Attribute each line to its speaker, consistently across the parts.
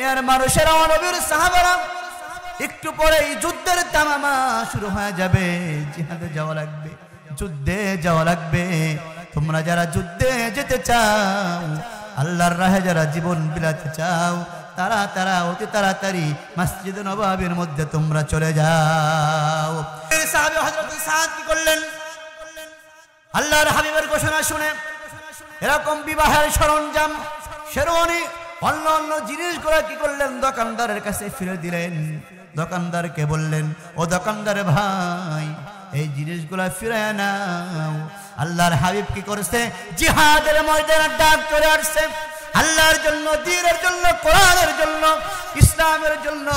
Speaker 1: দুনিয়ার মানুষেরা নবীর সাহাবারা একটু পরেই যুদ্ধের তামামা শুরু হয়ে যাবে, জিহাদে যাওয়া লাগবে, যুদ্ধে যাওয়া লাগবে। তোমরা যারা যুদ্ধে যেতে চাও, আল্লাহর রাহে যারা জীবন বিলাতে চাও, তারা অতি তাড়াতাড়ি মসজিদে নববীর মধ্যে তোমরা চলে যাও। সাহাবী হযরত সাদ কি করলেন? আল্লাহর হাবিবের ঘোষণা শুনে এরকম বিবাহের সরঞ্জাম, শেরওয়ানি, অন্য জিনিসগুলো কি করলেন? দোকানদারের কাছে ফিরে দিলেন। দোকানদারকে বললেন, ও দোকানদার ভাই, এই জিনিসগুলো ফিরে নাও। আল্লাহর হাবিব কি করেছে? জিহাদের ময়দানে ডাক চলে আসছে। আল্লাহর জন্য, দ্বীনের জন্য, কোরআনের জন্য, ইসলামের জন্য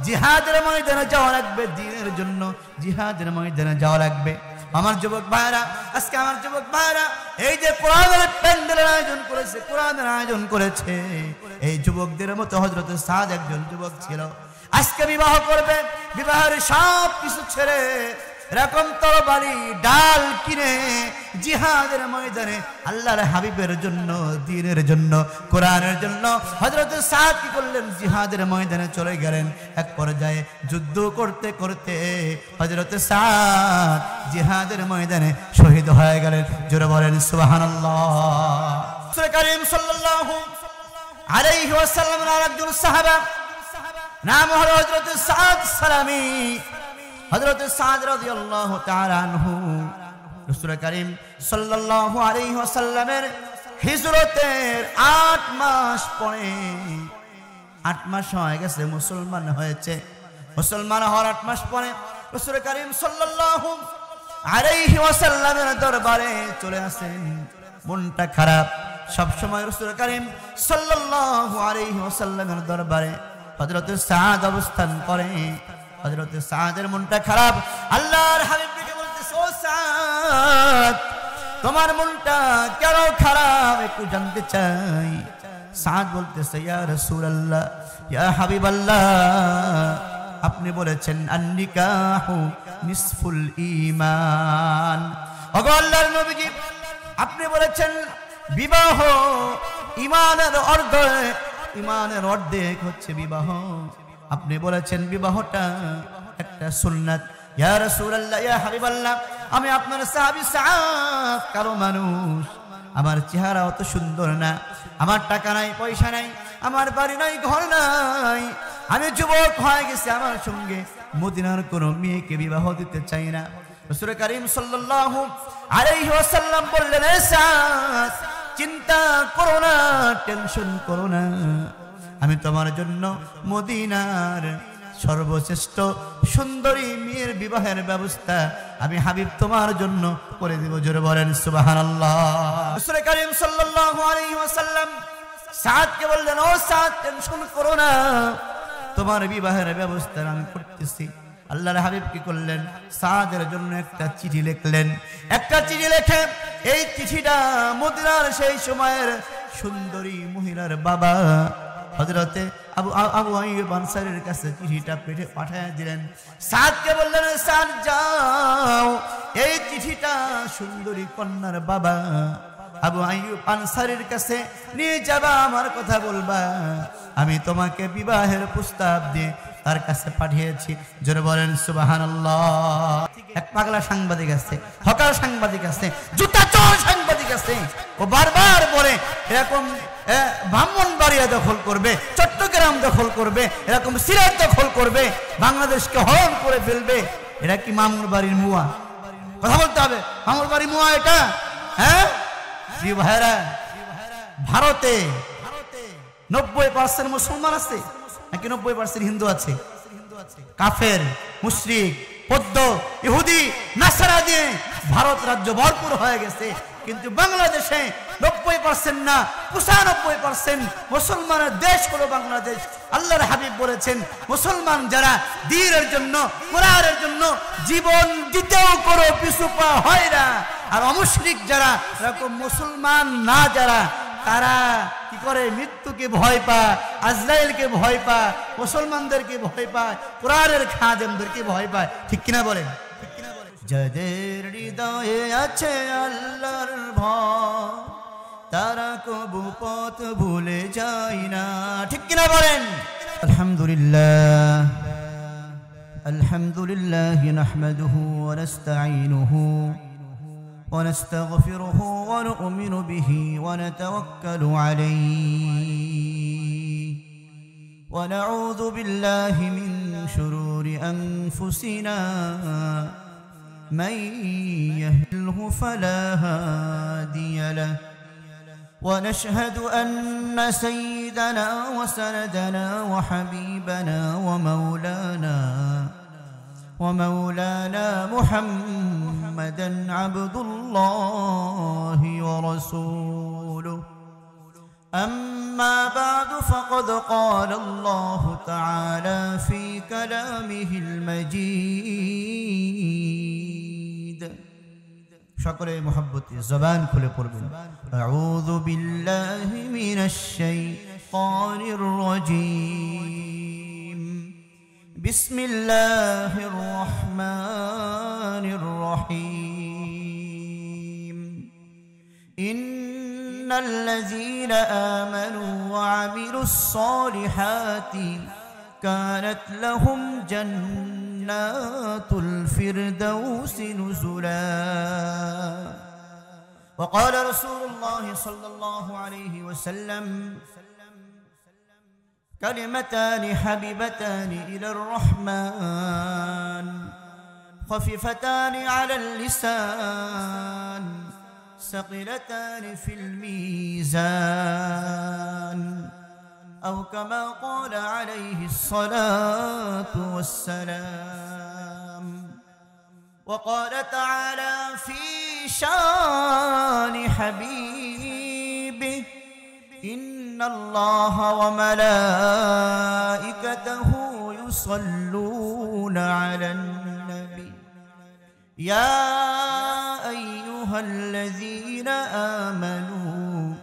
Speaker 1: জিহাদের ময়দানে যাওয়া লাগবে, দ্বীনের জন্য জিহাদের ময়দানে যাওয়া লাগবে। আমার যুবক ভাইরা, আজকে আমার যুবক ভাইরা এই যে কোরআনের প্যান্ডেলের আয়োজন করেছে, কোরআনের আয়োজন করেছে, এই যুবকদের মতো হযরত সাদ একজন যুবক ছিল। আজকে বিবাহ করবে, বিবাহের সব কিছু ছেড়ে এরকম তরবারি ডাল কিনে জিহাদের ময়দানে আল্লাহর হাবিবের জন্য, দ্বীনের জন্য, কোরআনের জন্য হযরত সাদ কি করলেন? জিহাদের ময়দানে চলে গেলেন। এক পর্যায়ে যুদ্ধ করতে করতে হযরত সাদ জিহাদের ময়দানে শহীদ হয়ে গেলেন। জোরে বলেন সুবহানাল্লাহ। রাসূল করিম সাল্লাল্লাহু আলাইহি ওয়াসাল্লামের আরেকজন সাহাবা নাম হলো হযরত সাদ সালামী। হযরত সাদ রাদিয়াল্লাহু তাআলা আনহু রাসূল করিম সাল্লাল্লাহু আলাইহি ওয়াসাল্লামের হিজরতের 8 মাস পরে, 8 মাস হয়ে গেছে মুসলমান হয়েছে। মুসলমান হওয়ার 8 মাস পরে রাসূল করিম সাল্লাল্লাহু আলাইহি ওয়াসাল্লামের দরবারে চলে আসেন। মনটা খারাপ, সব সময় রাসূল করিম সাল্লাল্লাহু আলাইহি ওয়াসাল্লামের দরবারে হযরত সাদ অবস্থান করে। হযরত সাদের মনটা খারাপ। আল্লাহর হাবিবকে বলতেছে, ও সাদ, তোমার মনটা কেন খারাপ একটু জানতে চাই। সাদ বলতেছে, ইয়া রাসূলুল্লাহ, ইয়া হাবিবাল্লাহ, আপনি বলেছেন আন-নিকাহু নিসফুল ঈমান। ওগো আল্লাহর নবীজি, আপনি বলেছেন বিবাহ ঈমানের অর্ধেক, ঈমানের অর্ধেক হচ্ছে বিবাহ। আপনি বলেছেন বিবাহটা একটা সুন্নাত। ইয়া রাসূলুল্লাহ, ইয়া হাবিবাল্লাহ, আমি আপনার সাহাবী সাদ, কারো মানুষ, আমার চেহারা অত সুন্দর না, আমার টাকা নাই, পয়সা নাই, আমার বাড়ি নাই, ঘর নাই, আমি যুবক হয়ে গেছি, আমার সঙ্গে মদিনার কোনো মেয়েকে বিবাহ দিতে চাই না। রাসূল করিম সাল্লাল্লাহু আলাইহি ওয়াসাল্লাম বললেন, এ সাদ, চিন্তা করো না, টেনশন করো না, আমি তোমার জন্য মদিনার সর্বশ্রেষ্ঠ সুন্দরী মেয়ের বিবাহের ব্যবস্থা আমি হাবিব তোমার জন্য করে দেব। জোরে বলেন সুবহানাল্লাহ। রাসূল করিম সাল্লাল্লাহু আলাইহি ওয়াসাল্লাম সাদকে বললেন, ও সাদ, টেনশন করো না, তোমার বিবাহের ব্যবস্থা আমি করতেছি। আল্লাহর হাবিব কি করলেন? সাদের জন্য একটা চিঠি লিখলেন। একটা চিঠি লিখে এই চিঠিটা মদিনার সেই সময়ের সুন্দরী মহিলার বাবা হযরতে আবু আইয়ুব আনসারীর কাছে চিঠিটা পাঠিয়ে দিলেন। সাদকে বললেন, সাদ যাও, এই চিঠিটা সুন্দরী কন্যার বাবা আবু আইয়ুব আনসারীর কাছে নিয়ে যাবা, আমার কথা বলবা, আমি তোমাকে বিবাহের প্রস্তাব দিয়ে তার কাছে পাঠিয়েছি। জোরে বলেন সুবহানাল্লাহ। এক পাগলা সাংবাদিক আছে, হকার সাংবাদিক আছে, জুতা চোর সাংবাদিক আছে, ও বারবার বলে এরকম ব্রাহ্মণবাড়িয়া দখল করবে, চট্টগ্রাম দখল করবে, এরকম সিলেট দখল করবে, বাংলাদেশকে হরণ করে ফেলবে। এটা কি মামুর বাড়ির মুয়া? কথা বলতে হবে, মামুর বাড়ির মুয়া এটা? হ্যাঁ প্রিয় ভাইরা, ভারতে 90% মুসলমান আছে নাকি 90% হিন্দু আছে? কাফের, মুশরিক, বৌদ্ধ, ইহুদি, নাসারা দিয়ে ভারত রাজ্য ভরপুর হয়ে গেছে। কিন্তু বাংলাদেশে 90% না 95% মুসলমানের দেশ হলো বাংলাদেশ। আল্লাহর হাবিব বলেছেন, মুসলমান যারা দ্বীনের জন্য, কোরআনের জন্য জীবন দিতেও কোনো পিছু পা হয় না, আর অমুশরিক যারা, এরকম মুসলমান না যারা, তারা কি করে? মৃত্যুকে ভয় পায়, আজরাইলকে ভয় পায়, মুসলমানদেরকে ভয় পায়, কোরআনের খাদেমদেরকে ভয় পায়। ঠিক কিনা বলেন? যাদের হৃদয়ে আছে আল্লাহর ভয়, তারা কবু পথ ভুলে যায় না। ঠিক কিনা বলেন? আলহামদুলিল্লাহ আলহামদুলিল্লাহ নাহমাদুহু ওয়া নাস্তাঈনুহু ওয়া নাস্তাগফিরুহু ওয়া নু'মিনু বিহি ওয়া নাতাওয়াক্কালু আলাইহি ওয়া নাউযু বিল্লাহি মিন শুরুরি আনফুসিনা মান ইয়াহদিহি ফালা হাদিয়া লাহু ونشهد أن سيدنا وسندنا وحبيبنا ومولانا محمدا عبد الله ورسوله أما بعد فقد قال الله تعالى في كلامه المجيد সকলে মোহাব্বতে জবান খুলে পড়বেন আউযু বিল্লাহি মিনাশ শাইতানির রাজীম বিসমিল্লাহির রহমানির রহিম ইন্নাল্লাযীনা আমানু ওয়া আমিলুস সালিহাতি কানাত লাহুম جنات الفردوس نزلا وقال رسول الله صلى الله عليه وسلم كلمتان حبيبتان إلى الرحمن خفيفتان على اللسان ثقيلتان في الميزان أو كما قال عليه الصلاة والسلام وقال تعالى في شان حبيبه إن الله وملائكته يصلون على النبي يا أيها الذين آمنوا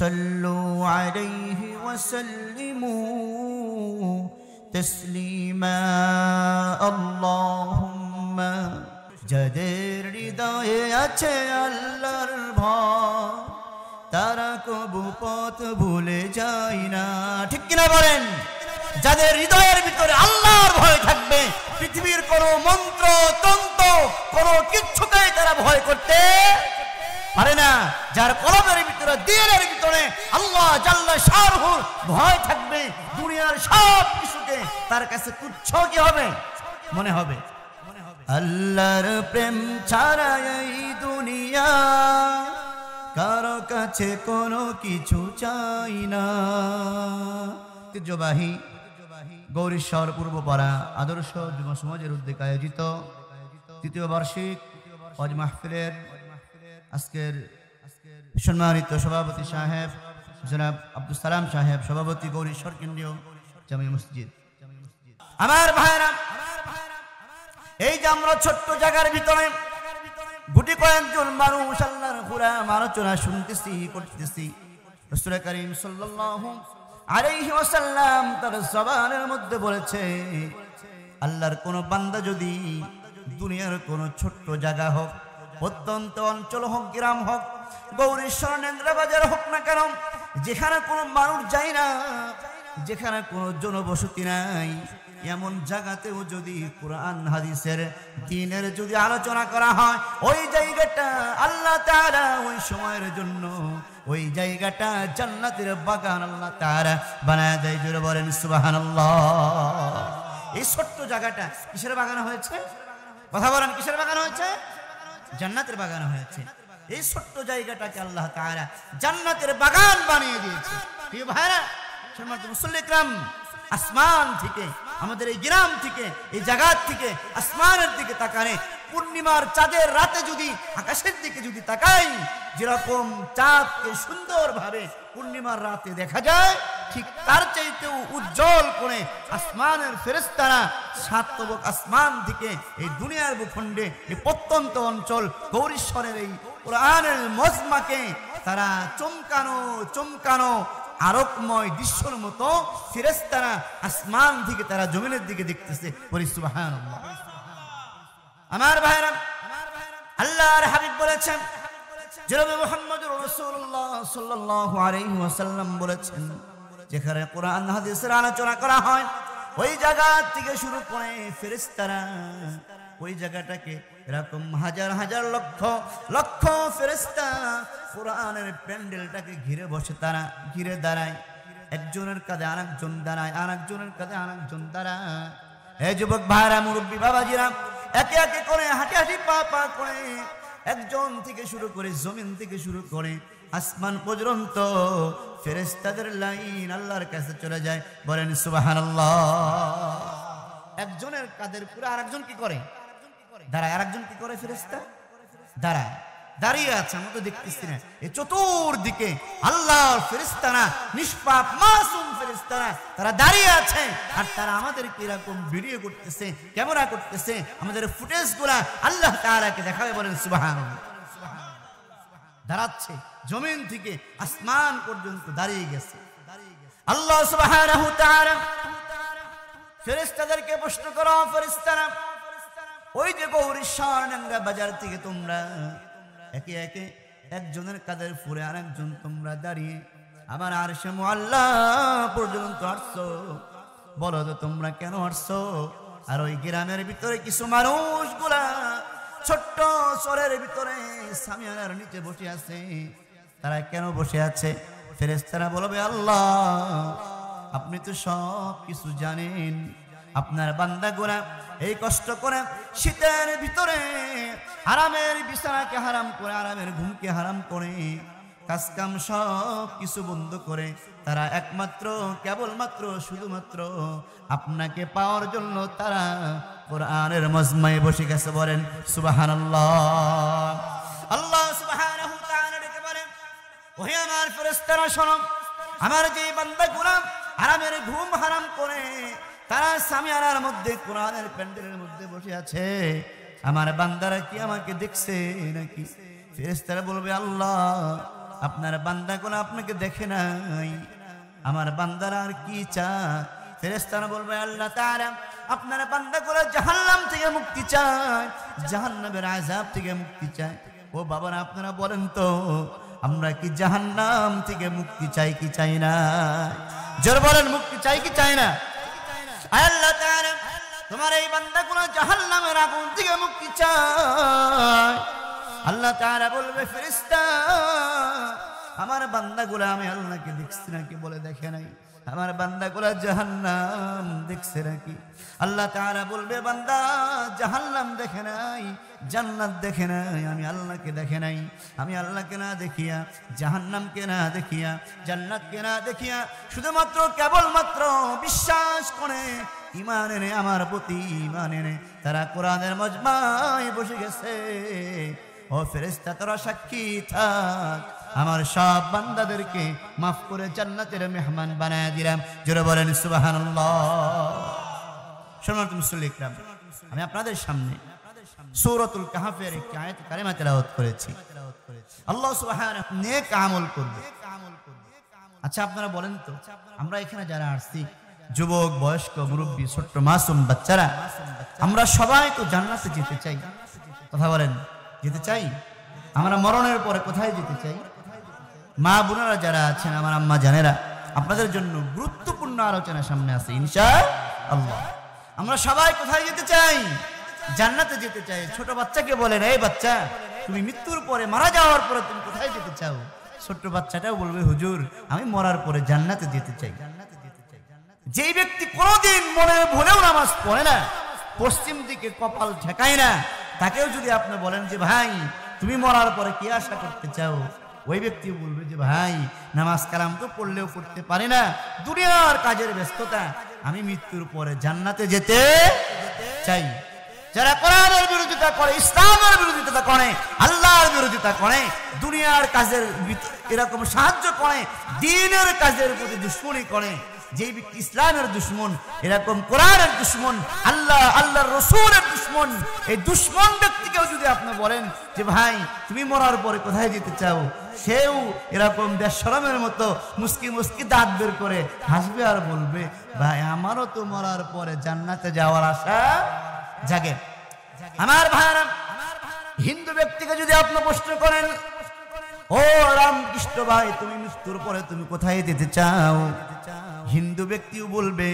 Speaker 1: صلوا عليه وسلموا تسليما اللهم যাদের হৃদয়ে আছে আল্লাহর ভয় তারা কবু পথ ভুলে যায় না। ঠিক কিনা বলেন? যাদের হৃদয়ের ভিতরে আল্লাহর ভয় থাকবে পৃথিবীর কোনো মন্ত্র তন্ত্র কোনো কিচ্ছুকে তারা ভয় করতে পারে না। যার কলবের ভিতরে দিলের ভিতরে আল্লাহ জাল্লা শাহরুহুর ভয় থাকবে দুনিয়ার সব কিছুকে তার কাছে তুচ্ছ কি হবে মনে হবে। আল্লাহর প্রেম ছাড়া এই দুনিয়া কারো কাছে কোনো কিছু চাই না। ঐতিহ্যবাহী গৌরীশ্বর পূর্বপাড়া আদর্শ যুব সমাজের উদ্যোগে আয়োজিত তৃতীয় বার্ষিক ওয়াজ মাহফিলের আজকের সম্মানিত সভাপতি সাহেব জনাব আব্দুল সালাম সাহেব, সভাপতি গৌরীশ্বর কেন্দ্রীয় জামে মসজিদ। আমার ভাইরা, এই যে আমরা ছোট্ট জায়গার ভিতরে গুটি কয়েকজন মানুষ আল্লাহর কুরআন আলোচনা শুনতেছি করতেছি, রাসূল করিম সাল্লাল্লাহু আলাইহি ওয়াসাল্লাম তার জবানের মধ্যে বলেছে, আল্লাহর কোন বান্দা যদি দুনিয়ার কোন ছোট্ট জায়গা হোক, প্রত্যন্ত অঞ্চল হোক, গ্রাম হোক, গৌরীশ্বর নেন্দ্রা বাজার হোক না কেন, যেখানে কোনো মানুষ যায় না, যেখানে কোনো জনবসতি নাই, এমন জায়গাতেও যদি কোরআন হাদিসের দ্বীনের যদি আলোচনা করা হয়, ওই জায়গাটা আল্লাহ তাআলা ওই সময়ের জন্য ওই জায়গাটা জান্নাতের বাগান আল্লাহ তাআলা বানায় দেয়। জোরে বলেন সুবহানাল্লাহ। এই ছোট্ট জায়গাটা কিসের বাগান হয়েছে? কথা বলেন, কিসের বাগান হয়েছে? জান্নাতের বাগান হয়েছে। এই ছোট্ট জায়গাটাকে আল্লাহ তাআলা জান্নাতের বাগান বানিয়ে দিয়েছে। প্রিয় ভাইরা, সম্মানিত মুসল্লি ইকরাম, আসমান থেকে, আমাদের এই গ্রাম থেকে, এই জায়গা থেকে আসমানের দিকে তাকানে, পূর্ণিমার চাঁদের রাতে যদি আকাশের দিকে যদি তাকাই, যেরকম চাঁদকে সুন্দরভাবে পূর্ণিমার রাতে দেখা যায়, ঠিক তার চাইতেও উজ্জ্বল করে আসমানের ফেরেশতারা সাত তবক আসমান থেকে এই দুনিয়ার ভূখণ্ডে এই প্রত্যন্ত অঞ্চল গৌরীশ্বরের এই কোরআনের মজমাকে তারা চমকানো চমকানো আলোকময় দৃশ্যের মতো ফেরেশতারা আসমান থেকে তারা জমিনের দিকে দেখতেছে। বলি সুবহানাল্লাহ। আমার ভাইরা, আল্লাহর হাবিব বলেছেন, জনাবে মুহাম্মদুর রাসূলুল্লাহ সাল্লাল্লাহু আলাইহি ওয়াসাল্লাম বলেছেন, যেখানে কোরআন হাদিসের আলোচনা করা হয় ওই জায়গা থেকে শুরু করে ফেরেশতারা ওই জায়গাটাকে এরকম হাজার হাজার লক্ষ লক্ষ ফেরেশতা কোরআনের প্যান্ডেলটাকে ঘিরে বসে, তারা ঘিরে দাঁড়ায়। একজনের কাঁধে আরেকজন দাঁড়ায়, আরেকজনের কাঁধে আরেকজন দাঁড়ায়। এই যুবক ভাইরা, মুরব্বী বাবাজিরা, একে একে করে হাঁটি হাঁটি পা পা করে একজন থেকে শুরু করে জমিন থেকে শুরু করে আসমান পর্যন্ত ফেরেশতাদের লাইন আল্লাহর কাছে চলে যায়। বলেন সুবহানাল্লাহ। একজনের কাঁধের পুরো আরেকজন কি করে? দাঁড়ায়। আরেকজন কি করে? ফেরেশতা দাঁড়ায়, দাঁড়িয়ে আছে, আমরা তো দেখতেছি না। এই চতুর্দিকে আল্লাহর ফেরেশতারা, নিষ্পাপ মাসুম ফেরেশতারা, তারা দাঁড়িয়ে আছে আর তারা আমাদেরকে এরকম ভিডিও করতেছে, ক্যামেরা করতেছে, আমাদের ফুটেজগুলা আল্লাহ তাআলাকে দেখাবে। বলেন সুবহানাল্লাহ। দাঁড়াচ্ছে, জমিন থেকে আসমান পর্যন্ত দাঁড়িয়ে গেছে। আল্লাহ সুবহানাহু তাআলা ফেরেশতাদেরকে প্রশ্ন করো, ফেরেশতারা ওই যে গৌরীশ্বরডাঙ্গা বাজার থেকে তোমরা একে একে একজনের কাঁধের ফুরে আরেকজন তোমরা দাঁড়িয়ে আবার আরশে মুআল্লা পর্যন্ত আসছো, বলো তো তোমরা কেন আসছো? আর ওই গ্রামের ভিতরে কিছু মানুষগুলা ছোট্ট চরের ভিতরে সামিয়ানার নিচে বসে আছে, তারা কেন বসে আছে? ফেরেশতারা বলবে, আল্লাহ আপনি তো সব কিছু জানেন। আপনার বান্দাগুলা এই কষ্ট করে শীতের ভিতরে আরামের বিছানাকে হারাম করে, আরামের ঘুমকে হারাম করে, কাজকাম সব কিছু বন্ধ করে তারা একমাত্র কেবলমাত্র শুধুমাত্র আপনাকে পাওয়ার জন্য তারা কোরআনের মজমায় বসে গেছে। বলেন সুবহানাল্লাহ। আল্লাহ সুবহানাহু ওয়া তাআলা ডেকে বলেন, ওহে আমার ফেরেশতারা শোনো, আমার যে বান্দাগুলা আরামের ঘুম হারাম করে তারা সামিয়ানার মধ্যে কোরআনের প্যান্ডেলের মধ্যে বসে আছে, আমার বান্দারা কি আমাকে দেখছে নাকি? ফেরেশতারা বলবে, আল্লাহ আপনার বান্দাগুলো আপনাকে দেখে নাই, আমার বান্দারা আর কি চায়? ফেরেশতারা বলবে, আল্লাহ তাআলা আপনার বান্দাগুলো জাহান্নাম থেকে মুক্তি চায়, জাহান্নামের আযাব থেকে মুক্তি চায়। ও বাবারা, আপনারা বলেন তো আমরা কি জাহান্নাম থেকে মুক্তি চাই কি চাই না? জোরে বলেন, মুক্তি চাই কি চাই না? আল্লাহ তাআলা তোমার এই বান্দাগুলো জাহান্নামের আগুন থেকে মুক্তি চায়। আল্লাহ তাআলা বলবে, ফেরেশতা আমার বান্দাগুলো আমি আল্লাহকে দেখছি নাকি? বলে দেখে নাই। আমার বান্দাগুলো জাহান্নাম দেখছে নাকি? আল্লাহ তাআলা বলবে, বান্দা জাহান্নাম দেখে নাই, জান্নাত দেখে নাই, আমি আল্লাহকে দেখে নাই। আমি আল্লাহকে না দেখিয়া, জাহান্নামকে না দেখিয়া, জান্নাতকে না দেখিয়া শুধুমাত্র কেবলমাত্র বিশ্বাস করে ঈমান এনে আমার প্রতি ঈমান এনে তারা কোরআনের মজমায় বসে গেছে। ও ফেরেশতা তোরা সাক্ষী থাক, আমার সব বান্দাদেরকে মাফ করে জান্নাতের মেহমান বানায় দিলাম। জোরে বলেন সুবহানাল্লাহ। সম্মানিত মুসল্লি ইকরাম, আমি আপনাদের সামনে সূরাতুল কাহফের একটি আয়াত কারিমা তেলাওয়াত করেছি। আল্লাহ সুবহানাহু নেক আমল করবে। আচ্ছা আপনারা বলেন তো, আমরা এখানে যারা আসছি যুবক, বয়স্ক, মুরব্বী, ছোট্ট মাসুম বাচ্চারা, আমরা সবাই তো জান্নাতে যেতে চাই। কথা বলেন, যেতে চাই? আমরা মরণের পরে কোথায় যেতে চাই? মা বোনেরা যারা আছেন, আমার আম্মা জানেরা, আপনাদের জন্য গুরুত্বপূর্ণ আলোচনা সামনে আছে ইনশাআল্লাহ। আমরা সবাই কোথায় যেতে চাই? জান্নাতে যেতে চাই। ছোট বাচ্চাকে বলেন, এই বাচ্চা তুমি মৃত্যুর পরে, মারা যাওয়ার পরে তুমি কোথায় যেতে চাও? ছোট্ট বাচ্চাটাও বলবে, হুজুর আমি মরার পরে জান্নাতে যেতে চাই। যেই ব্যক্তি কোনোদিন মনে ভুলেও নামাজ পড়ে না, পশ্চিম দিকে কপাল ঠেকায় না, তাকেও যদি আপনি বলেন যে ভাই তুমি মরার পরে কি আশা করতে চাও, ওই ব্যক্তি বলবে যে ভাই নামাজ কালাম তো পড়লেও পড়তে পারি না, দুনিয়ার কাজের ব্যস্ততা, আমি মৃত্যুর পরে জান্নাতে যেতে চাই। যারা কোরআনের বিরোধিতা করে, ইসলামের বিরোধিতা করে, আল্লাহর বিরোধিতা করে, দুনিয়ার কাজের এরকম সাহায্য করে, দ্বীনের কাজের প্রতি দুশ্মনী করে, যে ব্যক্তি ইসলামের দুশ্মন, এরকম কোরআনের দুশ্মন, আল্লাহর রাসূলের দুশ্মন, এই দুশ্মন ব্যক্তিকেও যদি আপনি বলেন যে ভাই তুমি মরার পরে কোথায় যেতে চাও, সেও এরকম বেশরমের মতো মুস্কি মুস্কি দাঁত বের করে হাসবে আর বলবে, ভাই আমারও তো মরার পরে জান্নাতে যাওয়ার আশা জাগে। আমার ভাইরা, হিন্দু ব্যক্তিকে যদি আপনি প্রশ্ন করেন ও রামকৃষ্ণ ভাই, তুমি মৃত্যুর পরে তুমি কোথায় যেতে চাও? হিন্দু ব্যক্তিও বলবে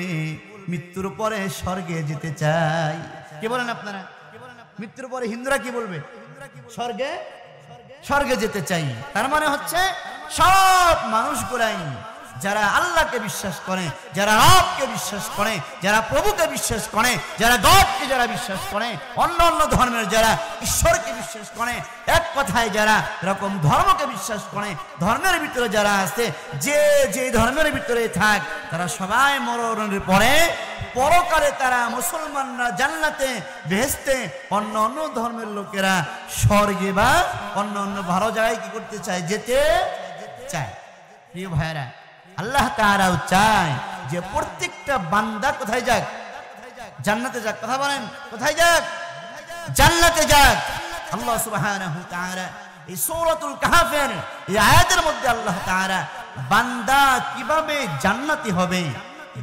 Speaker 1: মৃত্যুর পরে স্বর্গে যেতে চাই। কি বলেন আপনারা? মৃত্যুর পরে হিন্দুরা কি বলবে? স্বর্গে, স্বর্গে যেতে চাই। তার মানে হচ্ছে সব মানুষগুলাই যারা আল্লাহকে বিশ্বাস করে, যারা রবকে বিশ্বাস করে, যারা প্রভুকে বিশ্বাস করে, যারা গডকে যারা বিশ্বাস করে, অন্য অন্য ধর্মের যারা ঈশ্বরকে বিশ্বাস করে, এক কথায় যারা এরকম ধর্মকে বিশ্বাস করে, ধর্মের ভিতরে যারা আছে, যে যে ধর্মের ভিতরে থাক, তারা সবাই মরণের পরে পরকালে তারা মুসলমানরা জান্নাতে, বেহেশতে, অন্য অন্য ধর্মের লোকেরা স্বর্গে বা অন্য অন্য ভালো জায়গায় কি করতে চায়? যেতে চায়। প্রিয় ভাইরা, আল্লাহ তাআলাও চায় যে প্রত্যেকটা বান্দা কোথায় যাক? জান্নাতে যাক। কথা বলেন, কোথায় যাক? জান্নাতে যাক। আল্লাহ সুবহানাহু ওয়া তাআলা এই সূরাতুল কাহফের এই আয়াতের মধ্যে আল্লাহ তাআলা বান্দা কিভাবে জান্নাতি হবে,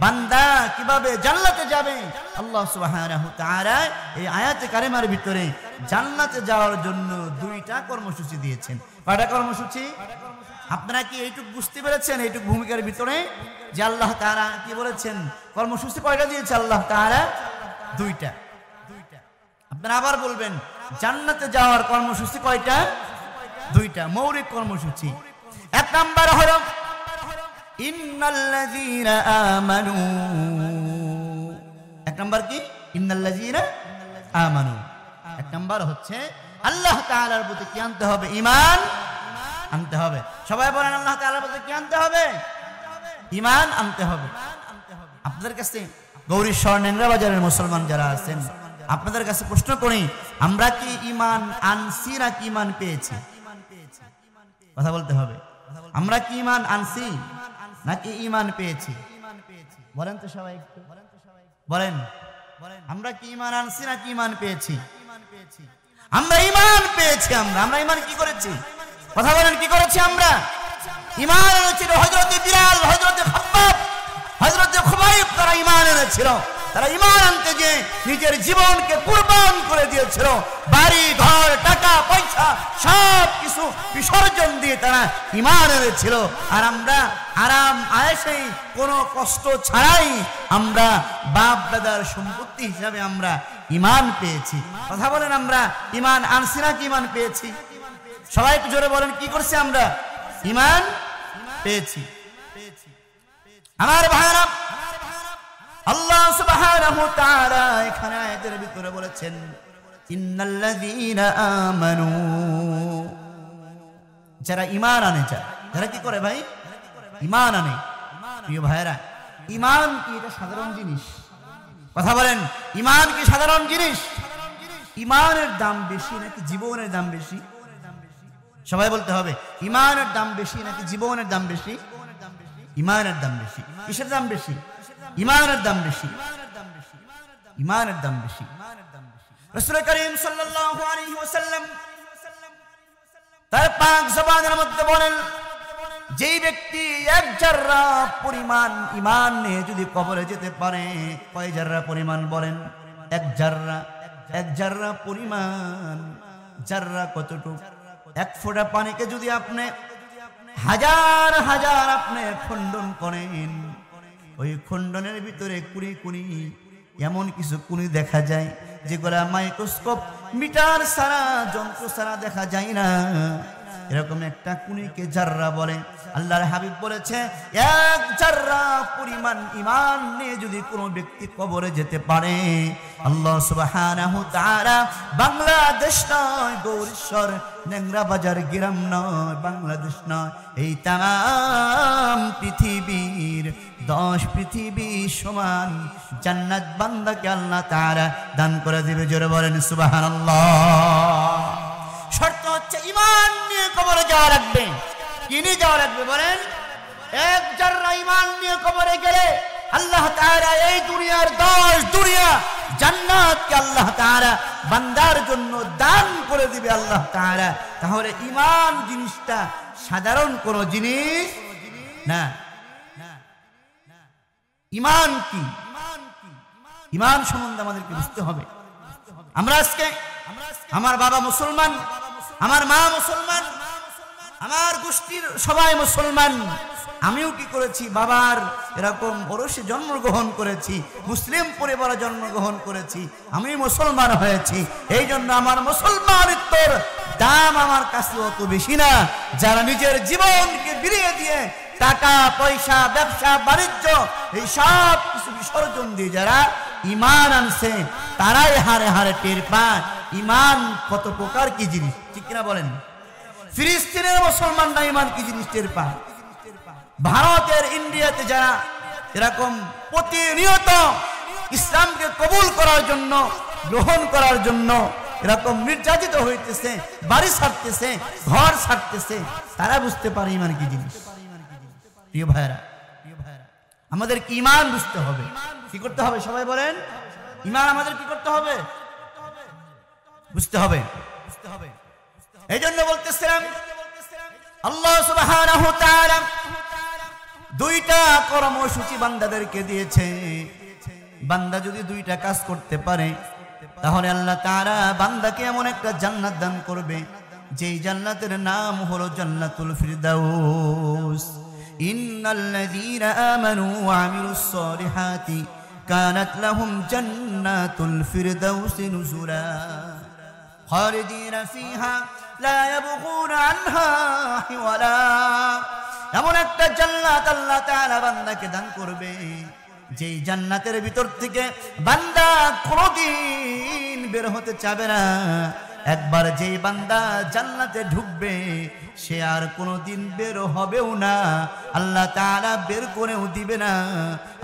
Speaker 1: বান্দা কিভাবে জান্নাতে যাবে, আল্লাহ সুবহানাহু ওয়া তাআলা এই আয়াতে কারিমার ভিতরে জান্নাতে যাওয়ার জন্য দুইটা কর্মসূচি দিয়েছেন। কয়টা কর্মসূচি? আপনারা কি এইটুকু বুঝতে পেরেছেন? এইটুকু ভূমিকার ভিতরে যে আল্লাহ তাআলা কি বলেছেন? কর্মসূচি কয়টা দিয়েছে আল্লাহ তাআলা? দুইটা। আপনারা আবার বলবেন, জান্নাতে যাওয়ার কর্মসূচি কয়টা? দুইটা মৌলিক কর্মসূচি। এক নাম্বার হলো ইন্নাল্লাযীনা আমানু। এক নাম্বার কি? ইন্নাল্লাযীনা আমানু। এক নাম্বার হচ্ছে আল্লাহ তাআলার প্রতি কি আনতে হবে? ঈমান আনতে হবে। সবাই বলেন, আল্লাহ তাআলার প্রতি কি আনতে হবে? ঈমান আনতে হবে। আপনাদের কাছে গৌরীশ্বর নেংরা বাজারের মুসলমান যারা আছেন, আপনাদের কাছে প্রশ্ন করি, আমরা কি ঈমান আনছি নাকি ঈমান পেয়েছি? কথা বলতে হবে। আমরা কি ঈমান আনছি নাকি ঈমান পেয়েছি? বলেন তো সবাই, একটু বলেন, আমরা কি ঈমান আনছি নাকি ঈমান পেয়েছি? আমরা ঈমান পেয়েছি। আমরা ঈমান কি করেছি? কথা বলেন, কি করেছি আমরা? ঈমান এনেছিল হযরতে বিলাল, হযরতে খাব্বাব, হযরতে খুবাইব, তারা ঈমান এনেছিল। তারা ঈমান আনতে যে নিজের জীবনকে কুরবান করে দিয়েছিল। বাড়ি ঘর টাকা পয়সা সব কিছু বিসর্জন দিয়ে তারা ঈমান এনেছিল। আর আমরা আরাম আয়েশে কোনো কষ্ট ছাড়াই আমরা বাপ দাদার সম্পত্তি হিসাবে আমরা ঈমান পেয়েছি। কথা বলেন, আমরা ঈমান আনছি নাকি ঈমান পেয়েছি? সবাই একটু জোরে বলেন, কি করছি আমরা? ঈমান পেয়েছি। আমার ভাইরা, আল্লাহ সুবহানাহু ওয়া তাআলা এখানে আয়াতের ভিতরে বলেছেন ইন্নাল্লাযীনা আমানু। যারা ঈমান আনে, যারা কি করে ভাই? ঈমান আনে। প্রিয় ভাইরা, ঈমান কি এটা সাধারণ জিনিস? কথা বলেন, ঈমান কি সাধারণ জিনিস? ঈমানের দাম বেশি নাকি জীবনের দাম বেশি? সবাই বলতে হবে, ঈমানের দাম বেশি নাকি জীবনের দাম বেশি? ঈমানের দাম বেশি। কিসের দাম বেশি? ঈমানের দাম বেশি। ঈমানের দাম বেশি। রাসূল করিম সাল্লাল্লাহু আলাইহি ওয়াসাল্লাম তার পাক জবানের মধ্যে বলেন, যেই ব্যক্তি এক জাররা পরিমাণ ঈমান নিয়ে যদি কবরে যেতে পারে, কয় জাররা পরিমাণ বলেন? এক জাররা। এক জাররা পরিমাণ। জাররা কতটুকু? এক ফোঁটা পানিকে যদি আপনি হাজার হাজার আপনি খণ্ডন করেন, ওই খণ্ডনের ভিতরে কুড়ি কুড়ি এমন কিছু কুড়ি দেখা যায় যেগুলা মাইক্রোস্কোপ মিটার ছাড়া, যন্ত্র ছাড়া দেখা যায় না। এরকম একটা কুনিকে জাররা বলে। আল্লাহর হাবিব বলেছে, এক জাররা পরিমাণ ঈমান নিয়ে যদি কোনো ব্যক্তি কবরে যেতে পারে, আল্লাহ সুবহানাহু ওয়া তাআলা বাংলাদেশ নয়, গৌরীশ্বর নেংরা বাজার গ্রাম নয়, বাংলাদেশ নয়, এই তাম পৃথিবীর 10 পৃথিবী সমান জান্নাত বান্দাকে আল্লাহ তাআলা দান করে দিবে। জোরে বলেন সুবহানাল্লাহ। শর্ত হচ্ছে ঈমান নিয়ে কবরে যাওয়া লাগবে। কি নিয়ে যাওয়া লাগবে বলেন? এক জাররা ঈমান নিয়ে কবরে গেলে আল্লাহ তাআলা এই দুনিয়ার 10 দুনিয়া জান্নাতকে আল্লাহ তাআলা বান্দার জন্য দান করে দিবে আল্লাহ তাআলা। তাহলে ঈমান জিনিসটা সাধারণ কোনো জিনিস না। ঈমান কি? ঈমান সম্বন্ধে আমাদেরকে বুঝতে হবে। আমরা আজকে, আমার বাবা মুসলমান, আমার মা মুসলমান, আমার গোষ্ঠীর সবাই মুসলমান, আমিও কি করেছি, বাবার এরকম ওরসে জন্মগ্রহণ করেছি, মুসলিম পরিবারে জন্মগ্রহণ করেছি, আমি মুসলমান হয়েছি, এই জন্য আমার মুসলমানিত্বর দাম আমার কাছে অত বেশি না। যারা নিজের জীবনকে বিলিয়ে দিয়ে টাকা পয়সা ব্যবসা বাণিজ্য এই সব কিছু বিসর্জন দিয়ে যারা ইমান আনছে, তারাই হারে হারে টের পায় ইমান কত প্রকার কি জিনিস। ঠিক কিনা বলেন? ফিলিস্তিনের মুসলমানরা ইমান কি জিনিস টের পায়। ভারতের ইন্ডিয়াতে যারা এরকম প্রতিনিয়ত ইসলামকে কবুল করার জন্য গ্রহণ করার জন্য এরকম নির্যাতিত হইতেছে, বাড়ি ছাড়তেছে, ঘর ছাড়তেছে, তারা বুঝতে পারে ইমান কি জিনিস। প্রিয় ভাইরা, আমাদের কি ইমান বুঝতে হবে। কি করতে হবে সবাই বলেন? ইমান আমাদের কি করতে হবে? বুঝতে হবে। এই জন্য বলতেছিলাম আল্লাহ সুবহানাহু ওয়া তাআলা দুইটা কর্মসূচি বান্দাদেরকে দিয়েছে। বান্দা যদি দুইটা কাজ করতে পারে তাহলে আল্লাহ তাআলা বান্দাকে এমন একটা জান্নাত দান করবে যেই জান্নাতের নাম হলো জান্নাতুল ফিরদাউস। ইন্নাল্লাযীনা আমানু ওয়া আমিলুস সালিহাতি কানাত লাহুম জান্নাতুল ফিরদাউসি নুজুলা খালিদিনা ফিহা লা ইয়াবগুনা আনহা হিওয়ালা। এমন একটা জান্নাত আল্লাহ তাআলা বান্দাকে দান করবে যেই জান্নাতের ভিতর থেকে বান্দা কোনোদিন বের হতে চাবে না। একবার যেই বান্দা জান্নাতে ঢুকবে সে আর কোনোদিন বের হবেও না, আল্লাহ তাআলা বের করেও দিবে না।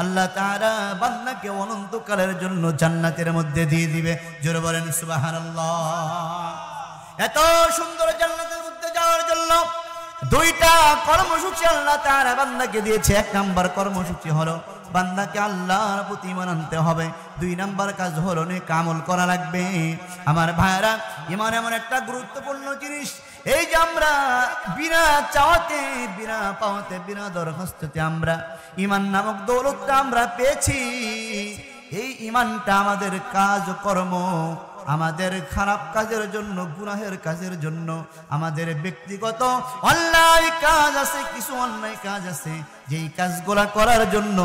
Speaker 1: আল্লাহ তাআলা বান্দাকে অনন্তকালের জন্য জান্নাতের মধ্যে দিয়ে দিবে। জোরে বলেন সুবহানাল্লাহ। এত সুন্দর জান্নাতের মধ্যে যাওয়ার জন্য দুইটা কর্মসূচি আল্লাহ তাআলা বান্দাকে দিয়েছে। এক নাম্বার কর্মসূচি হলো বান্দাকে আল্লাহর প্রতি ঈমান আনতে হবে। দুই নাম্বার কাজ হলো নেক আমল করা লাগবে। আমার ভাইরা, ঈমান এমন একটা গুরুত্বপূর্ণ জিনিস, এই যে আমরা বিনা চাওয়াতে বিনা পাওয়াতে বিনা দরখাস্তে আমরা ঈমান নামক দৌলতটা আমরা পেয়েছি। এই ঈমানটা আমাদের কাজ কর্ম, আমাদের খারাপ কাজের জন্য, গুনাহের কাজের জন্য, আমাদের ব্যক্তিগত অন্যায় কাজ আছে, কিছু অন্যায় কাজ আছে যেই কাজগুলা করার জন্য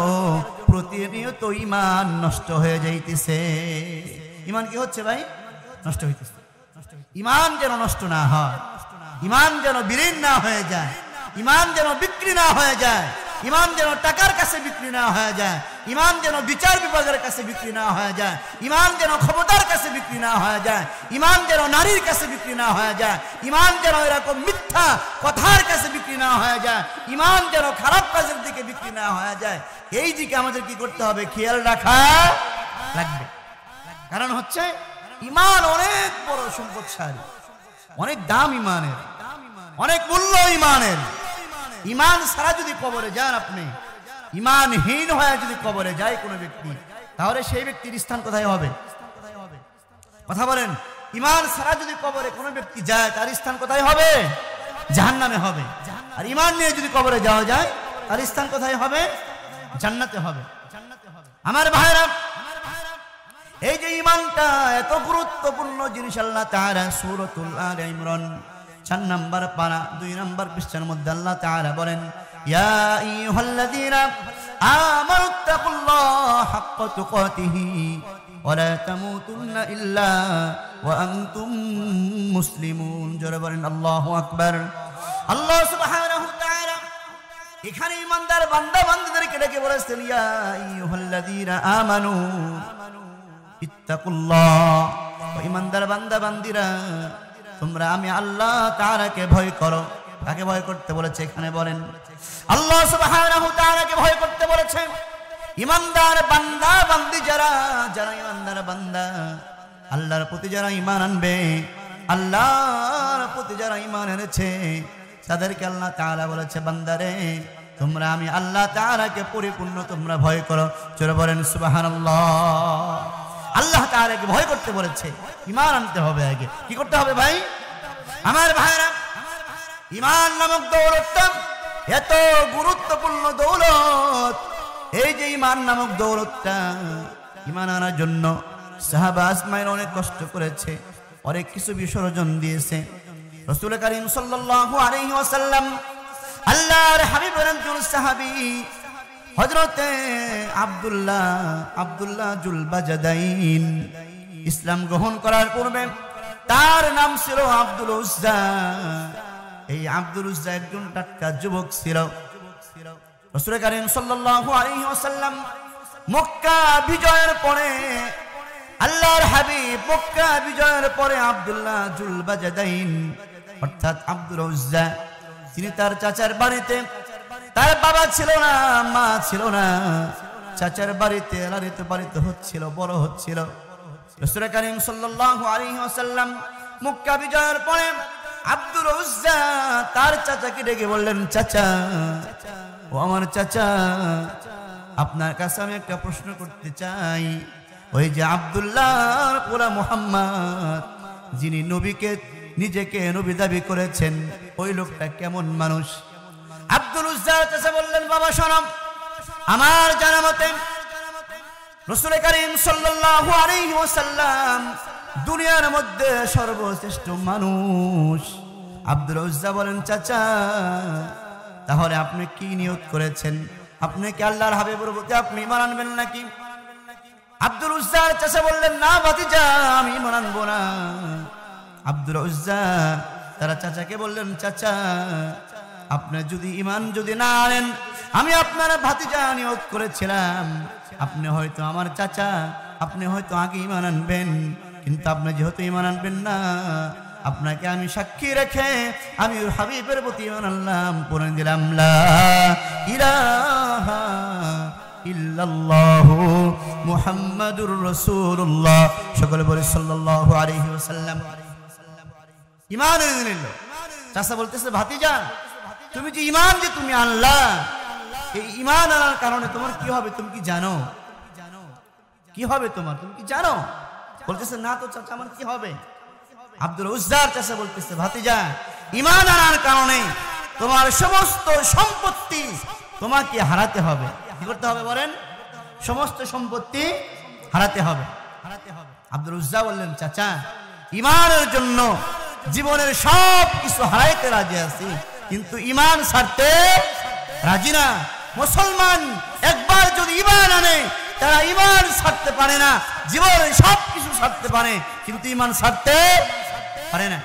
Speaker 1: প্রতিনিয়ত ঈমান নষ্ট হয়ে যাইতেছে। ঈমান কি হচ্ছে ভাই? নষ্ট হইতেছে। ঈমান যেন নষ্ট না হয়, ঈমান যেন বিলীন না হয়ে যায়, ঈমান যেন বিক্রি না হয়ে যায়, ঈমান যেন টাকার কাছে বিক্রি না হয়ে যায়, ঈমান যেন বিচার বিভাগের কাছে বিক্রি না হয়ে যায়, ঈমান যেন ক্ষমতার কাছে বিক্রি না হয়ে যায়, ঈমান যেন নারীর কাছে বিক্রি না হয়ে যায়, ঈমান যেন এরকম মিথ্যা কথার কাছে বিক্রি না হয়ে যায়, ঈমান যেন খারাপ কাজের দিকে বিক্রি না হয়ে যায়। এই দিকে আমাদের কি করতে হবে? খেয়াল রাখা লাগবে। কারণ হচ্ছে ঈমান অনেক বড় সম্পদশালী, অনেক দাম ঈমানের, অনেক মূল্য ঈমানের। ঈমান ছাড়া যদি কবরে যান আপনি, ঈমানহীন হয়ে যদি কবরে যায় কোনো ব্যক্তি, তাহলে সেই ব্যক্তির স্থান কোথায় হবে? কথা বলেন। ঈমান ছাড়া যদি কবরে কোনো ব্যক্তি যায় তার স্থান কোথায় হবে? জাহান্নামে হবে। আর ঈমান নিয়ে যদি কবরে যাওয়া যায় তার স্থান কোথায় হবে? জান্নাতে হবে। আমার ভাইরা, এই যে ঈমানটা এত গুরুত্বপূর্ণ জিনিস, আল্লাহ তাআলা সূরাতুল আলে ইমরান 4 নম্বর পারা 2 নম্বর পৃষ্ঠার মধ্যে আল্লাহ তাআলা বলেন, ইয়া আইয়ুহাল্লাযীনা আমানুত্তাকুল্লাহা হাক্কা তুকাতিহি ওয়া লা তামুতুন্না ইল্লা ওয়া আনতুম মুসলিমুন। জোরে বলেন আল্লাহু আকবার। আল্লাহ সুবহানাহু ওয়া তাআলা এখানে ঈমানদার বান্দা বান্দীদেরকে ডেকে বলেছেন, ইয়া আইয়ুহাল্লাযীনা আমানু ইত্তাকুল্লাহ। ঈমানদার বান্দা বান্দীরা, তোমরা আমি আল্লাহ তাআলাকে ভয় করো। কাকে ভয় করতে বলেছে এখানে বলেন? আল্লাহ সুবহানাহু ওয়া তাআলাকে ভয় করতে বলেছে। ঈমানদার বান্দা বান্দী যারা, যারা ঈমানদার বান্দা, আল্লাহর প্রতি যারা ঈমান আনবে, আল্লাহর প্রতি যারা ঈমান এনেছে, তাদেরকে আল্লাহ তাআলা বলেছে, বান্দারে তোমরা আমি আল্লাহ তাআলাকে পরিপূর্ণ তোমরা ভয় করো। জোরে বলেন সুবহানাল্লাহ। আল্লাহ তাআলাকে ভয় করতে বলেছে, ঈমান আনতে হবে। আগে কি করতে হবে ভাই? আমার ভাইরা, ঈমান নামক দৌলতটা এত গুরুত্বপূর্ণ দৌলত। এই যে ঈমান নামক দৌলতটা, ঈমান আনার জন্য সাহাবা আজমাইন অনেক কষ্ট করেছে, অনেক কিছু বিসর্জন দিয়েছে। রাসূল করিম সাল্লাল্লাহু আলাইহি ওয়াসাল্লাম আল্লাহর হাবিবের একজন সাহাবী হযরতে আব্দুল্লাহ জুল বাজাদাইন ইসলাম গ্রহণ করার পূর্বে তার নাম ছিল আব্দুল উজ্জা। এই আব্দুল উজ্জা একজন টাটকা যুবক ছিল। রাসূল করিম সাল্লাল্লাহু আলাইহি ওয়াসাল্লাম মক্কা বিজয়ের পরে আল্লাহর হাবিব মক্কা বিজয়ের পরে আব্দুল্লাহ জুল বাজাদাইন অর্থাৎ আব্দুল উজ্জা তিনি তার চাচার বাড়িতে, তার বাবা ছিল না, মা ছিল না, চাচার বাড়িতে লালিত পালিত হচ্ছিল, বড় হচ্ছিল। রাসূল করিম সাল্লাল্লাহু আলাইহি ওয়াসাল্লাম মক্কা বিজয়ের পরে আব্দুল উজ্জা তার চাচাকে ডেকে বললেন, চাচা, ও আমার চাচা, আপনার কাছে আমি একটা প্রশ্ন করতে চাই। ওই যে আব্দুল্লাহর পোলা মুহাম্মদ, যিনি নবীকে নিজেকে নবী দাবি করেছেন, ওই লোকটা কেমন মানুষ? আব্দুল উজ্জার চাচা বললেন, বাবা শোনো, আমার জানা মতে রাসূল করিম সাল্লাল্লাহু আলাইহি ওয়াসাল্লাম দুনিয়ার মধ্যে সর্বশ্রেষ্ঠ মানুষ। আব্দুল উজ্জা বলেন, চাচা, তাহলে আপনি কি নিয়ত করেছেন? আপনি কি আল্লাহর হাবিবের প্রতি আপনি ঈমান আনবেন নাকি? আব্দুল উজ্জার চাচা বললেন, না ভাতিজা, আমি ঈমান আনবো না। আব্দুল উজ্জা তারা চাচাকে বললেন, চাচা, আপনি যদি ঈমান যদি না আনেন, আমি আপনার ভাতিজা নিয়ত করেছিলাম, আপনি হয়তো আমার চাচা, আপনি হয়তো আগে ঈমান আনবেন, কিন্তু আপনি যেহেতু ঈমান আনবেন না, আপনাকে আমি সাক্ষী রেখে আমি হাবিবের প্রতি ঈমান আনলাম, পড়ে দিলাম লা ইলাহা ইল্লাল্লাহু মুহাম্মাদুর রাসূলুল্লাহ। সকলে বলে সাল্লাল্লাহু আলাইহি ওয়াসাল্লাম। ঈমান এনে নিল। চাচা বলতেছে, ভাতিজা, তুমি যে ঈমান যে তুমি আনলা, এই ঈমান আনার কারণে তোমার কি হবে তুমি কি জানো? কি হবে তোমার, তুমি কি জানো? বলতেছে, না তো চাচা, আমার কি হবে? আব্দুল উজ্জার চাচা বলতেছে, ভাতিজা, ঈমান আনার কারণে তোমার সমস্ত সম্পত্তি তোমাকে হারাতে হবে। কি করতে হবে বলেন? সমস্ত সম্পত্তি হারাতে হবে। আব্দুল উজ্জা বললেন, চাচা, ঈমানের জন্য জীবনের সব কিছু হারাইতে রাজি আছি, কিন্তু ঈমান ছাড়তে রাজি না। মুসলমান একবার যদি ঈমান আনে, তারা ঈমান ছাড়তে পারে না। জীবনের সব কিছু ছাড়তে পারে, কিন্তু ঈমান ছাড়তে পারে না।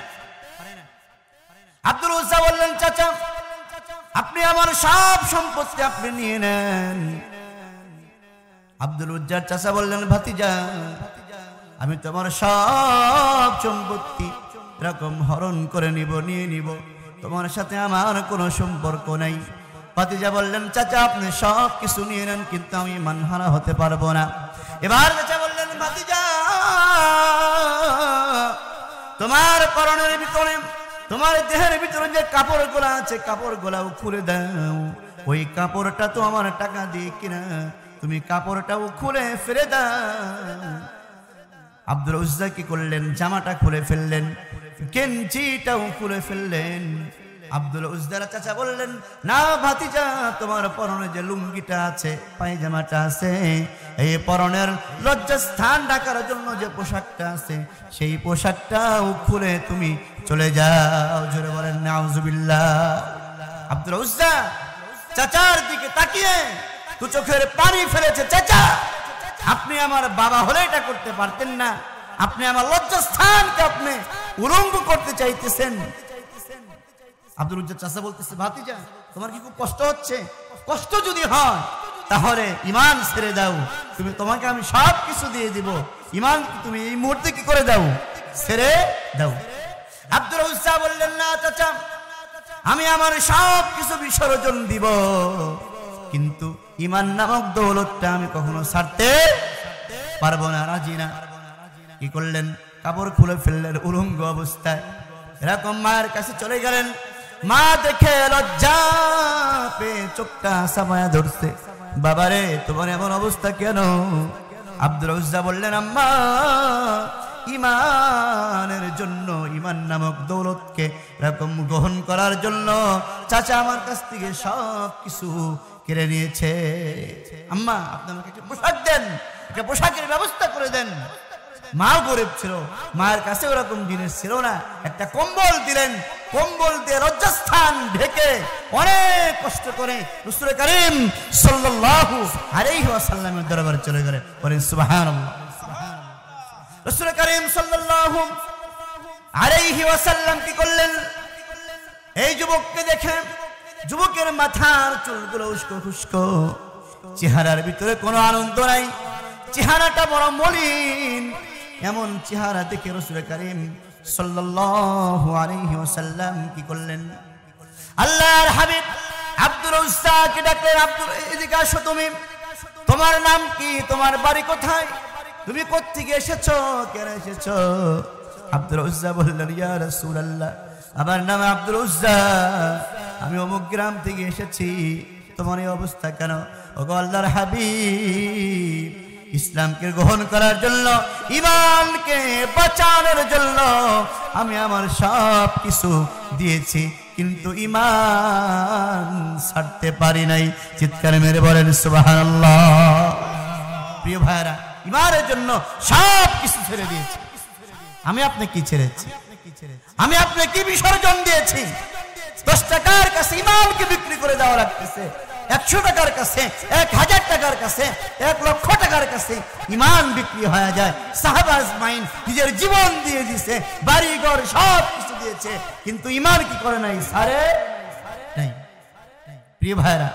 Speaker 1: আব্দুল উজ্জা বললেন, চাচা, আপনি আমার সব সম্পত্তি আপনি নিয়ে নেন। আব্দুল উজ্জার চাচা বললেন, ভাতিজা, আমি তোমার সব সম্পত্তি এরকম হরণ করে নিব, নিয়ে নিব, তোমার সাথে আমার কোনো সম্পর্ক নাই। ভাতিজা বললেন, চাচা, আপনি সব কিছু নিয়ে নেন, কিন্তু আমি ঈমানহারা হতে পারবো না। এবার চাচা বললেন, ভাতিজা, তোমার পরনের ভিতরে, তোমার দেহের ভিতরে যে কাপড়গুলো আছে, কাপড়গুলাও খুলে দাও। ওই কাপড়টা তো আমার টাকা দিয়ে কিনা, তুমি কাপড়টাও খুলে ফেলে দাও। আব্দুল উজ্জা কি করলেন? জামাটা খুলে ফেললেন, গেঞ্জিটাও খুলে ফেললেন। আব্দুল উজ্জার চাচা বললেন, না ভাতিজা, তোমার পরনে যে লুঙ্গিটা আছে, পায়জামাটা আছে, এই পরনের লজ্জাস্থান ঢাকার জন্য যে পোশাকটা আছে, সেই পোশাকটাও খুলে তুমি চলে যাও। জোরে বলেন নাউজুবিল্লাহ। আব্দুল উজ্জা চাচার দিকে তাকিয়ে দু চোখের পানি ফেলেছে। চাচা, আপনি আমার বাবা হলে এটা করতে পারতেন না, আপনি আমার লজ্জাস্থানকে আপনি উলঙ্গ করতে চাইতেছেন। আব্দুল উজ্জা চাচা বলতেছে, ভাতিজা, তোমার কি খুব কষ্ট হচ্ছে? কষ্ট যদি হয় তাহলে ঈমান ছেড়ে দাও, তোমাকে আমি সব কিছু দিয়ে দিব, ঈমান তুমি এই মুহূর্তে কি করে দাও? ছেড়ে দাও। আব্দুল উজ্জা বললেন, না চাচা, আমি আমার সব কিছু বিসর্জন দিব, কিন্তু ঈমান নামক দৌলতটা আমি কখনো ছাড়তে পারবো না, রাজি না। কি করলেন? কাপড় খুলে ফেললেন উলঙ্গ অবস্থায়। এরকম মায়ের কাছে চলে গেলেন। মা দেখে লজ্জা পেয়ে চোখটা সামায়া ধরছে। বাবারে, তোমার এমন অবস্থা কেন? আব্দুল উজ্জা বললেন, আম্মা, ঈমানের জন্য, ঈমান নামক দৌলতকে এরকম গ্রহণ করার জন্য চাচা আমার কাছ থেকে সব কিছু কেড়ে নিয়েছে। আম্মা, আপনি আমাকে একটা পোশাক দেন, একটা পোশাকের ব্যবস্থা করে দেন। মা গরিব ছিল, মায়ের কাছে ওরকম জিনিস ছিল না, একটা কম্বল দিলেন, কম্বল দিয়ে লজ্জাস্থান ঢেকে অনেক কষ্ট করে রাসূল করিম সাল্লাল্লাহু আলাইহি ওয়াসাল্লামের দরবারে চলে গেলেন। বলেন সুবহানাল্লাহ। রাসূল করিম সাল্লাল্লাহু আলাইহি ওয়াসাল্লাম কি করলেন? এই যুবককে দেখে, যুবকের মাথার চুলগুলো উস্কো খুস্কো, চেহারার ভিতরে কোনো আনন্দ নাই, চেহারাটা বড় মলিন। এমন চেহারা দেখে রাসূল করিম সাল্লাল্লাহু আলাইহি ওয়াসাল্লাম কি করলেন? আল্লাহর হাবিব আব্দুল উজ্জাকে ডাকলেন, আব্দুল এদিকে আসো, তুমি, তোমার নাম কি, তোমার বাড়ি কোথায়, তুমি কোত্থেকে এসেছো, কেন এসেছো? আব্দুল উজ্জা বললেন, ইয়া রাসূলুল্লাহ, আমার নাম আব্দুল উজ্জা, আমি অমুক গ্রাম থেকে এসেছি, তোমার এই অবস্থা কেন? ওগো আল্লাহর হাবিব, ইসলামকে গ্রহণ করার জন্য, ঈমানকে বাঁচানোর জন্য আমি আমার সব কিছু দিয়েছি, কিন্তু ঈমান ছাড়তে পারি নাই। চিৎকার মেরে বলেন সুবহানাল্লাহ। প্রিয় ভাইরা, ঈমানের জন্য সব কিছু ছেড়ে দিয়েছি। আমি আপনি কি ছেড়েছি? আমি আপনি কি বিসর্জন দিয়েছি? 10 টাকার কাছে ঈমানকে বিক্রি করে দেওয়া লাগতেছে, 100 টাকার কাছে, 1000 টাকার কাছে, 1 লক্ষ টাকার কাছে ঈমান বিক্রি হয়ে যায়। সাহাবা আজমাইন নিজের জীবন দিয়ে দিয়েছে, বাড়ি ঘর সব কিছু দিয়েছে, কিন্তু ঈমান কি করে নাই? সারে নাই। প্রিয় ভাইরা,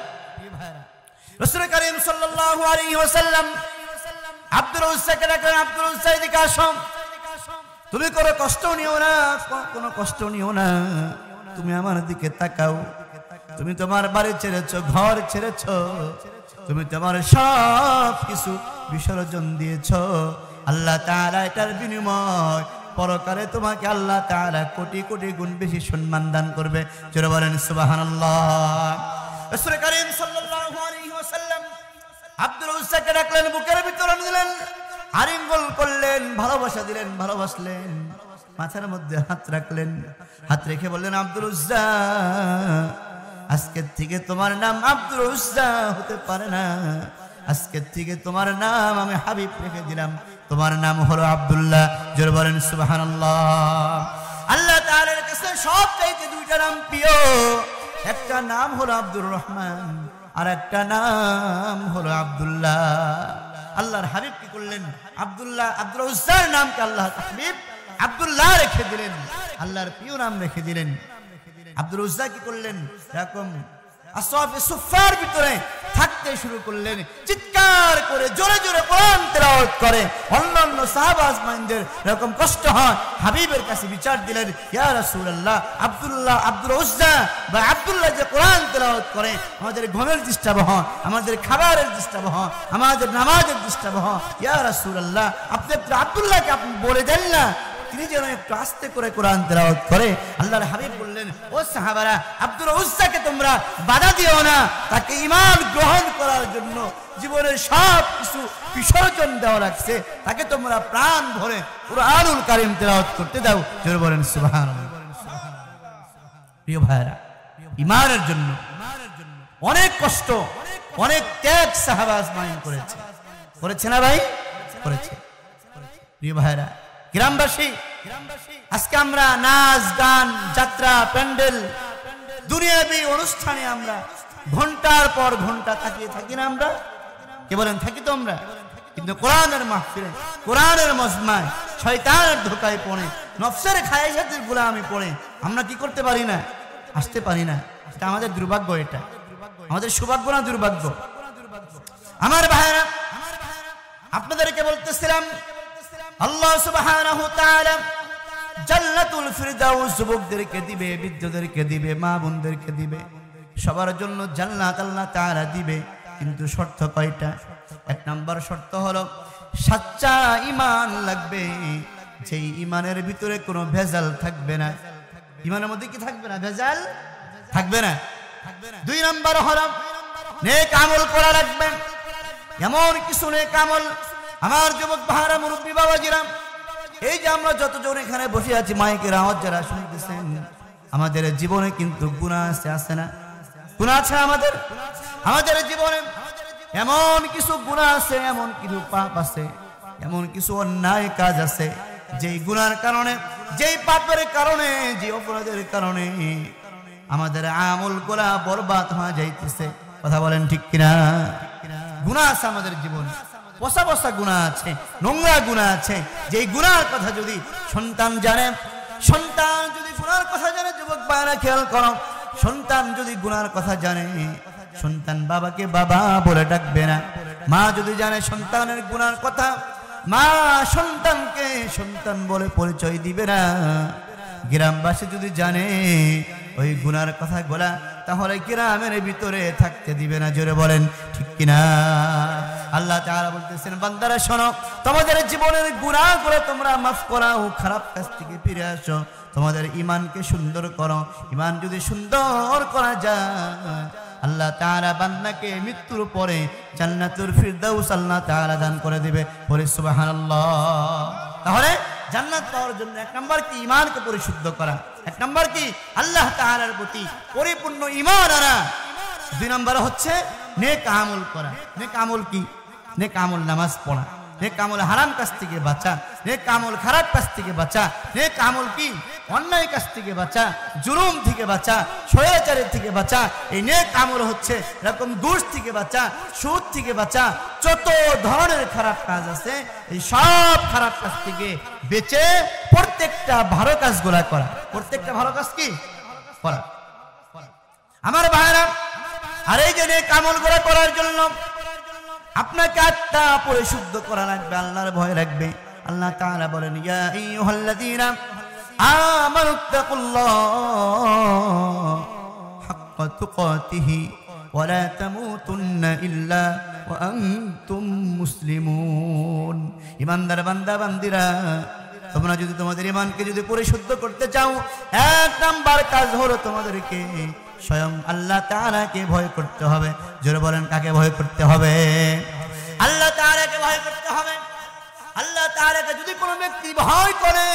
Speaker 1: রাসূল করিম সাল্লাল্লাহু আলাইহি ওয়াসাল্লাম আব্দুল উজ্জাকে ডাকলেন, আব্দুল উজ্জা এদিকে আসো, তুমি কোনো কষ্ট নিও না, কোনো কষ্ট নিও না, তুমি আমার দিকে তাকাও, তুমি তোমার বাড়ি ছেড়েছ, ঘর ছেড়েছ, তুমি তোমার সব কিছু বিসর্জন দিয়েছ, আল্লাহ তাআলা এটার বিনিময় পরকালে তোমাকে আল্লাহ তাআলা কোটি কোটি গুণ বেশি সম্মান দান করবে। জোরে বলেন সুবহানাল্লাহ। রাসূল করিম সাল্লাল্লাহু আলাইহি ওয়াসাল্লাম আব্দুল উজ্জাকে ডাকলেন, বুকের ভিতরে নিলেন, আলিঙ্গন করলেন, ভালোবাসা দিলেন, ভালোবাসলেন, মাথার মধ্যে হাত রাখলেন, হাত রেখে বললেন, আব্দুল উজ্জা, আজকের থেকে তোমার নাম আব্দুল উজ্জা হতে পারে না, আজকের থেকে তোমার নাম আমি হাবিব রেখে দিলাম, তোমার নাম হলো আব্দুল্লাহ। জোরে বলেন সুবহানাল্লাহ। আল্লাহ তাআলার কাছে সবচাইতে 2টা নাম প্রিয়, একটা নাম হলো আব্দুর রহমান, আর একটা নাম হলো আব্দুল্লাহ। আল্লাহর হাবিব কি করলেন? আব্দুল্লাহ, আব্দুল উজ্জার নামকে আল্লাহ হাবিব আব্দুল্লাহ রেখে দিলেন, আল্লাহর প্রিয় নাম রেখে দিলেন। আব্দুল উজ্জা কি করলেন? এরকম আসওয়াফে সুফার ভিতরে থাকতে শুরু করলেন, চিৎকার করে জোরে জোরে কোরআন তেলাওয়াত করে। অন্যান্য সাহাবা আজমাইনদের এরকম কষ্ট হয়, হাবিবের কাছে বিচার দিলেন, ইয়া রাসূলুল্লাহ, আব্দুল্লাহ, আব্দুল উজ্জা বা আব্দুল্লাহ যে কোরআন তেলাওয়াত করে, আমাদের ঘুমের ডিস্টার্ব হয়, আমাদের খাবারের ডিস্টার্ব হয়, আমাদের নামাজের ডিস্টার্ব হয়, ইয়া রাসূলুল্লাহ, আপনি আব্দুল্লাহকে আপনি বলে দেন না, তিনি যেন একটু আস্তে করে কোরআন তেলাওয়াত করে। আল্লাহর হাবিব বললেন, ও সাহাবারা, আব্দুল উজ্জাকে তোমরা বাধা দিও না, তাকে ঈমান গ্রহণ করার জন্য জীবনের সব কিছু বিসর্জন দেওয়া লাগছে, তাকে তোমরা প্রাণ ভরে কুরআনুল কারীম তেলাওয়াত করতে দাও। জোরে বলেন সুবহানাল্লাহ। প্রিয় ভাইরা, ঈমানের জন্য অনেক কষ্ট, অনেক ত্যাগ সাহাবা আজমাইন করেছে, করেছে না ভাই? করেছে। প্রিয় ভাইরা, গ্রামবাসী, আজকে আমরা নাচ গান, যাত্রা, প্যান্ডেল, দুনিয়াবি অনুষ্ঠানে আমরা ঘন্টার পর ঘন্টা তাকিয়ে থাকি না? আমরা কে বলেন থাকি তো আমরা? কিন্তু কোরআনের মাহফিলে, কোরআনের মজমায় শয়তানের ধোকায় পড়ে, নফসের খায়েশাতের গোলামি পড়ে আমরা কি করতে পারি না? আসতে পারি না। এটা আমাদের দুর্ভাগ্য, এটা আমাদের সৌভাগ্য না দুর্ভাগ্য? আমার ভাইরা, আপনাদেরকে বলতেছিলাম, আল্লাহ সুবহানাহু ওয়া তাআলা জান্নাতুল ফিরদাউস যুবকদেরকে দিবে, বৃদ্ধদেরকে দিবে, মা বোনদেরকে দিবে, সবার জন্য জান্নাত আল্লাহ তাআলা দিবে। কিন্তু শর্ত কয়টা? 1 নম্বর শর্ত হলো সচ্চা ঈমান লাগবে, যেই ঈমানের ভিতরে কোনো ভেজাল থাকবে না। ঈমানের মধ্যে কি থাকবে না? ভেজাল থাকবে না। 2 নম্বর হলো নেক আমল করা লাগবে, এমন কিছু নেক আমল। আমার যুবক ভাইরা, মুরব্বী বাবাজিরা, এই যে আমরা যতজন এখানে বসে আছি, মাইকের আওয়াজ যারা শুনতেছেন, আমাদের জীবনে কিন্তু গুনাহ আছে না? গুনাহ আছে আমাদের জীবনে, এমন কিছু গুনাহ আছে, এমন কিছু পাপ আছে এমন কিছু অন্যায় কাজ আছে যেই গুনার কারণে, যেই পাপের কারণে, যে অপরাধের কারণে আমাদের আমলগুলা বরবাদ হয়ে যাইতেছে। কথা বলেন ঠিক কিনা? গুনাহ আছে আমাদের জীবনে, পচা পচা গুনাহ আছে, নোংরা গুনাহ আছে। যেই গুনার কথা যদি সন্তান জানে, সন্তান যদি গুনার কথা জানে, যুবক ভাইরা খেয়াল করো, সন্তান যদি গুনার কথা জানে, সন্তান বাবাকে বাবা বলে ডাকবে না। মা যদি জানে সন্তানের গুনার কথা, মা সন্তানকে সন্তান বলে পরিচয় দিবে না। গ্রামবাসী যদি জানে ওই গুনার কথা গোলা, তাহলে গ্রামের ভিতরে থাকতে দিবে না। জোরে বলেন ঠিক কিনা? আল্লাহ তাআলা বলতেছেন, বান্দারা শোনো, তোমাদের জীবনের গুনাহগুলো তোমরা মাফ করাও, খারাপ কাজ থেকে ফিরে আসো, তোমাদের ঈমানকে সুন্দর করো। ঈমান যদি সুন্দর করা যায়, আল্লাহ তাআলা বান্দাকে মৃত্যুর পরে জান্নাতুল ফিরদাউস আল্লাহ তাআলা দান করে দিবে। বলে সুবহানাল্লাহ। তাহলে জান্নাত পাওয়ার জন্য এক নাম্বার কি? ঈমানকে পরিশুদ্ধ করা। এক নাম্বার কি? আল্লাহ তাআলার প্রতি পরিপূর্ণ ঈমান আনা। দুই নাম্বার হচ্ছে নেক আমল করা। নেক আমল কি? নেক আমল নামাজ পড়া, নেক আমল হারাম কাজ থেকে বাঁচা, নেক আমল খারাপ কাজ থেকে বাঁচা, নেক আমল কি? অন্যায় কাজ থেকে বাঁচা, জুলুম থেকে বাঁচা, স্বৈরাচারের থেকে বাঁচা। এই নেক আমল হচ্ছে এরকম ঘুষ থেকে বাঁচা, সুদ থেকে বাঁচা, যত ধরনের খারাপ কাজ আছে এই সব খারাপ কাজ থেকে বেঁচে প্রত্যেকটা ভালো কাজগুলা করা। প্রত্যেকটা ভালো কাজ কি করা? আমার ভাইরা, আর এই যে নেক আমলগুলা করার জন্য আপনাকে আত্মা পরিশুদ্ধ করা লাগবে, আল্লাহর ভয় রাখবে। আল্লাহ তাআলা বলেন, ইয়া আইয়ুহাল্লাযীনা আমানুত্তাকুল্লাহ হাক্কা তুকাতিহি ওয়া লা তামুতুন্না ইল্লা ওয়া আনতুম মুসলিমুন। ঈমানদার বান্দা বান্দিরা, তোমরা যদি তোমাদের ঈমানকে যদি পরিশুদ্ধ করতে চাও, এক নাম্বার কাজ হলো তোমাদেরকে স্বয়ং আল্লাহ তাআলাকে ভয় করতে হবে। জোরে বলেন, কাকে ভয় করতে হবে? আল্লাহ তাআলাকে ভয় করতে হবে। আল্লাহ তাআলাকে যদি কোনো ব্যক্তি ভয় করে,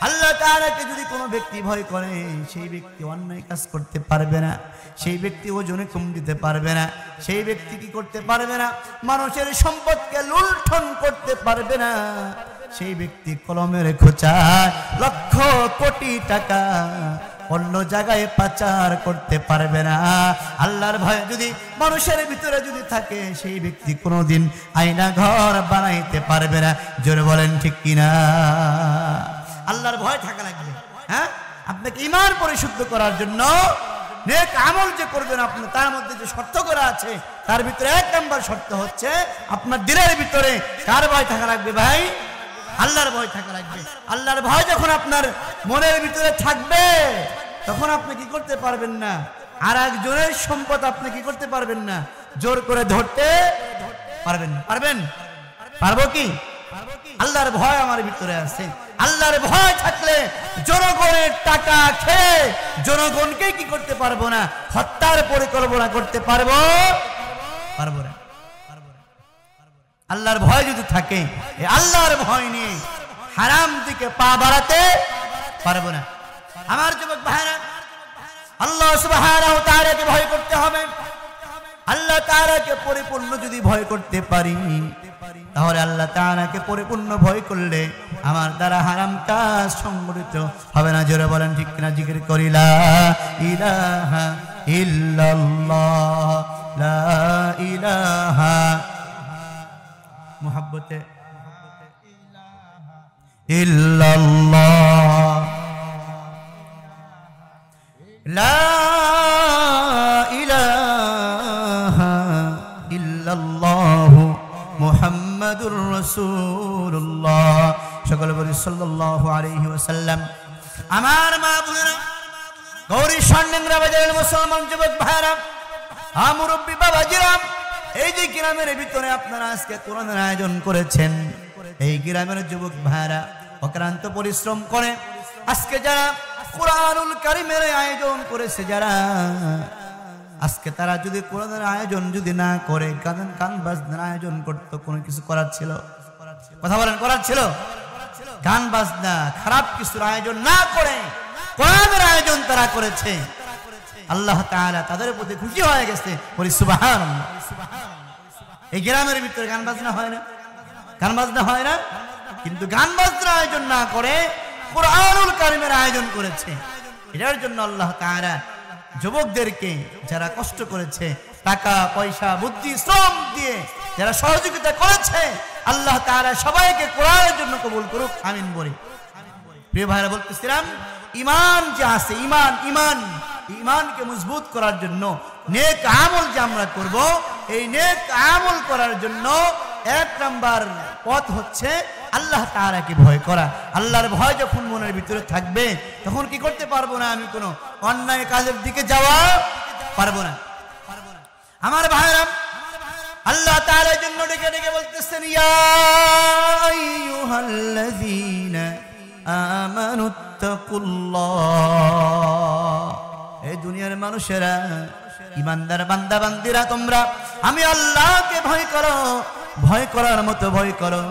Speaker 1: আল্লাহ তাআলাকে যদি কোনো ব্যক্তি ভয় করে, সেই ব্যক্তি অন্যায় কাজ করতে পারবে না, সেই ব্যক্তি ওজনে কম দিতে পারবে না, সেই ব্যক্তি কি করতে পারবে না? মানুষের সম্পদকে লুণ্ঠন করতে পারবে না, সেই ব্যক্তি কলমের খোঁচায় লক্ষ কোটি টাকা অন্য জায়গায় পাচার করতে পারবে না। আল্লাহর ভয় যদি মানুষের ভিতরে যদি থাকে, সেই ব্যক্তি কোনোদিন আয়না ঘর বানাইতে পারবে না। জোরে বলেন ঠিক কিনা? আল্লাহর ভয় থাকা লাগবে। হ্যাঁ, আপনাকে ঈমান পরিশুদ্ধ করার জন্য নেক আমল যে করবেন আপনি, তার মধ্যে যে শর্ত করা আছে, তার ভিতরে এক নাম্বার শর্ত হচ্ছে আপনার দিলের ভিতরে কার ভয় থাকা লাগবে? ভাই, আল্লাহর ভয় থাকা লাগবে। আল্লাহর ভয় যখন আপনার মনের ভিতরে থাকবে, তখন আপনি কি করতে পারবেন না? আর একজনের সম্পদ আপনি কি করতে পারবেন না? জোর করে ধরতে পারবেন না। পারবেন? পারবো কি? আল্লাহর ভয় আমার ভিতরে আছে। আল্লাহর ভয় থাকলে জনগণের টাকা খেয়ে জনগণকে কি করতে পারবো না? হত্যার পরিকল্পনা করতে পারবো না। আল্লাহর ভয় যদি থাকে, এই আল্লাহর ভয় নিয়ে হারাম দিকে পা বাড়াতে পারবো না। আমার যুবক ভাইরা, আল্লাহ সুবহানাহু ওয়া তাআলাকে ভয় করতে হবে। আল্লাহ তাআলাকে পরিপূর্ণ যদি ভয় করতে পারি, তাহলে আল্লাহ তাআলাকে পরিপূর্ণ ভয় করলে আমার দ্বারা হারাম কাজ সংগঠিত হবে না। জোরে বলেন ঠিক কিনা? জিকির করি লা ইলাহা ইল্লাল্লাহ, লা ইলাহা মুহাব্বতে ইল্লাল্লাহ, লা ইলাহা ইল্লাল্লাহ মুহাম্মাদুর রাসূলুল্লাহ। সকলে বলি সাল্লাল্লাহু আলাইহি ওয়াসাল্লাম। আমার মা বোনেরা, গৌরী স্বর্ণেন্দ্রা বাজারের মুসলমান যুবক ভাইরা, মুরব্বী বাবাজিরা, এই যে গ্রামের ভিতরে আপনারা আজকে কোরআনের আয়োজন করেছেন, এই গ্রামের যুবক ভাইরা অক্লান্ত পরিশ্রম করে আজকে যারা কোরআনুল কারীমের আয়োজন করেছে, যারা আজকে তারা যদি কোরআনের আয়োজন যদি না করে, গান বাজনার আয়োজন করতো, কোনো কিছু করার ছিল? কথা বলেন, করার ছিল? গান বাজনা খারাপ কিছুর আয়োজন না করে কোরআনের আয়োজন তারা করেছে। আল্লাহ তাআলা তাদের প্রতি খুশি হয়ে গেছে। বলি সুবহানাল্লাহ। এই গ্রামের ভিতরে গান বাজনা হয় না? গান বাজনা হয় না, কিন্তু গান বাজনা আয়োজন না করে কুরআনুল কারীমের আয়োজন করেছে। এটার জন্য আল্লাহ তাআলা যুবকদেরকে যারা কষ্ট করেছে, টাকা পয়সা বুদ্ধি শ্রম দিয়ে যারা সহযোগিতা করেছে, আল্লাহ তাআলা সবাইকে কোরআনের জন্য কবুল করুক, আমিন বলি। প্রিয় ভাইরা, বলতেছিলাম ঈমান যে আছে, ঈমানকে মজবুত করার জন্য নেক আমল যে আমরা করব, এই নেক আমল করার জন্য এক নাম্বার পথ হচ্ছে আল্লাহ তাআলাকে ভয় করা। আল্লাহর ভয় যখন মনের ভিতরে থাকবে, তখন কি করতে পারবো না? আমি কোনো অন্যায় কাজের দিকে যাওয়া পারবো না। আমার ভাইরা, আল্লাহ তাআলার জন্য ডেকে ডেকে বলতেছেন, ইয়া আইয়ুহাল্লাযীনা আমানুত্তাকুল্লাহ। এই দুনিয়ার মানুষেরা, ইমানদার বান্দা বান্দিরা, তোমরা আমি আল্লাহকে ভয় করো, ভয় করার মতো ভয় করো।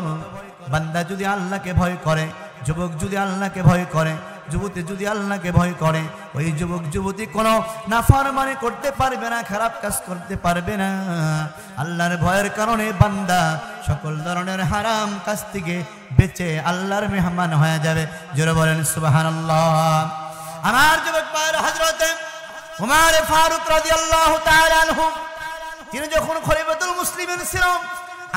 Speaker 1: বান্দা যদি আল্লাহকে ভয় করে, যুবক যদি আল্লাহকে ভয় করে, যুবতী যদি আল্লাহকে ভয় করে, ওই যুবক যুবতী কোনো নাফরমানি করতে পারবে না, খারাপ কাজ করতে পারবে না। আল্লাহর ভয়ের কারণে বান্দা সকল ধরনের হারাম কাজ থেকে বেঁচে আল্লাহর মেহমান হয়ে যাবে। জোরে বলেন সুবহানাল্লাহ। আমার যুবক ভাইয়ের, হযরত উমর ফারুক রাদিয়াল্লাহু তাআলা আনহু, তিনি যখন খলিফাতুল মুসলিমিন ছিল,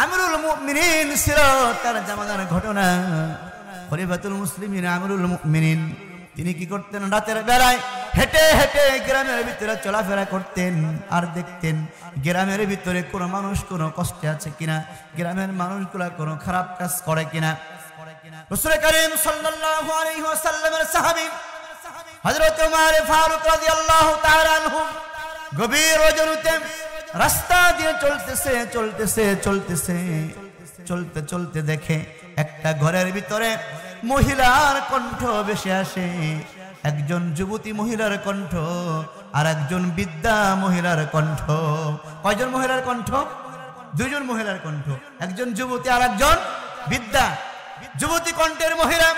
Speaker 1: আমিরুল মুমিনিন ছিল, তার জামানার ঘটনা। খলিফাতুল মুসলিমিন আমিরুল মুমিনিন তিনি কি করতেন? রাতের বেলায় হেঁটে হেঁটে গ্রামের ভিতরে চলাফেরা করতেন, আর দেখতেন গ্রামের ভিতরে কোনো মানুষ কোনো কষ্টে আছে কিনা, গ্রামের মানুষগুলা কোনো খারাপ কাজ করে কিনা। রাসূল করিম সাল্লাল্লাহু আলাইহি ওয়াসাল্লামের সাহাবী হযরত উমর ফারুক রাদিয়াল্লাহু তাআলা আনহু গভীর রজনীতে রাস্তা দিয়ে চলতে চলতে দেখে একটা ঘরের ভিতরে মহিলার কণ্ঠ ভেসে আসে। একজন যুবতী মহিলার কণ্ঠ আর একজন বৃদ্ধা মহিলার কণ্ঠ। কয়জন মহিলার কণ্ঠ? দুইজন মহিলার কণ্ঠ, একজন যুবতী আর একজন বৃদ্ধা। যুবতী কণ্ঠের মহিলা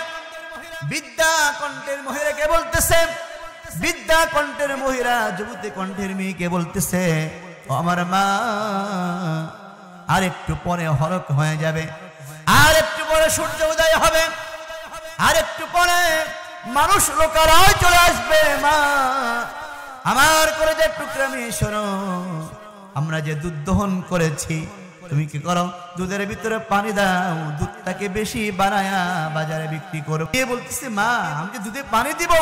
Speaker 1: বৃদ্ধা কণ্ঠের মহিলাকে বলতেছে, বৃদ্ধা কণ্ঠের মহিলা যুবতী কণ্ঠের মেয়েকে বলতেছে, আমার মা আর একটু পরে হরক হয়ে যাবে, আর একটু পরে সূর্য উদয় হবে, আর একটু পরে মানুষ লোকালয় চলে আসবে। মা, আমার কলেজের টুকরা মেয়ে, শোনো, আমরা যে দুধ দহন করেছি, তুমি কি করো? দুধের ভিতরে পানি দাও, দুধটাকে বেশি বানায়া বাজারে বিক্রি করো। কে বলতেছে, মা আমি যে দুধে পানি দিব,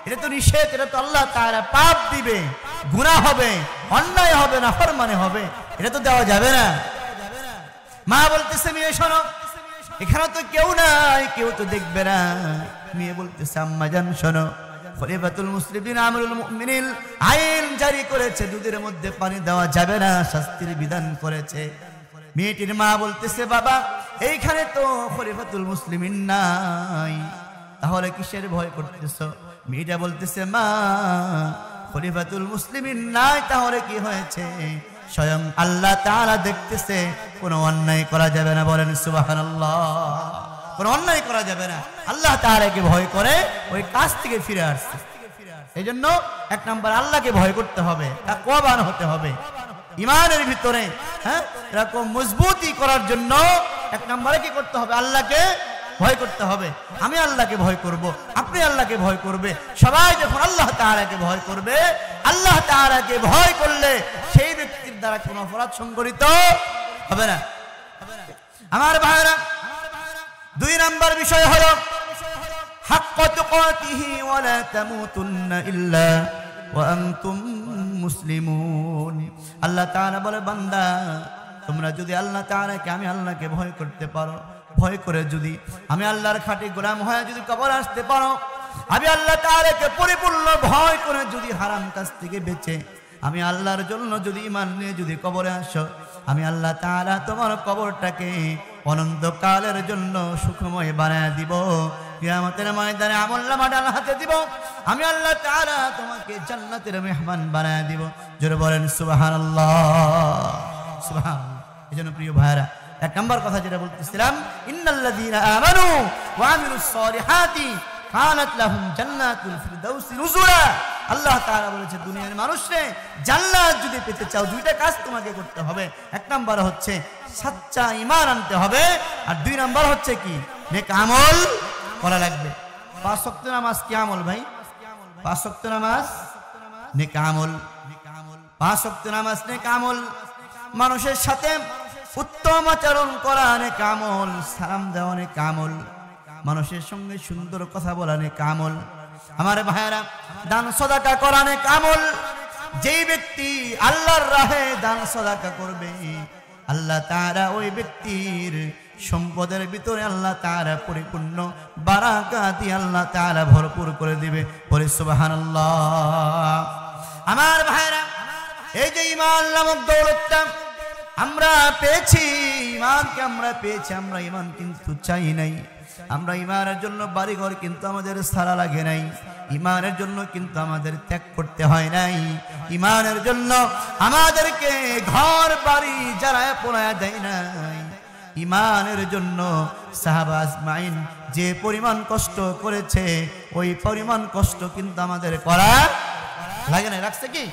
Speaker 1: এটা তো নিষেধ, এটা তো আল্লাহ তাআলা পাপ দিবে, গুনাহ হবে, অন্যায় হবে, নাফরমানি হবে, এটা তো দেওয়া যাবে না। মা বলতেছে, মেয়ে শোনো, এখানে তো কেউ নাই, কেউ তো দেখবে না। মেয়ে বলতেছে, আম্মা জান শোনো, খলিফাতুল মুসলিমিন আমিরুল মুমিনিন আইন জারি করেছে, দুধের মধ্যে পানি দেওয়া যাবে না, শাস্তির বিধান করেছে। মেয়েটির মা বলতেছে, বাবা এইখানে তো খলিফাতুল মুসলিমিন নাই, তাহলে কিসের ভয় করতেছো? মেয়েটা বলতেছে, মা খলিফাতুল মুসলিমিন নাই, তাহলে কি হয়েছে? স্বয়ং আল্লাহ তাআলা দেখতেছে, কোনো অন্যায় করা যাবে না। বলেন সুবহানাল্লাহ। কোনো অন্যায় করা যাবে না। আল্লাহ তাআলাকে ভয় করে ওই কাজ থেকে ফিরে আসছে। এই জন্য এক নাম্বার আল্লাহকে ভয় করতে হবে, তাকওয়াবান হতে হবে। ইমানের ভিতরে এরকম মজবুতি করার জন্য এক নাম্বারে কি করতে হবে? আল্লাহকে ভয় করতে হবে। আমি আল্লাহকে ভয় করব, আপনি আল্লাহকে ভয় করবে। সবাই যখন আল্লাহ তাআলাকে ভয় করবে, আল্লাহ তাআলাকে ভয় করলে সেই ব্যক্তির দ্বারা কোনো অপরাধ সংঘটিত হবে না। আমার ভাইরা, দুই নাম্বার বিষয় হলো হাক্কা তুকাতিহি ওয়া লা তামুতুন্না ইল্লা ওয়া আনতুম মুসলিমুন। আল্লাহ তাআলা বলে, বান্দা তোমরা যদি আল্লাহ তাআলাকে, আমি আল্লাহকে ভয় করতে পারো, ভয় করে যদি আমি আল্লাহর খাঁটি গোলাম হয়ে যদি কবর আসতে পারো, আমি আল্লাহ তাআলাকে পরিপূর্ণ ভয় করে যদি হারাম কাজ থেকে বেঁচে আমি আল্লাহর জন্য যদি ঈমান নিয়ে যদি কবরে আসো, আমি আল্লাহ তাআলা তোমার কবরটাকে অনন্তকালের জন্য সুখময় বানায় দিব। কিয়ামতের ময়দানে আমলনামা ডান হাতে দিব, আমি আল্লাহ তাআলা তোমাকে জান্নাতের মেহমান বানায় দিব। জোরে বলেন সুবহানাল্লাহ, সুবহানাল্লাহ। এজন্য প্রিয় ভাইরা, এক নম্বর কথা যেটা বলতেছিলাম, ইন্নাল্লাযীনা আমানু ওয়া আমিলুস সালিহাতি কানাত লাহুম জান্নাতুল ফিরদাউসি নুজুলা। আল্লাহ তাআলা বলেছে দুনিয়ার মানুষরে জান্নাত যদি পেতে চাও দুইটা কাজ তোমাকে করতে হবে। এক নাম্বার হচ্ছে সচ্চা ঈমান আনতে হবে, আর দুই নাম্বার হচ্ছে কি নেক আমল করা লাগবে। 5 ওয়াক্ত নামাজ কি আমল ভাই? 5 ওয়াক্ত নামাজ নেক আমল, 5 ওয়াক্ত নামাজ নেক আমল, মানুষের সাথে উত্তম আচরণ করা নেক আমল, সালাম দেওয়া নেক আমল, মানুষের সঙ্গে সুন্দর কথা বলা নেক আমল। আমার ভাইরা দান সদাকা করা নেক আমল। যেই ব্যক্তি আল্লাহর রাহে দান সদাকা করবে আল্লাহ তাআলা ওই ব্যক্তির সম্পদের ভিতরে আল্লাহ তাআলা পরিপূর্ণ বারাকাত দিয়ে আল্লাহ তাআলা ভরপুর করে দিবে। বলে সুবহানাল্লাহ। আমার ভাইরা এই যে ঈমান নামক দৌলতটা আমরা পেয়েছি, ঈমানকে আমরা পেয়েছি, আমরা ঈমান কিন্তু চাই নাই, আমরা ঈমানের জন্য বাড়িঘর কিন্তু আমাদের সারা লাগে নাই, ঈমানের জন্য কিন্তু আমাদের ত্যাগ করতে হয় নাই, ঈমানের জন্য আমাদেরকে ঘর বাড়ি জ্বালায় পোড়ায় দেয় নাই, ঈমানের জন্য সাহাবা আজমাইন যে পরিমাণ কষ্ট করেছে ওই পরিমাণ কষ্ট কিন্তু আমাদের করা লাগে নাই। লাগছে কি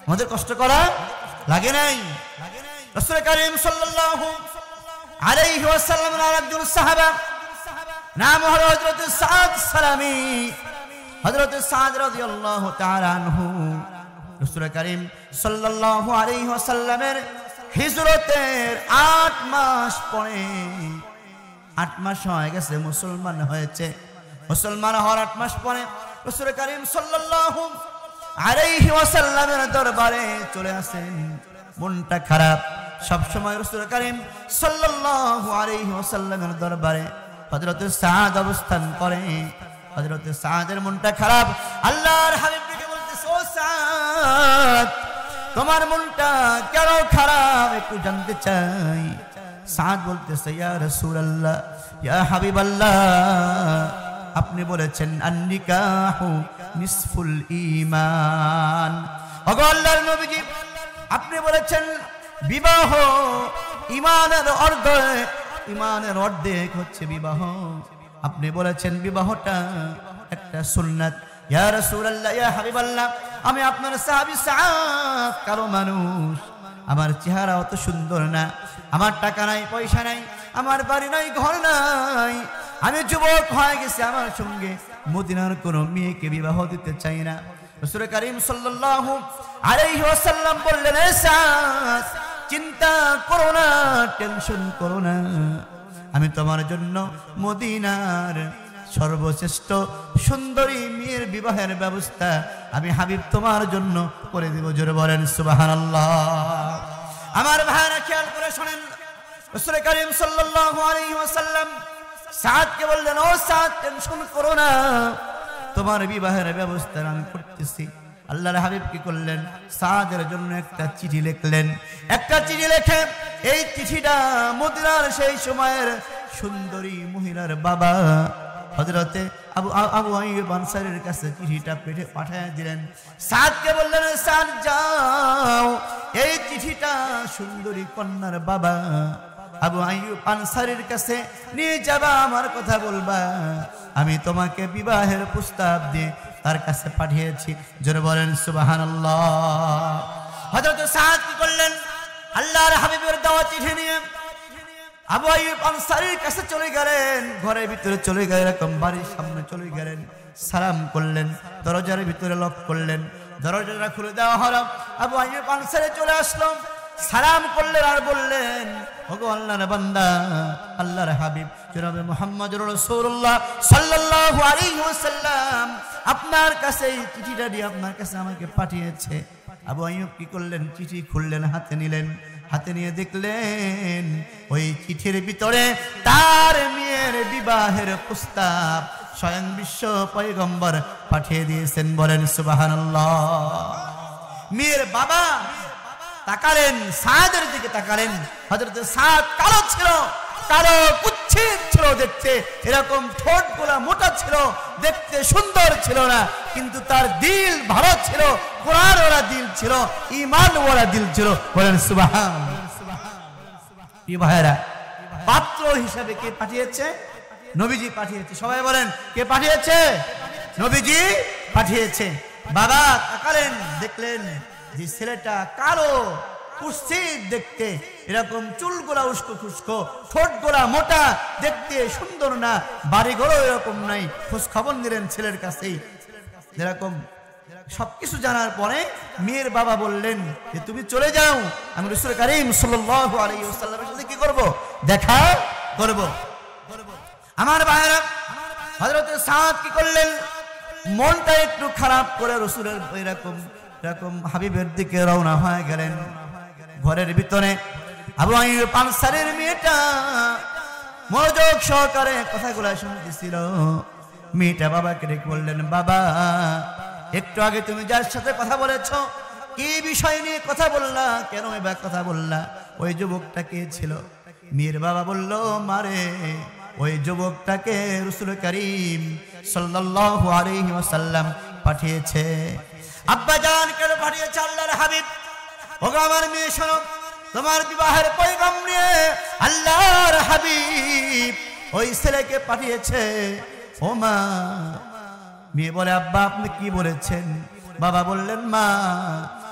Speaker 1: আমাদের কষ্ট করা লাগে নাই? রাসূল কারীম সাল্লাল্লাহু আলাইহি ওয়াসাল্লামের আরেকজন সাহাবা নাম হলো হযরত সাদ সালামী। হযরত সাদ রাদিয়াল্লাহু তাআলা আনহু রাসূল কারীম সাল্লাল্লাহু আলাইহি ওয়াসাল্লামের হিজরতের 8 মাস পরে, 8 মাস হয়ে গেছে মুসলমান হয়েছে, মুসলমান হওয়ার 8 মাস পরে রাসূল কারীম সাল্লাল্লাহু আলাইহি ওয়াসাল্লামের দরবারে চলে আসেন। মনটা খারাপ, সব সময় রাসূল কারীম সাল্লাল্লাহু আলাইহি ওয়াসাল্লামের দরবারে হযরত সাদ অবস্থান করে। হযরত সাদের মনটা খারাপ, আল্লাহর হাবিবকে বলতেছে ও সাদ তোমার মনটা কেন খারাপ একটু জানতে চাই। সাদ বলতেছে ইয়া রাসূলুল্লাহ ইয়া হাবিবাল্লাহ আপনি বলেছেন আন-নিকাহু নিসফুল ঈমান। ওগো আল্লাহর নবীজি আপনি বলেছেন বিবাহ ঈমানের অর্ধেক, ঈমানের অর্ধেক হচ্ছে বিবাহ। আপনি বলেছেন বিবাহটা একটা সুন্নাত। ইয়া রাসূলুল্লাহ ইয়া হাবিবাল্লাহ আমি আপনার সাহাবী সাদ কারো মানুষ, আমার চেহারা অত সুন্দর না, আমার টাকা নাই পয়সা নাই, আমার বাড়ি নাই ঘর নাই, আমি যুবক হয়ে গেছি, আমার সঙ্গে মদিনার কোন মেয়েকে বিবাহ দিতে চাই না। রাসূল কারীম সাল্লাল্লাহু আলাইহি ওয়াসাল্লাম বললেন সাদ চিন্তা করো না, টেনশন করো না, আমি তোমার জন্য মদিনার সর্বশ্রেষ্ঠ সুন্দরী মেয়ের বিবাহের ব্যবস্থা আমি হাবিব তোমার জন্য করে দেব। জোরে বলেন সুবহানাল্লাহ। আমার ভাইরা খেয়াল করে শুনেন, রাসূল কারীম সাল্লাল্লাহু আলাইহি ওয়াসাল্লাম সাদকে বললেন ও সাদ টেনশন করো না, তোমার বিবাহের ব্যবস্থা আমি করতেছি। আল্লাহর হাবিব কি করলেন? সাদের জন্য একটা চিঠি লিখলেন। একটা চিঠি লিখে এই চিঠিটা মদিনার সেই সময়ের সুন্দরী মহিলার বাবা হযরতে আবু আইয়ুব আনসারীর কাছে চিঠিটা পাঠিয়ে দিলেন। সাদকে বললেন সাদ যাও এই চিঠিটা সুন্দরী কন্যার বাবা আবু আইয়ুব আনসারীর কাছে নিয়ে যাবা, আমার কথা বলবা, আমি তোমাকে বিবাহের প্রস্তাব দিয়ে তার কাছে পাঠিয়েছি। জোরে বলেন সুবহানাল্লাহ। হযরত সাদ কি করলেন? আল্লাহর হাবিবের দেওয়া চিঠি নিয়ে আবু আইয়ুব আনসারীর কাছে চলে গেলেন, ঘরের ভিতরে চলে গেলেন, এরকম বাড়ির সামনে চলে গেলেন, সালাম করলেন, দরজার ভিতরে লক করলেন, দরজাটা খুলে দেওয়া হলো। আবু আইয়ুব আনসারী চলে আসলো, সালাম করলেন আর বললেন ওগো আল্লাহর বান্দা আল্লাহর হাবিব জনাবে মুহাম্মদুর রাসূলুল্লাহ সাল্লাল্লাহু আলাইহি ওয়াসাল্লাম আপনার কাছে এই চিঠিটা দিয়ে আপনার কাছে আমাকে পাঠিয়েছে। আবু আইয়ুব কি করলেন? চিঠি খুললেন, হাতে নিলেন, হাতে নিয়ে দেখলেন ওই চিঠির ভিতরে তার মেয়ের বিবাহের প্রস্তাব স্বয়ং বিশ্ব পয়গম্বর পাঠিয়ে দিয়েছেন। বলেন সুবহানাল্লাহ। মেয়ের বাবা তাকালেন, সাদের দিকে তাকালেন। হযরত সাদ কালো ছিল, কালো কুচ্ছিত ছিল দেখতে, এরকম ঠোঁট গোলা মোটা ছিল, দেখতে সুন্দর ছিল না, কিন্তু তার দিল ভালো ছিল, কোরআন ওরা দিল ছিল, ঈমান ওরা দিল ছিল। বলেন সুবহানাল্লাহ। কি ভাইরা, পাত্র হিসাবে কে পাঠিয়েছে? নবীজি পাঠিয়েছে। সবাই বলেন কে পাঠিয়েছে? নবীজি পাঠিয়েছে। বাবা তাকালেন, দেখলেন যে ছেলেটা কালো, কুৎসিত দেখতে, এরকম চুলগুলা উস্কো খুস্কো, ঠোঁটগুলা মোটা, দেখতে সুন্দর না, বাড়িঘরও এরকম নাই। খোঁজ খবর নিলেন ছেলের কাছেই, এরকম সবকিছু জানার পরে মেয়ের বাবা বললেন যে তুমি চলে যাও, আমি রাসূল কারীম সাল্লাল্লাহু আলাইহি ওয়াসাল্লামের সাথে কি করব, দেখা করব। আমার ভাইরা, হযরত সাদ কি করলেন, মনটা একটু খারাপ করে রাসূলের এরকম হাবিবের দিকে রওনা হয়ে গেলেন। ঘরের ভিতরে আবু আইয়ুব আনসারীর মেয়েটা মনোযোগ সহকারে কথাগুলো শুনতেছিল। মেয়েটা বাবাকে ডেকে বললেন, বাবা একটু আগে তুমি যার সাথে কথা বলেছো, কি বিষয় নিয়ে কথা বললা, কেন এবার কথা বললা, ওই যুবকটা কে ছিল? মেয়ের বাবা বলল, মারে ওই যুবকটাকে রাসূল কারীম সাল্লাল্লাহু আলাইহি ওয়াসাল্লাম পাঠিয়েছে। আব্বা জান কেন পাঠিয়েছে? আল্লাহর হাবিব, ওগো আমার মেয়ে শোনো, তোমার বিবাহের পয়গাম নিয়ে আল্লাহর হাবিব ওই ছেলেকে পাঠিয়েছে। ও মা। মেয়ে বলে, আব্বা আপনি কি বলেছেন? বাবা বললেন, মা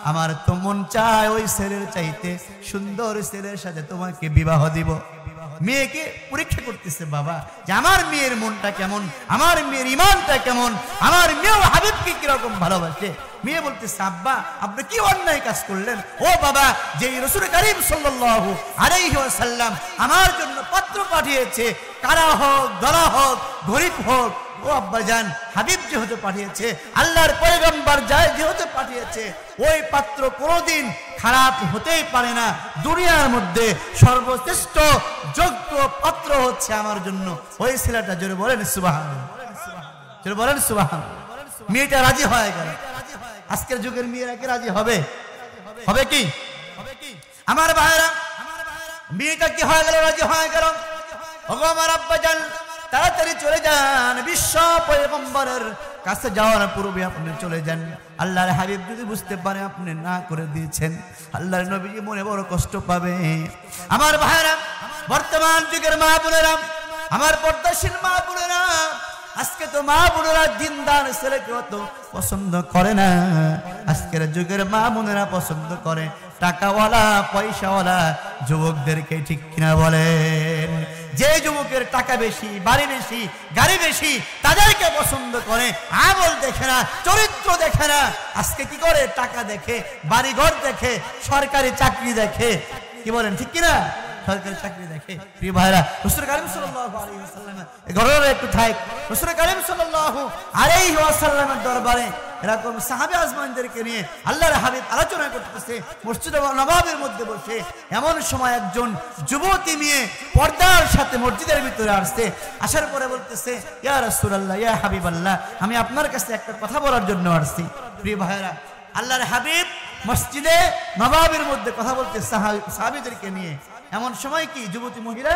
Speaker 1: আমার তো মন চায় ওই ছেলের চাইতে সুন্দর ছেলের সাথে তোমাকে বিবাহ দিব। মেয়েকে পরীক্ষা করতেছে বাবা যে আমার মেয়ের মনটা কেমন, আমার মেয়ের ইমানটা কেমন, আমার মেয়েও হাবিবকে কিরকম ভালোবাসে। মেয়ে বলতেছে, আব্বা আপনি কি অন্যায় কাজ করলেন? ও বাবা, যে রাসূল কারীম সাল্লাল্লাহু আলাইহি ওয়াসাল্লাম আমার জন্য পত্র পাঠিয়েছে, কারা হোক, দলা হোক, গরিব হোক, ও আব্বা জান হাবিব যেহেতু পাঠিয়েছে, আল্লাহর পয়গম্বর যায় যেহেতু পাঠিয়েছে, ওই পাত্র কোনোদিন খারাপ হতেই পারে না। দুনিয়ার মধ্যে সর্বশ্রেষ্ঠ যোগ্য পাত্র হচ্ছে আমার জন্য ওই ছেলেটা। জোরে বলেন সুবহানাল্লাহ, জোরে বলেন সুবহানাল্লাহ। মেয়েটা রাজি হয়ে গেল। আজকের যুগের মেয়েরা কি রাজি হবে? হবে কি? আমার ভাইরা, মেয়েটা কি হয়ে গেল? রাজি হয়ে গেল। ওগো আমার আব্বা জান, তাড়াতাড়ি চলে যান, বিশ্ব পয়গম্বরের কাছে যাওয়ার পূর্বে আপনি চলে যান। আল্লাহর হাবিব যদি বুঝতে পারে আপনি না করে দিয়েছেন, আল্লাহর নবী মনে বড় কষ্ট পাবে। আমার ভাইরা, বর্তমান যুগের মা বোনেরা, আমার পর্দাশীল মা বোনেরা, আজকে তো মা বোনেরা দিনদার ছেলেকে অত পছন্দ করে না। আজকের যুগের মা বোনেরা পছন্দ করে টাকাওয়ালা, পয়সাওয়ালা যুবকদেরকে, ঠিক কিনা বলেন? যে যুবকের টাকা বেশি, বাড়ি বেশি, গাড়ি বেশি, তাদেরকে পছন্দ করে, আমল দেখে না, চরিত্র দেখে না। আজকে কি করে? টাকা দেখে, বাড়িঘর দেখে, সরকারি চাকরি দেখে, কি বলেন ঠিক কিনা? সরকারি চাকরি দেখে। প্রিয় ভাইরা, রাসূল কারীম সাল্লাল্লাহু আলাইহি ওয়াসাল্লাম ঘরের একটু ঠাই, রাসূল কারীম সাল্লাল্লাহু আলাইহি ওয়াসাল্লামের দরবারে এরকম সাহাবে আজমানদেরকে নিয়ে আল্লাহর হাবিব আলোচনা করতেছে মসজিদে নববীর মধ্যে বসে। এমন সময় একজন যুবতী মেয়ে পর্দার সাথে মসজিদের ভিতরে আসছে। আসার পরে বলতেছে, ইয়া রাসূলুল্লাহ, ইয়া হাবিবাল্লাহ, আমি আপনার কাছে একটা কথা বলার জন্য আসছি। প্রিয় ভাইরা, আল্লাহর হাবিব মসজিদে নববীর মধ্যে কথা বলতে সাহাবীদেরকে নিয়ে। এমন সময় কি যুবতী মহিলা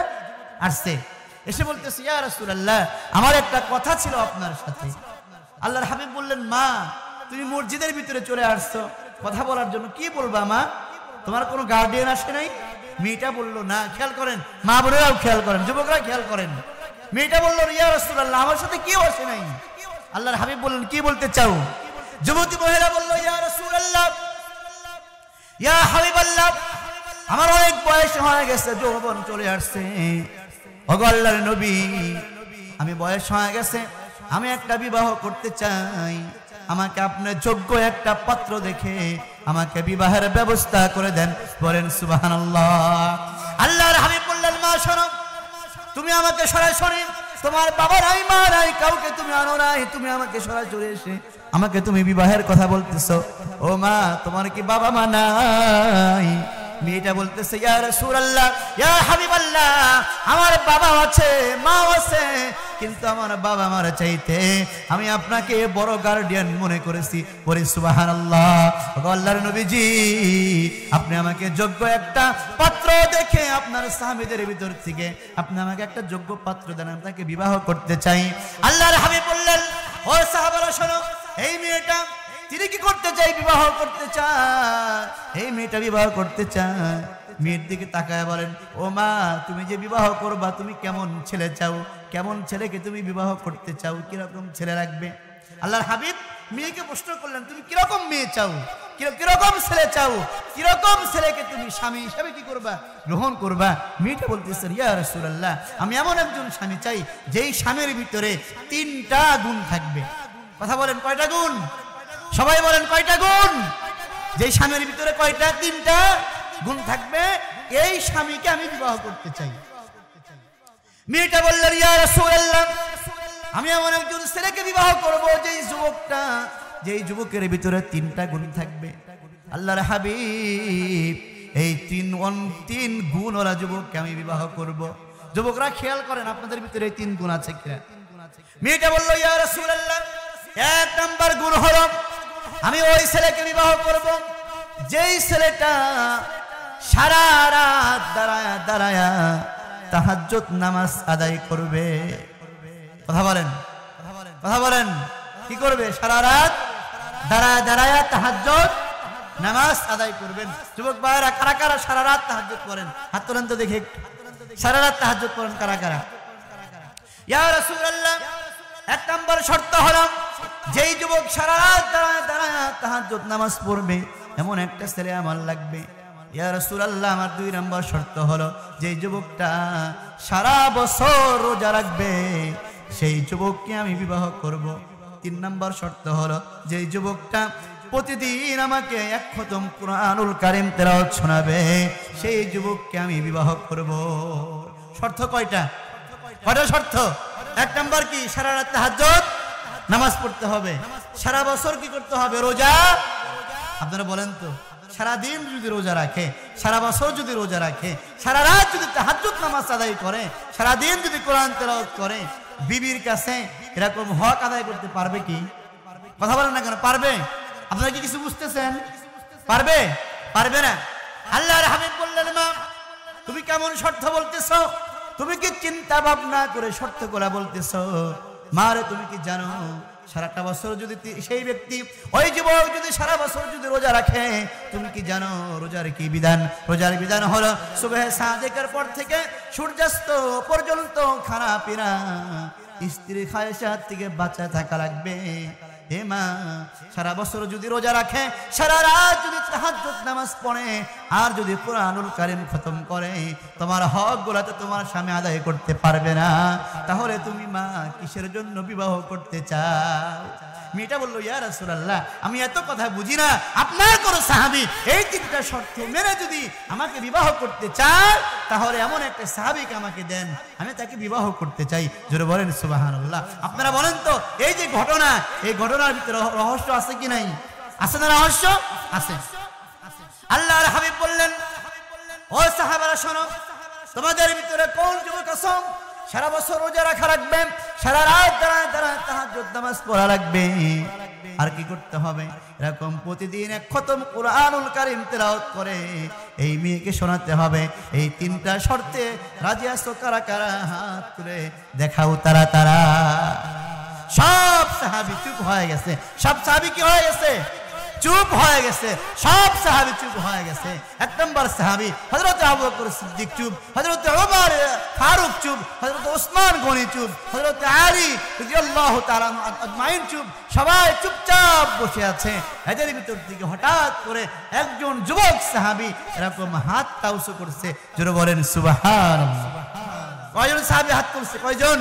Speaker 1: আসছে, এসে বলতেছে, ইয়া রাসূলুল্লাহ, আমার একটা কথা ছিল আপনার সাথে। আল্লাহর হাবিব বললেন, মা তুমি মসজিদের ভিতরে চলে আসছো কথা বলার জন্য, কি বলবা মা? তোমার কোনো গার্ডিয়ান আসে নাই? মেয়েটা বলল, না। খেয়াল করেন, মা বোনেরাও খেয়াল করেন, যুবকরা খেয়াল করেন। মেয়েটা বলল, ইয়া রাসূলুল্লাহ, আমার সাথে কেউ আসে নাই। আল্লাহর হাবিব বললেন, কি বলতে চাও? যুবতী মহিলা বলল, ইয়া রাসূলুল্লাহ, ইয়া হাবিবাল্লাহ, আমার অনেক বয়স হয়ে গেছে, যৌবন চলে আসছে। ওগো আল্লাহর নবী, আমি বয়স হয়ে গেছে, আমি একটা বিবাহ করতে চাই। আমাকে আপনার যোগ্য একটা পাত্র দেখে আমাকে বিবাহের ব্যবস্থা করে দেন। বলেন সুবহানাল্লাহ। আল্লাহর হাবিব বললেন, মা শোনো, তুমি আমাকে সরাসরি, তোমার বাবা নাই, মা নাই, কাউকে তুমি আনো নাই, তুমি আমাকে সরাসরি এসে আমাকে তুমি বিবাহের কথা বলতেছো। ও মা, তোমার কি বাবা মা নাই? মেয়েটা বলতেছে, ইয়া রাসূলুল্লাহ, ইয়া হাবিবাল্লাহ, আমার বাবা আছে, মা আছে, কিন্তু আমার বাবা মার চাইতে আমি আপনাকে বড় গার্ডিয়ান মনে করেছি। বলি সুবহানাল্লাহ। আল্লাহর নবীজি, আপনি আমাকে যোগ্য একটা পাত্র দেখে আপনার সাহাবীদের ভিতর থেকে আপনি আমাকে একটা যোগ্য পাত্র দেন, আমি তাকে বিবাহ করতে চাই। আল্লাহর হাবিব বললেন, ও সাহাবারা শোনো, এই মেয়েটা তিনি কি করতে চাই? বিবাহ করতে চায়। এই মেয়েটা বিবাহ করতে চায়। মেয়ের দিকে তাকায় বলেন, ও মা, তুমি যে বিবাহ করবা তুমি কেমন ছেলে চাও? কেমন ছেলেকে তুমি বিবাহ করতে চাও? কিরকম ছেলে রাখবে? আল্লাহর হাবিব মেয়েকে প্রশ্ন করলেন তুমি কিরকম মেয়ে চাও, কিরকম ছেলে চাও, কিরকম ছেলেকে তুমি স্বামী হিসাবে কি করবা, গ্রহণ করবা। মেয়েটা বলতেছে ইয়া রাসূলুল্লাহ আমি এমন একজন স্বামী চাই যেই স্বামীর ভিতরে 3টা গুণ থাকবে। কথা বলেন কয়টা গুণ, সবাই বলেন কয়টা গুণ, যেই স্বামীর ভিতরে কয়টা, 3টা গুণ থাকবে, এই স্বামীকে আমি বিবাহ করতে চাই। মেয়েটা বললেন ইয়া রাসূলুল্লাহ আমি এমন একজন ছেলেকে বিবাহ করব যেই যুবকের ভিতরে 3টা গুণ থাকবে। আল্লাহর হাবিব এই 3 গুণওয়ালা যুবককে আমি বিবাহ করব। যুবকরা খেয়াল করেন আপনাদের ভিতরে এই 3 গুণ আছে কিনা। মেয়েটা বলল ইয়া রাসূলুল্লাহ 1 নাম্বার গুণ হলো আমি ওই ছেলেকে বিবাহ করব যেই ছেলেটা সারা রাত দাঁড়ায়া তাহাজ্জুদ নামাজ আদায় করবে। কথা বলেন কি করবে, সারা রাত দাঁড়ায়া তাহাজ্জুদ নামাজ আদায় করবেন। যুবক ভাইরা কারা কারা সারা রাত তাহাজ্জুদ করেন, হাত তোলেন তো দেখি। সারা রাত তাহাজ্জুদ করেন কারা কারা? ইয়া রাসূলুল্লাহ 1 নম্বর শর্ত হলো যেই যুবক সারা রাত দাঁড়ায়া তাহাজ্জুদ নামাজ পড়বে এমন একটা ছেলে আমার লাগবে। ইয়া রাসূলুল্লাহ আমার 2 নম্বর শর্ত হলো যেই যুবকটা সারা বছর রোজা রাখবে সেই যুবককে আমি বিবাহ করব। 3 নম্বর শর্ত হলো যেই যুবকটা প্রতিদিন আমাকে 1 খতম কুরআনুল কারীম তেলাওয়াত শোনাবে সেই যুবককে আমি বিবাহ করব। শর্ত কয়টা শর্ত? 1 নম্বর কি, সারা রাত তাহাজ্জুদ নামাজ পড়তে হবে, সারা বছর কি করতে হবে, রোজা। আপনারা বলেন তো সারা দিন যদি রোজা রাখে, সারা বছর যদি রোজা রাখে, সারা রাত যদি তাহাজ্জুদ নামাজ আদায় করে, সারা দিন যদি কোরআন তেলাওয়াত করে, বিবির কাছে এরকম হক আদায় করতে পারবে কি? কথা বলেন না কেন, পারবে? আপনারা কি কিছু বুঝতেছেন? পারবে না। আল্লাহর হাবিব বললেন মা তুমি কেমন শর্ত বলতেছো, তুমি কি চিন্তা ভাবনা করে শর্তগুলা বলতেছো? মারে তুমি কি জানো সারাটা বছর যদি সেই ব্যক্তি ওই যুবক যদি সারা বছর যদি রোজা রাখে, তুমি কি জানো রোজার কি বিধান? রোজার বিধান হলো সুবহে সাদেকের পর থেকে সূর্যাস্ত পর্যন্ত খানা পিনা স্ত্রী খায়সাত থেকে বাঁচা থাকা লাগবে। হে মা সারা বছর যদি রোজা রাখে, সারা রাত যদি তাহাজ্জুদ নামাজ পড়ে, আর যদি কুরআনুল কারীম খতম করে, তোমার হকগুলো তো তোমার স্বামী আদায় করতে পারবে না, তাহলে তুমি মা কিসের জন্য বিবাহ করতে চাও? মেয়েটা বললো ইয়া রাসূলুল্লাহ আমি এত কথা বুঝি না, আপনার কোন সাহাবী এই 3টা শর্ত মেনে যদি আমাকে বিবাহ করতে চায় তাহলে এমন একটা সাহাবীকে আমাকে দেন, আমি তাকে বিবাহ করতে চাই। জোরে বলেন সুবহানাল্লাহ। আপনারা বলেন তো এই যে ঘটনা, এই ঘটনার ভিতরে রহস্য আছে কি নাই? আছে না রহস্য? আছে। আল্লাহর হাবিব বললেন ও সাহাবারা শোনো, তোমাদের ভিতরে কোন যুবক আছে সারা বছর রোজা রাখা রাখবে, সারা রাত দাঁড়ায় তাহাজ্জুদ নামাজ পড়া রাখবে, আর কি করতে হবে? এরকম প্রতিদিন 1 খতম কুরআনুল কারীম তেলাওয়াত করে এই মেয়েকে শোনাতে হবে। এই 3টা শর্তে রাজি আছো কারা কারা? হাত তুলে দেখাও তারা। সব সাহাবী চুপ হয়ে গেছে। সব সাহাবী কি হয়ে গেছে? চুপ হয়ে গেছে। সব সাহাবী চুপ হয়ে গেছে। 1 নম্বর সাহাবী হযরত আবু বকর সিদ্দিক চুপ, হযরত ওমর ফারুক চুপ, হযরত ওসমান গনি চুপ, হযরত আলী রাদিয়াল্লাহু তাআলা আজমাইন চুপ। সবাই চুপচাপ বসে আছে। এদের ভিতর থেকে হঠাৎ করে একজন যুবক সাহাবী এরকম হাত তাউসু করছে। জোরে বলেন সুবহানাল্লাহ। কয়জন সাহাবী হাত তুলছে? কয়জন?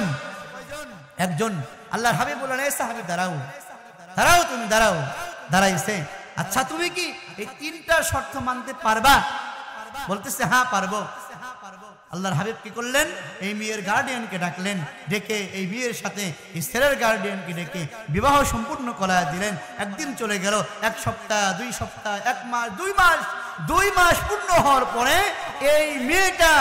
Speaker 1: একজন। আল্লাহর হাবিব বললেন এই সাহাবী দাঁড়াও, তুমি দাঁড়াও। দাঁড়াইছে। আচ্ছা তুমি কি এই 3টা শর্ত মানতে পারবা? বলতেছে হ্যাঁ পারবো। আল্লাহর হাবিব কি করলেন? এই মেয়ের গার্ডিয়ানকে ডাকলেন, ডেকে এই মেয়ের সাথে এই ছেলের গার্ডিয়ানকে ডেকে বিবাহ সম্পূর্ণ করায় দিলেন। একদিন চলে গেল, 1 সপ্তাহ, 2 সপ্তাহ, 1 মাস, 2 মাস পূর্ণ হওয়ার পরে এই মেয়েটা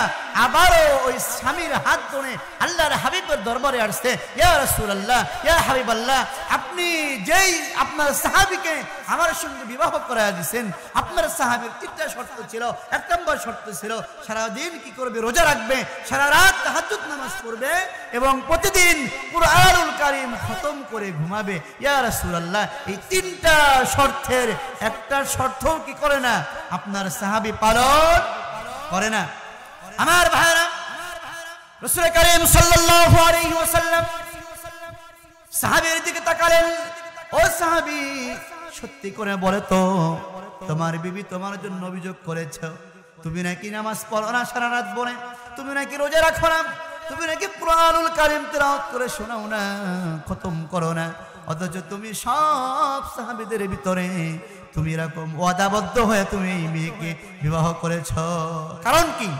Speaker 1: আবারও ওই স্বামীর হাত ধরে আল্লাহর হাবিবের দরবারে আসছে। ইয়া রাসূলুল্লাহ, ইয়া হাবিবাল্লাহ, আপনি যেই আপনার সাহাবীকে আমার সঙ্গে বিবাহ করায় দিয়েছেন, আপনার সাহাবীর 3টা শর্ত ছিল। 1 নম্বর শর্ত ছিল সারা দিন কি করবে? রোজা রাখবে, সারা রাত তাহাজ্জুদ নামাজ পড়বে এবং প্রতিদিন কুরআনুল কারীম খতম করে ঘুমাবে। ইয়া রাসূলুল্লাহ এই 3টা শর্তের একটা শর্তও কি করে না আপনার সাহাবী পালন করে না। আমার ভাইরা, রাসূল করিম সাল্লাল্লাহু আলাইহি ওয়াসাল্লাম সাহাবীর দিকে তাকালেন। ও সাহাবী সত্যি করে বলে তো তোমার বিবি তোমার জন্য অভিযোগ করেছে তুমি নাকি নামাজ পড়ো না সারা রাত বলে, তুমি নাকি রোজা রাখো না, তুমি নাকি কুরআনুল কারীম তেলাওয়াত করে শোনাও না, খতম করো না, অথচ তুমি সব সাহাবীদের ভিতরে তুমি এরকম ওয়াদাবদ্ধ হয়ে তুমি এই মেয়েকে বিবাহ করেছ। কারণ কি?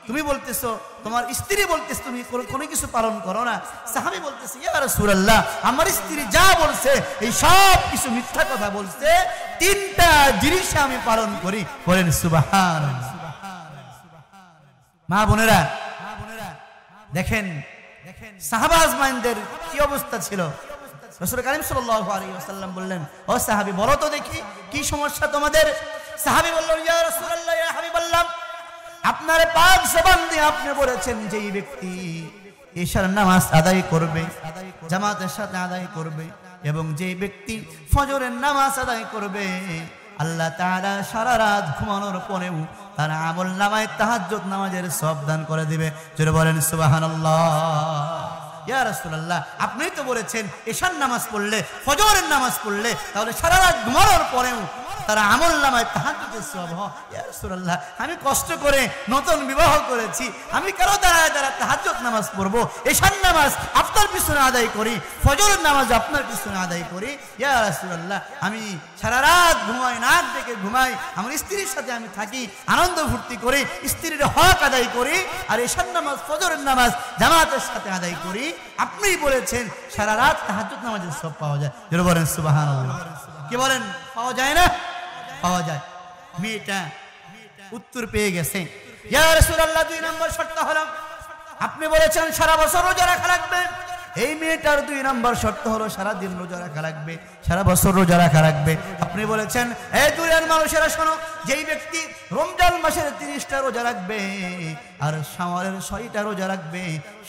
Speaker 1: তুমি বলতেছো, তোমার স্ত্রী বলতেছ তুমি কোনো কিছু পালন করো না। সাহাবী বলতেছে ইয়া রাসূলুল্লাহ আমার স্ত্রী যা বলছে এই সব কিছু মিথ্যা কথা বলছে, তিনটা জিনিস আমি পালন করি। বলেন সুবহানাল্লাহ। মা বোনেরা দেখেন সাহাবা আজমাইনদের কি অবস্থা ছিল। রাসূল কারীম সাল্লাল্লাহু আলাইহি ওয়াসাল্লাম বললেন ও সাহাবী বলো তো দেখি কি সমস্যা তোমাদের। সাহাবী বলল ইয়া রাসূলুল্লাহ ইয়া হাবিবাল্লাহ আপনার পাক জবান দিয়ে আপনি বলেছেন যে এই ব্যক্তি ইশার নামাজ আদায় করবে, জামাতের সাথে আদায় করবে, এবং যে ব্যক্তি ফজরের নামাজ আদায় করবে আল্লাহ তাআলা সারা রাত ঘুমানোর পরেও তার আমলনামায় তাহাজ্জুদ নামাজের সওয়াব দান করে দিবে। জোরে বলেন সুবহানাল্লাহ। ইয়া রাসূলুল্লাহ আপনি তো বলেছেন ইশার নামাজ পড়লে, ফজরের নামাজ পড়লে তাহলে সারা রাত ঘুমানোর পরেও তার আমলনামায় তাহাজ্জুদের সওয়াব হয়। ইয়া রাসূলুল্লাহ আমি কষ্ট করে নতুন বিবাহ করেছি, আমি কেন দাঁড়ায় দাঁড়ায় তাহাজ্জুদ নামাজ পড়বো? ইশার নামাজ আপনার পিছনে আদায় করি, ফজরের নামাজ আপনার পিছনে আদায় করি। ইয়া রাসূলুল্লাহ আমি সারা রাত ঘুমাই, নাক ডেকে ঘুমাই, আমার স্ত্রীর সাথে আমি থাকি, আনন্দ ফুর্তি করি, স্ত্রীর হক আদায় করি, আর ইশার নামাজ ফজরের নামাজ জামাতের সাথে আদায় করি। আপনিই বলেছেন সারা রাত তাহাজ্জুদ নামাজের সওয়াব পাওয়া যায়। জোরে বলেন সুবহানাল্লাহ। কি বলেন পাওয়া যায় না? পাওয়া যায়। মেয়েটা উত্তর পেয়ে গেছে। ইয়া রাসূলুল্লাহ 2 নম্বর শর্ত হলো আপনি বলেছেন সারা বছর রোজা রাখা লাগবে। এই মেয়েটার 2 নম্বর শর্ত হলো সারা দিন রোজা রাখা লাগবে, সারা বছর রোজা রাখা লাগবে। আপনি বলেছেন এই দুনিয়ার মানুষেরা শোনো, যেই ব্যক্তি রমজান মাসের 30টা রোজা রাখবে আর শাওয়ালের 6টা রোজা রাখবে,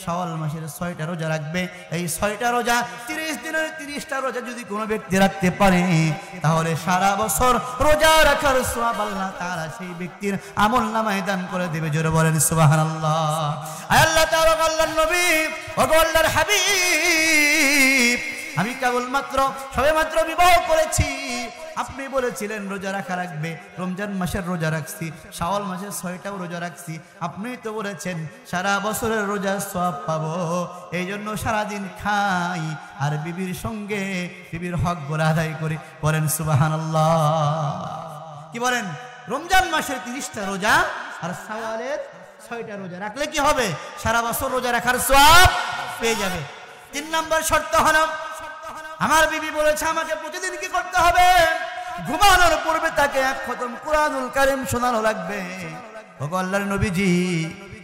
Speaker 1: শাওয়াল মাসের 6টা রোজা রাখবে, এই 6টা রোজা 30 দিনের 30টা রোজা যদি কোনো ব্যক্তি রাখতে পারে তাহলে সারা বছর রোজা রাখার সওয়াব আল্লাহ তাআলা সেই ব্যক্তির আমলনামায় দান করে দেবে। জোরে বলেন সুবহানাল্লাহ। আল্লাহ তাআলা আল্লাহর নবী ও আল্লাহর হাবিব আমি কেবলমাত্র সবেমাত্র বিবাহ করেছি, আপনি বলেছিলেন রোজা রাখা রাখবে, রমজান মাসের রোজা রাখছি, শাওয়াল মাসের 6টাও রোজা রাখছি, আপনি তো বলেছেন সারা বছরের রোজার সওয়াব পাবো, এই জন্য সারাদিন খাই আর বিবির সঙ্গে বিবির হক গুলো আদায় করি। বলেন সুবহানাল্লাহ। কি বলেন? রমজান মাসের 30টা রোজা আর শাওয়ালের 6টা রোজা রাখলে কি হবে? সারা বছর রোজা রাখার সওয়াব পেয়ে যাবে। 3 নম্বর শর্ত হলো আমার বিবি বলেছে আমাকে প্রতিদিন কি করতে হবে? ঘুমানোর পূর্বে তাকে 1 খতম কুরআনুল কারীম শোনানো লাগবে। ওগো আল্লাহর নবীজি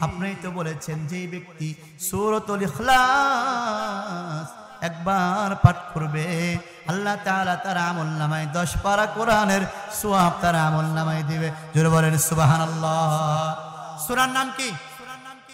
Speaker 1: আপনিই তো বলেছেন যে ব্যক্তি সূরাতুল ইখলাস একবার পাঠ করবে আল্লাহ তাআলা তার আমলনামায় 10 পারা কোরআনের সওয়াব তার আমলনামায় দিবে। জোরে বলেন সুবহানাল্লাহ। সূরার নাম কি?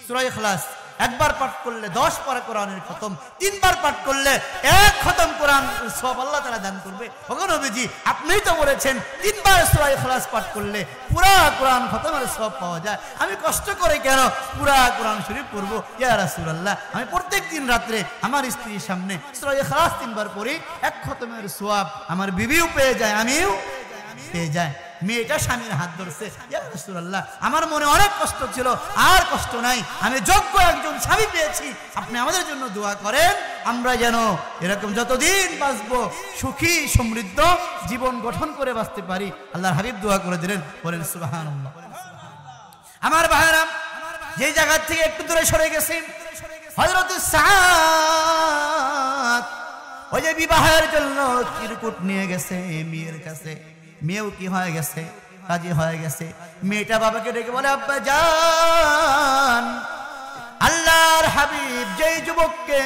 Speaker 1: সূরা ইখলাস। একবার পাঠ করলে 10 পারা কোরআনের খতম, 3 বার পাঠ করলে 1 খতম কোরআন সওয়াব আল্লাহ তাআলা দান করবে। ওগো নবীজি আপনিই তো বলেছেন 3 বার সূরা ইখলাস পাঠ করলে পুরা কোরআন খতমের সওয়াব পাওয়া যায়, আমি কষ্ট করে কেন পুরা কোরআন শরীফ পড়ব? ইয়া রাসূলুল্লাহ আমি প্রত্যেকদিন রাতে আমার স্ত্রীর সামনে সূরা ইখলাস 3 বার পড়ি, 1 খতমের সওয়াব আমার বিবিও পেয়ে যায়, আমিও পেয়ে যায়। মেয়েটা স্বামীর হাত ধরছে, ইয়া রাসূলুল্লাহ আমার মনে অনেক কষ্ট ছিল, আর কষ্ট নাই, আমি যোগ্য একজন স্বামী পেয়েছি, আপনি আমাদের জন্য দোয়া করেন আমরা যেন এরকম যতদিন বাঁচবো সুখী সমৃদ্ধ জীবন গঠন করে বাঁচতে পারি। আল্লাহর হাবিব দোয়া করে দিলেন। বলেন সুবহানাল্লাহ। আমার ভাইরা যে জায়গা থেকে একটু দূরে সরে গেছে হযরত সাদ ওই যে বিবাহের জন্য চিরকুট নিয়ে গেছে মেয়ের কাছে, মেয়েও কি হয়ে গেছে? রাজি হয়ে গেছে। মেয়েটা বাবাকে ডেকে বলে আব্বা জান আল্লাহর হাবিব যেই যুবককে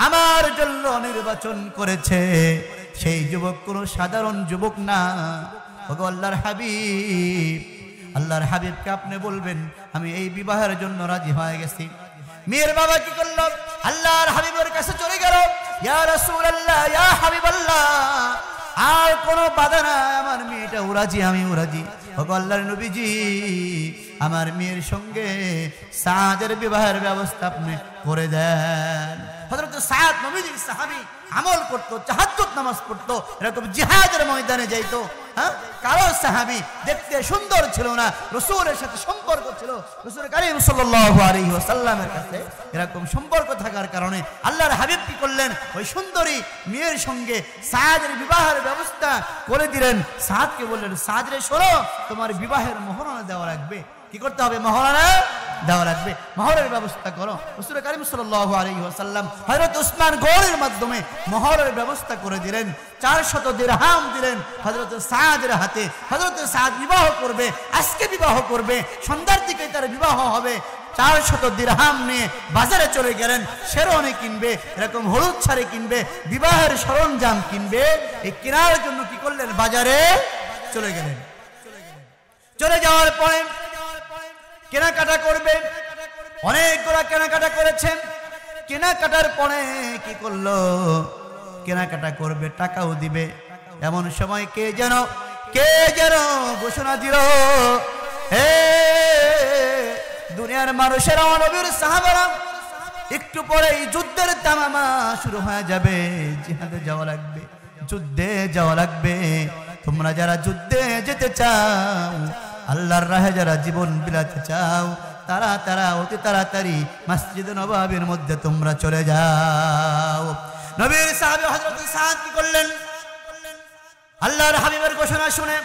Speaker 1: আমার জন্য নির্বাচন করেছে সেই যুবক কোনো সাধারণ যুবক না। ওগো আল্লাহর হাবিব, আল্লাহর হাবিবকে আপনি বলবেন আমি এই বিবাহের জন্য রাজি হয়ে গেছি। মেয়ের বাবা কি করলো? আল্লাহর হাবিবের কাছে চলে গেল, ইয়া রাসূলুল্লাহ ইয়া হাবিবাল্লাহ আর কোনো বাধা নাই, আমার মেয়েটা রাজি, আমিও রাজি। ওগো আল্লাহর নবীজি আমার মেয়ের সঙ্গে সাদের বিবাহের ব্যবস্থা আপনি করে দেন। হযরত সাদ নবীজির সাহাবী আমল করতো, তাহাজ্জুদ নামাজ পড়তো, এরকম জিহাদের ময়দানে যাইতো। হ্যাঁ, কারো সাহাবী দেখতে সুন্দর ছিল না, রাসূলের সাথে সম্পর্ক ছিল, রাসূল কারীম সাল্লাল্লাহু আলাইহি ওয়াসাল্লামের কাছে এরকম সম্পর্ক থাকার কারণে আল্লাহর হাবিব কি করলেন, ওই সুন্দরী মেয়ের সঙ্গে সাদের বিবাহের ব্যবস্থা করে দিলেন। সাদকে বললেন, সাদ রে শোনো, তোমার বিবাহের মোহরানা দেওয়া লাগবে। কি করতে হবে? মোহরানা দেওয়া লাগবে, মোহরের ব্যবস্থা করো। রাসূল কারীম সাল্লাল্লাহু আলাইহি ওয়াসাল্লাম হযরত উসমান গনির মাধ্যমে মোহরের ব্যবস্থা করে দিলেন। 400 দিরহাম দিলেন হযরত সাদের হাতে। হযরত সাদ বিবাহ করবে, আজকে বিবাহ করবে, সন্ধ্যার দিকে তার বিবাহ হবে। 400 দিরহাম নিয়ে বাজারে চলে গেলেন, শেরওয়ানি কিনবে, এরকম হলুদ শাড়ি কিনবে, বিবাহের সরঞ্জাম কিনবে। এই কেনার জন্য কি করলেন? বাজারে চলে গেলেন। চলে যাওয়ার পরে কেনাকাটা করবে, অনেকগুলা কেনাকাটা করেছেন। কেনাকাটার পরে কি করলো? কেনাকাটা করবে, টাকাও দিবে। এমন সময় কে যেন ঘোষণা দিল, হে দুনিয়ার মানুষেরা, নবীর সাহাবারা, একটু পরেই যুদ্ধের তামামা শুরু হয়ে যাবে, জিহাদে যাওয়া লাগবে, যুদ্ধে যাওয়া লাগবে। তোমরা যারা যুদ্ধে যেতে চাও, আল্লাহর রাহে যারা জীবন বিলাতে চাও, তারা অতি তাড়াতাড়ি মসজিদে নববীর মধ্যে তোমরা চলে যাও। নবীর সাহাবী হযরত সাদ কি করলেন? আল্লাহর হাবিবের ঘোষণা শুনে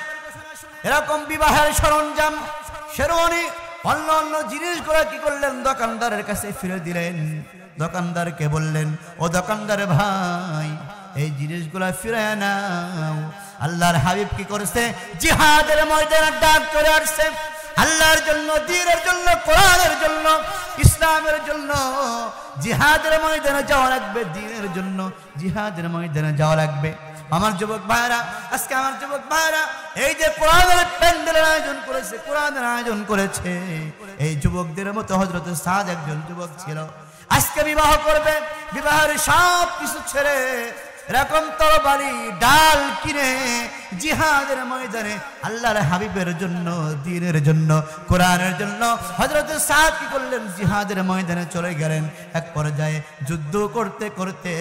Speaker 1: এরকম বিবাহের সরঞ্জাম, শেরওয়ানি, অন্য জিনিসগুলো কি করলেন? দোকানদারের কাছে ফিরে দিলেন। দোকানদারকে বললেন, ও দোকানদার ভাই, এই জিনিসগুলা ফিরে নাও। আল্লাহর হাবিব কি করেছে? জিহাদের ময়দানে ডাক করে আসছে, আল্লাহর জন্য, দ্বীনের জন্য, কোরআনের জন্য, ইসলামের জন্য জিহাদের ময়দানে যাওয়া লাগবে, দ্বীনের জন্য জিহাদের ময়দানে যাওয়া লাগবে। আমার যুবক ভাইরা, আজকে আমার যুবক ভাইরা এই যে কোরআনের প্যান্ডেলের আয়োজন করেছে, কোরআনের আয়োজন করেছে, এই যুবকদের মতো হযরত সাদ একজন যুবক ছিল। আজকে বিবাহ করবে, বিবাহের সব কিছু ছেড়ে এরকম তরবারি ডাল কিনে জিহাদের ময়দানে আল্লাহর হাবিবের জন্য, দ্বীনের জন্য, কোরআনের জন্য হযরত সাদ কি করলেন? জিহাদের ময়দানে চলে গেলেন। এক পর্যায়ে যুদ্ধ করতে করতে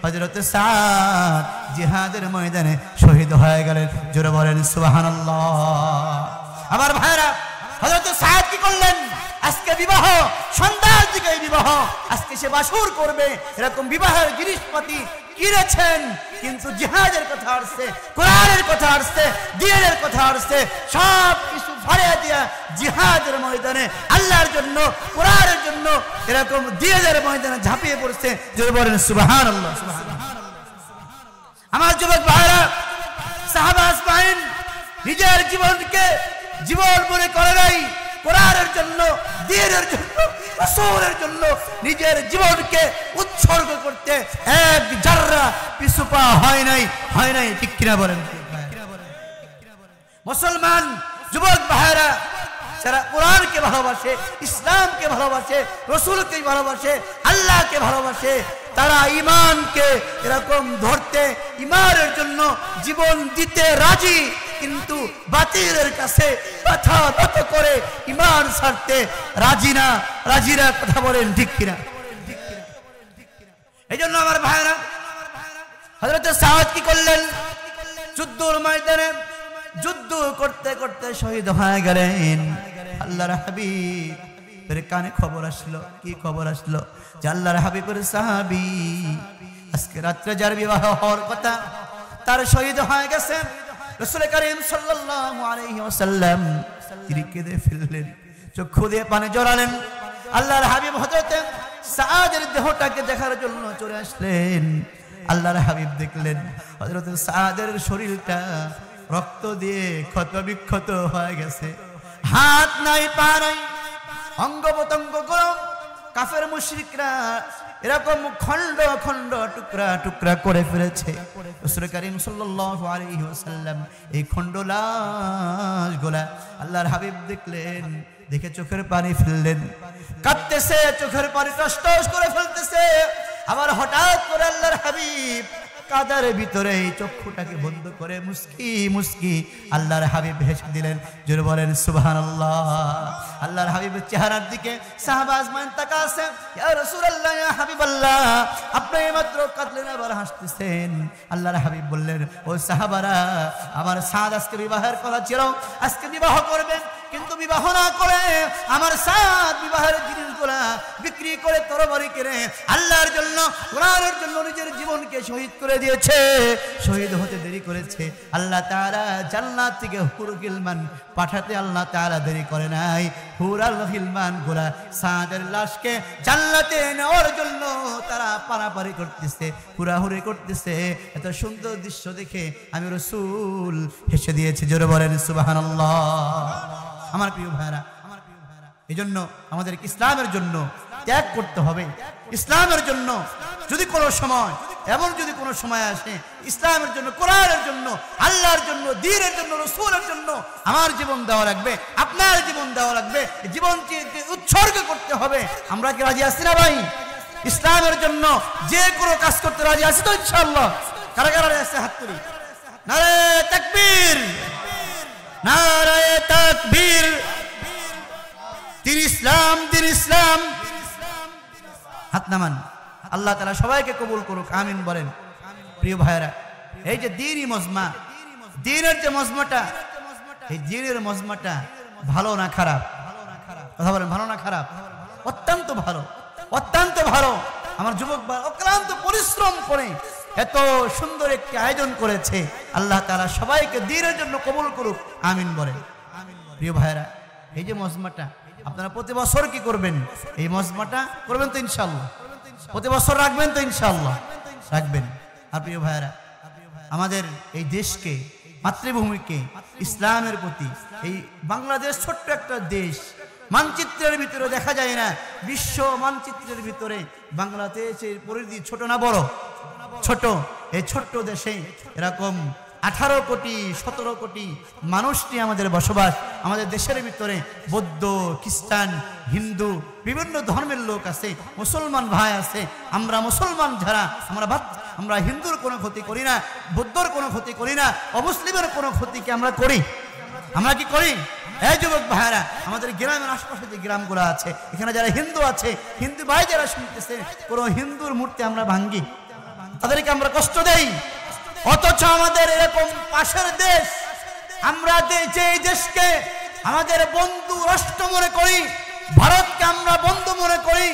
Speaker 1: হযরত সাদ জিহাদের ময়দানে শহীদ হয়ে গেলেন। জোরে বলেন সুবহানাল্লাহ। আমার ভাইরা, হযরত সাদ কি করলেন? আজকে বিবাহ, সন্ধ্যার দিকে বিবাহ, আজকে সে বাসর করবে, এরকম বিবাহের জিনিসপাতি কিনেছেন, কিন্তু জিহাদের কথা আসছে, কোরআনের কথা আসছে, দ্বীনের কথা আসছে, সব কিছু ফাড়িয়ে দিয়া জিহাদের ময়দানে আল্লাহর জন্য, কোরআনের জন্য, এরকম দ্বীনের ময়দানে ঝাঁপিয়ে পড়ছে। যদি বলেন সুবহানাল্লাহ। আমার যুবক ভাইরা, সাহাবা আজমাইন নিজের জীবনকে জীবন মনে করে নাই, কোরআনের জন্য, দ্বীনের জন্য, রাসূলের জন্য নিজের জীবনকে উৎসর্গ করতে এক জাররা পিছু পা হয় নাই। ঠিক কিনা বলেন? মুসলমান যুবক ভাইরা যারা কোরআনকে ভালোবাসে, ইসলামকে ভালোবাসে, রাসূলকে ভালোবাসে, আল্লাহকে ভালোবাসে, তারা ঈমানকে এরকম ধরতে, ঈমানের জন্য জীবন দিতে রাজি, কিন্তু বাতিলের কাছে মাথা নত করে ঈমান ছাড়তে রাজি না। কথা বলেন ঠিক কিনা? এই জন্য আমার ভাইরা, হযরত সাদ কি করলেন? যুদ্ধের ময়দানে যুদ্ধ করতে করতে শহীদ হয়ে গেলেন। আল্লাহর হাবিবের কানে খবর আসলো। কি খবর আসলো? যে আল্লাহর হাবিবের সাহাবী আজকে রাত্রে যার বিবাহ হওয়ার কথা, তার শহীদ হয়ে গেছে। রাসূল কারীম সাল্লাল্লাহু আলাইহি ওয়াসাল্লাম তিনি কেঁদে ফেললেন, চক্ষু দিয়ে পানি জড়ালেন। আল্লাহর হাবিব হযরত সাদের দেহটাকে দেখার জন্য চলে আসলেন। আল্লাহর হাবিব দেখলেন হযরত সাদের শরীরটা রক্ত দিয়ে ক্ষত বিক্ষত হয়ে গেছে, হাত নাই, পা নাই, অঙ্গ প্রত্যঙ্গ গরম। কাফের মুশরিকরা এরকম খন্ড খন্ড, টুকরা টুকরা করে ফেলেছে। রাসূল কারীম সাল্লাল্লাহু আলাইহি ওয়াসাল্লাম এই খন্ড লাশগুলা আল্লাহর হাবিব দেখলেন, দেখে চোখের পানি ফেললেন, কাঁদতেছে, চোখের পানি টস টস করে ফেলতেছে। আবার হঠাৎ করে আল্লাহর হাবিব কাদার ভিতরে এই চক্ষুটাকে বন্ধ করে মুস্কি মুস্কি আল্লাহর হাবিব হেসে দিলেন। জোরে বলেন সুবহানাল্লাহ। আল্লাহর হাবিবের চেহারার দিকে সাহাবা আজমাইন তাকাছে, ইয়া রাসূলুল্লাহ, ইয়া হাবিবাল্লাহ, আপনি মাত্র কাঁদলেন আবার হাসতেছেন। আল্লাহর হাবিব বললেন, ও সাহাবারা, আমার সাদ আজকে বিবাহের কথা ছিল, আজকে বিবাহ করবেন, কিন্তু বিবাহ না করে আমার সাদ বিবাহের জিনিসগুলা বিক্রি করে তরবারি কিনে আল্লাহর জন্য, কোরআনের জন্য নিজের জীবনকে শহীদ করে দিয়েছে। শহীদ হতে দেরি করেছে। আল্লাহ তাআলা জান্নাত থেকে হুর গিলমান পাঠাতে আল্লাহ তাআলা দেরি করে নাই। হুরাল গিলমান গোলা সাদের লাশকে জান্নাতে নেওয়ার জন্য তারা পারাপারি করতেছে, হুড়াহুড়ি করতেছে। এত সুন্দর দৃশ্য দেখে আমি রাসূল হেসে দিয়েছি। জোরে বলেন সুবহানাল্লাহ। আমার প্রিয় ভাইরা, এই জন্য আমাদের ইসলামের জন্য ত্যাগ করতে হবে। ইসলামের জন্য যদি কোনো সময়, এমন যদি কোনো সময় আসে ইসলামের জন্য, কোরআনের জন্য, আল্লাহর জন্য, দ্বীনের জন্য, রাসূলের জন্য আমার জীবন দেওয়া লাগবে, আপনার জীবন দেওয়া লাগবে, জীবনকে উৎসর্গ করতে হবে। আমরা কি রাজি আছি না ভাই? ইসলামের জন্য যে কোনো কাজ করতে রাজি আছি তো ইনশাআল্লাহ? কারা কারা রাজি আছে হাত তুলি। নারে তাকবীর, নারে তাকবীর। দিন ইসলাম, দিন ইসলাম। হাত নামান। আল্লাহ তাআলা সবাইকে কবুল করুক, আমিন বলেন। প্রিয় ভাইরা, এই যে দ্বীনি মজমা, দ্বীনের যে মজমাটা, এই দ্বীনের মজমাটা ভালো না খারাপ? কথা বলেন, ভালো না খারাপ? অত্যন্ত ভালো, অত্যন্ত ভালো। আমার যুবক ভাই অক্লান্ত পরিশ্রম করে এত সুন্দর একটি আয়োজন করেছে। আল্লাহ তাআলা সবাইকে দ্বীনের জন্য কবুল করুক, আমিন বলেন। প্রিয় ভাইরা, এই যে মজমাটা আপনারা প্রতি বছর কি করবেন? এই মজমাটা করবেন তো ইনশাআল্লাহ? প্রতি বছর রাখবেন তো ইনশাআল্লাহ? রাখবেন। আর প্রিয় ভাইরা, আমাদের এই দেশকে, মাতৃভূমিকে ইসলামের প্রতি, এই বাংলাদেশ ছোট্ট একটা দেশ, মানচিত্রের ভিতরে দেখা যায় না, বিশ্ব মানচিত্রের ভিতরে বাংলাদেশের পরিধি ছোট না বড়? ছোট। এই ছোট্ট দেশে এরকম 18 কোটি 17 কোটি মানুষ নিয়ে আমাদের বসবাস। আমাদের দেশের ভিতরে বৌদ্ধ, খ্রিস্টান, হিন্দু, বিভিন্ন ধর্মের লোক আছে, মুসলমান ভাই আছে। আমরা মুসলমান যারা, আমরা হিন্দুর কোনো ক্ষতি করি না, বৌদ্ধর কোনো ক্ষতি করি না, অমুসলিমের কোনো ক্ষতিকে আমরা করি? আমরা কি করি? এই যুবক ভাইরা, আমাদের গ্রামের আশপাশে যে গ্রামগুলো আছে, এখানে যারা হিন্দু আছে, হিন্দু ভাই যারা শুনতেছে, কোনো হিন্দুর মূর্তি আমরা ভাঙ্গি, তাদেরকে আমরা কষ্ট দেই। অথচ আমাদের এরকম পাশের দেশ, আমরা যে দেশকে আমাদের বন্ধু রাষ্ট্র মনে করি, ভারতকে আমরা বন্ধু মনে করি,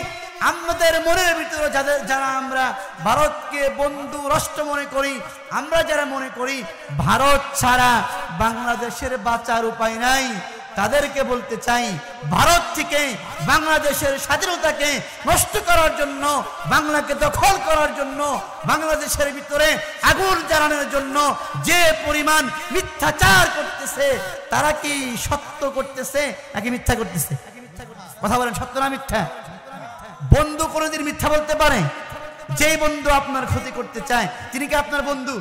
Speaker 1: আমাদের মনের ভিতরে যারা আমরা ভারতকে বন্ধু রাষ্ট্র মনে করি, আমরা যারা মনে করি ভারত ছাড়া বাংলাদেশের বাঁচার উপায় নাই, তাদেরকে বলতে চাই, ভারত থেকে বাংলাদেশের স্বাধীনতাকে নষ্ট করার জন্য, বাংলাকে দখল করার জন্য, বাংলাদেশের ভিতরে আগুন জ্বালানোর জন্য যে পরিমাণ মিথ্যাচার করতেছে, তারা কি সত্য করতেছে নাকি মিথ্যা করতেছে? কথা বলেন, সত্য না মিথ্যা? বন্ধু কোনোদিন মিথ্যা বলতে পারে? যেই বন্ধু আপনার ক্ষতি করতে চায়, তিনি কি আপনার বন্ধু?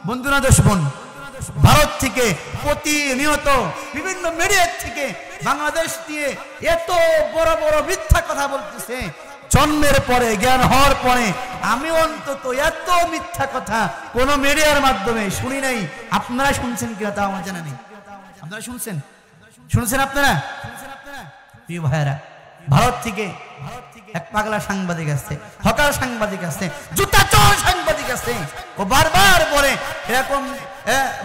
Speaker 1: বন্ধু না দুশমন? ভারত থেকে প্রতিনিয়ত বিভিন্ন মিডিয়া থেকে বাংলাদেশ নিয়ে এত বড় বড় মিথ্যা কথা বলতেছে। জন্মের পরে, জ্ঞান হওয়ার পরে আমি অন্তত এত মিথ্যা কথা কোন মিডিয়ার মাধ্যমে শুনি নাই। আপনারা শুনছেন কিনা তা আমার জানা নেই। আপনারা শুনছেন? শুনছেন আপনারা? প্রিয় ভাইরা, ভারত থেকে এক পাগলা সাংবাদিক আছে, হকার সাংবাদিক আছে, জুতা চোর সাংবাদিক আছে। ও বারবার বলে এরকম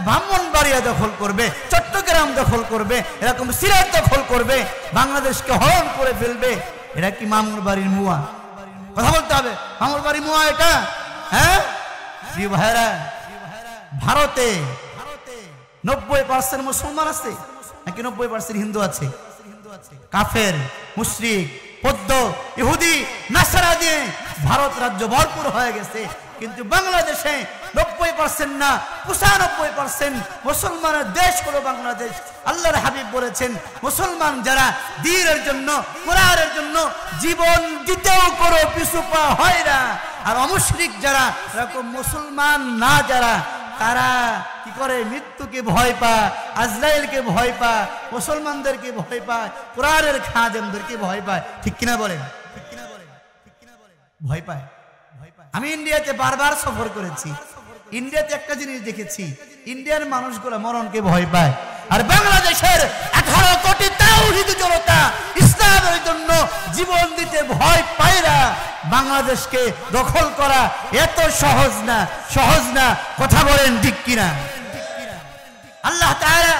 Speaker 1: ব্রাহ্মণবাড়িয়া দখল করবে, চট্টগ্রাম দখল করবে, এরকম সিলেট দখল করবে, বাংলাদেশকে হরণ করে ফেলবে। এটা কি মামুর বাড়ির মুয়া? কথা বলতে হবে, মামুর বাড়ির মুয়া এটা? হ্যাঁ প্রিয় ভাইরা, ভারতে 90% মুসলমান আছে নাকি 90% হিন্দু আছে? কাফের, মুশরিক, বৌদ্ধ, ইহুদি, নাসারা দিয়ে ভারত রাজ্য ভরপুর হয়ে গেছে। কিন্তু বাংলাদেশে 90% না 95% মুসলমানের দেশ হলো বাংলাদেশ। আল্লাহর হাবিব বলেছেন, মুসলমান যারা দ্বীনের জন্য, কোরআনের জন্য জীবন দিতেও করো পিছু পা হয় না। আর অমুশরিক যারা, এরকম মুসলমান না যারা, তারা কি করে? মৃত্যুকে ভয় পায়, আজরাইলকে ভয় পায়, মুসলমানদেরকে ভয় পায়, কোরআনের খাদেমদেরকে ভয় পায়। ঠিক কিনা বলেন? ভয় পায়। আমি ইন্ডিয়াতে বারবার সফর করেছি, ইন্ডিয়াতে একটা জিনিস দেখেছি, ইন্ডিয়ার মানুষগুলো মরণকে ভয় পায়, আর বাংলাদেশের 18 কোটি তাওহীদ জনতা ইসলামের জন্য জীবন দিতে ভয় পায় না। বাংলাদেশকে দখল করা এত সহজ না, সহজ না, কথা বলেন ঠিক কিনা? আল্লাহ তাআলা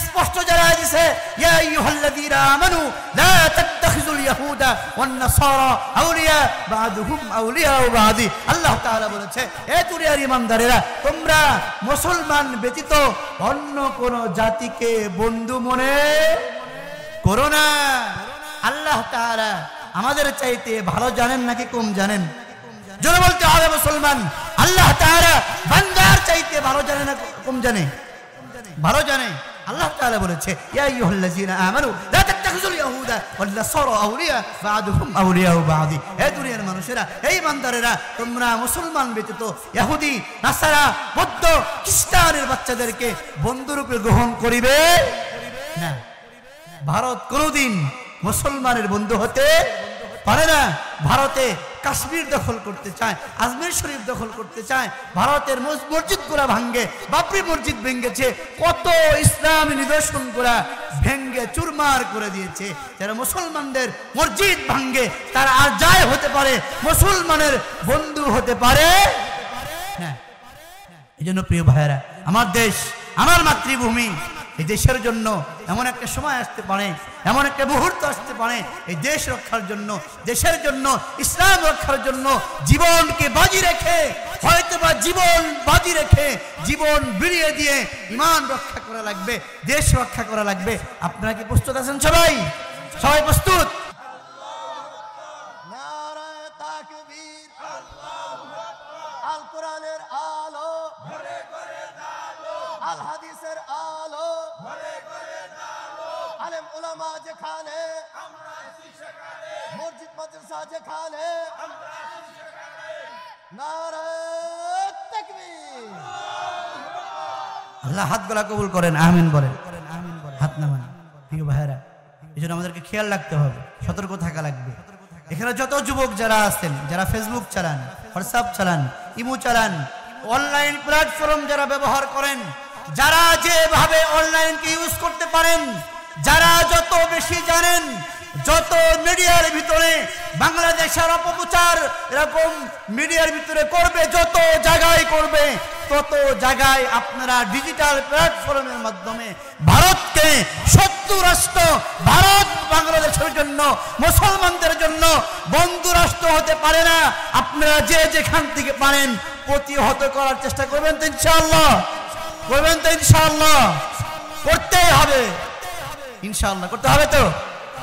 Speaker 1: স্পষ্ট জানায় দিয়েছে, ইয়া আইয়ুহাল্লাযীনা আমানু লা তাত্তাখিযুল ইয়াহুদা ওয়ান নাসারা আউলিয়া বা'দুহুম আউলিয়া বা'দি। আল্লাহ তাআলা বলেছে, হে দুনিয়ার ঈমানদারেরা, তোমরা মুসলমান ব্যতীত অন্য কোন জাতিকে বন্ধু মনে করো না। আল্লাহ তাআলা আমাদের চাইতে ভালো জানেন নাকি কম জানেন? জোরে বলতে হবে মুসলমান, আল্লাহ তাআলা বান্দার চাইতে ভালো জানে না কম জানে? ভালো জানে। আল্লাহ তাআলা বলেছে, ইয়া আইয়ুহাল্লাযীনা আমানু লা তাত্তাখিযুল ইয়াহুদা ওয়ান নাসারা আউলিয়া বা'দুহুম আউলিয়া বা'দি। হে দুনিয়ার মানুষেরা, এই বান্দারেরা, তোমরা মুসলমান ব্যতীত ইহুদি, নাসারা, বৌদ্ধ, খ্রিস্টানের বাচ্চাদেরকে বন্ধুরূপে গ্রহণ করিবে না। ভারত কোনদিন মুসলমানের বন্ধু হতে পারে না। ভারতে কাশ্মীর দখল করতে চায়, আজমির শরীফ দখল করতে চায়, ভারতের মসজিদগুলা ভাঙ্গে, বাবরি মসজিদ ভেঙ্গেছে, কত ইসলামী নিদর্শনগুলা ভেঙ্গে চুরমার করে দিয়েছে। যারা মুসলমানদের মসজিদ ভাঙ্গে তারা আর যায় হতে পারে, মুসলমানের বন্ধু হতে পারে না। এই জন্য প্রিয় ভাইয়েরা, আমার দেশ, আমার মাতৃভূমি, এই দেশের জন্য এমন একটা সময় আসতে পারে, এমন একটা মুহূর্ত আসতে পারে, এই দেশ রক্ষার জন্য, দেশের জন্য, ইসলাম রক্ষার জন্য জীবনকে বাজি রেখে, হয়তোবা জীবন বাজি রেখে, জীবন বিলিয়ে দিয়ে ঈমান রক্ষা করা লাগবে, দেশ রক্ষা করা লাগবে। আপনারা কি প্রস্তুত আছেন? সবাই সবাই প্রস্তুত?
Speaker 2: নারায়ে তাকবীর, আল্লাহু আকবার। আল কোরআনের আলো ঘরে ঘরে আলো, আল হাদিসের আলো ঘরে ঘরে আলো, আলেম উলামা যেখানে আমরা আছি সেখানে, মসজিদ মাদ্রাসা যেখানে আমরা আছি সেখানে, নারায়ে তাকবীর।
Speaker 1: আল্লাহ হাত গলা কবুল করেন, আমিন বলেন, হাত নামান। প্রিয় ভাইয়েরা, এই জন্য আমাদেরকে খেয়াল রাখতে হবে, সতর্ক থাকা লাগবে। এখানে যত যুবক যারা আছেন, যারা ফেসবুক চালান, হোয়াটসঅ্যাপ চালান, ইমো চালান, অনলাইন প্ল্যাটফর্ম যারা ব্যবহার করেন, যারা যেভাবে অনলাইনকে ইউজ করতে পারেন, যারা যত বেশি জানেন, যত মিডিয়ার ভিতরে বাংলাদেশের অপপ্রচার এরকম মিডিয়ার ভিতরে করবে, যত জায়গায় করবে, তত জায়গায় আপনারা ডিজিটাল প্ল্যাটফর্মের মাধ্যমে ভারতকে শত্রু রাষ্ট্র, ভারত বাংলাদেশের জন্য, মুসলমানদের জন্য বন্ধু রাষ্ট্র হতে পারে না। আপনারা যে যেখান থেকে পারেন প্রতিহত করার চেষ্টা করবেন তো ইনশাআল্লাহ? করবেন তো ইনশাআল্লাহ? করতেই হবে ইনশাআল্লাহ, করতে হবে তো?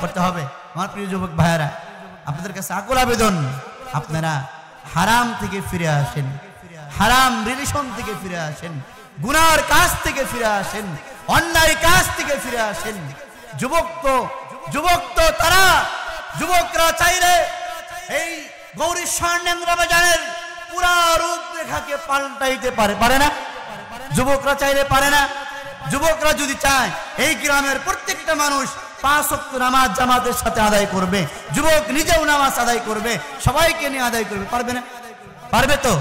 Speaker 1: করতে হবে। আমার প্রিয় যুবক ভাইয়েরা, আপনাদের কাছে আকুল আবেদন, আপনারা হারাম থেকে ফিরে আসেন, হারাম রিলেশন থেকে ফিরে আসেন, গুনার কাজ থেকে ফিরে আসেন, অন্যায় কাজ থেকে ফিরে আসেন। যুবক তো তারা, যুবকরা চাইলে এই গৌরী স্বর্ণেন্দ্র বাজারের পুরা রূপরেখাকে পাল্টাইতে পারে, পারে না? যুবকরা চাইলে পারে না? যুবকরা যদি চায় এই গ্রামের প্রত্যেকটা মানুষ 5 ওয়াক্ত নামাজ জামাতের সাথে আদায় করবে, যুবক নিজেও নামাজ আদায় করবে, সবাইকে নিয়ে আদায় করবে, পারবে না? পারবে তো?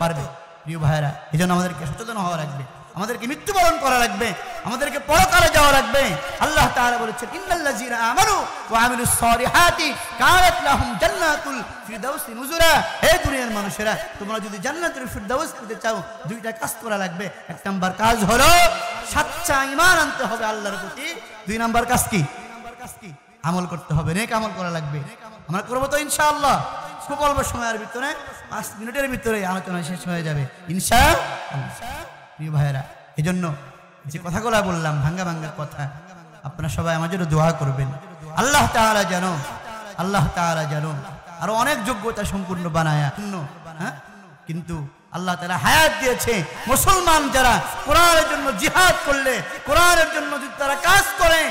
Speaker 1: পারবে। প্রিয় ভাইয়েরা, এই জন্য আমাদেরকে সচেতন হওয়া লাগবে, আমাদেরকে মৃত্যুবরণ করা লাগবে, আমাদেরকে পরকালে যাওয়া লাগবে। আল্লাহ তাআলা বলেছেন, ইন্নাল্লাযীনা আমানু ওয়া আমিলুস সালিহাতি কানাত লাহুম জান্নাতুল ফিরদাউস নুজুরা। হে দুনিয়ার মানুষেরা, তোমরা যদি জান্নাতুল ফিরদাউস পেতে চাও, দুইটা কাজ করা লাগবে। 1 নাম্বার কাজ হলো সচ্চা ঈমান আনতে হবে আল্লাহর প্রতি। 2 নাম্বার কাজ কি? আমল করতে হবে, নেক আমল করা লাগবে। আমরা করবো তো ইনশাআল্লাহ। খুব অল্প সময়ের ভিতরে, 5 মিনিটের ভিতরে আলোচনা শেষ হয়ে যাবে ইনশাআল্লাহ। প্রিয় ভাইয়েরা, এই জন্য যে কথাগুলো বললাম, ভাঙ্গা ভাঙ্গা কথা, আপনারা সবাই আমার জন্য দোয়া করবেন। আল্লাহ তাআলা যেন আরো অনেক যোগ্যতা সম্পূর্ণ বানায়। কিন্তু আল্লাহ তাআলা হায়াত দিয়েছে, মুসলমান যারা কোরআনের জন্য জিহাদ করলে, কোরআনের জন্য যদি তারা কাজ করে,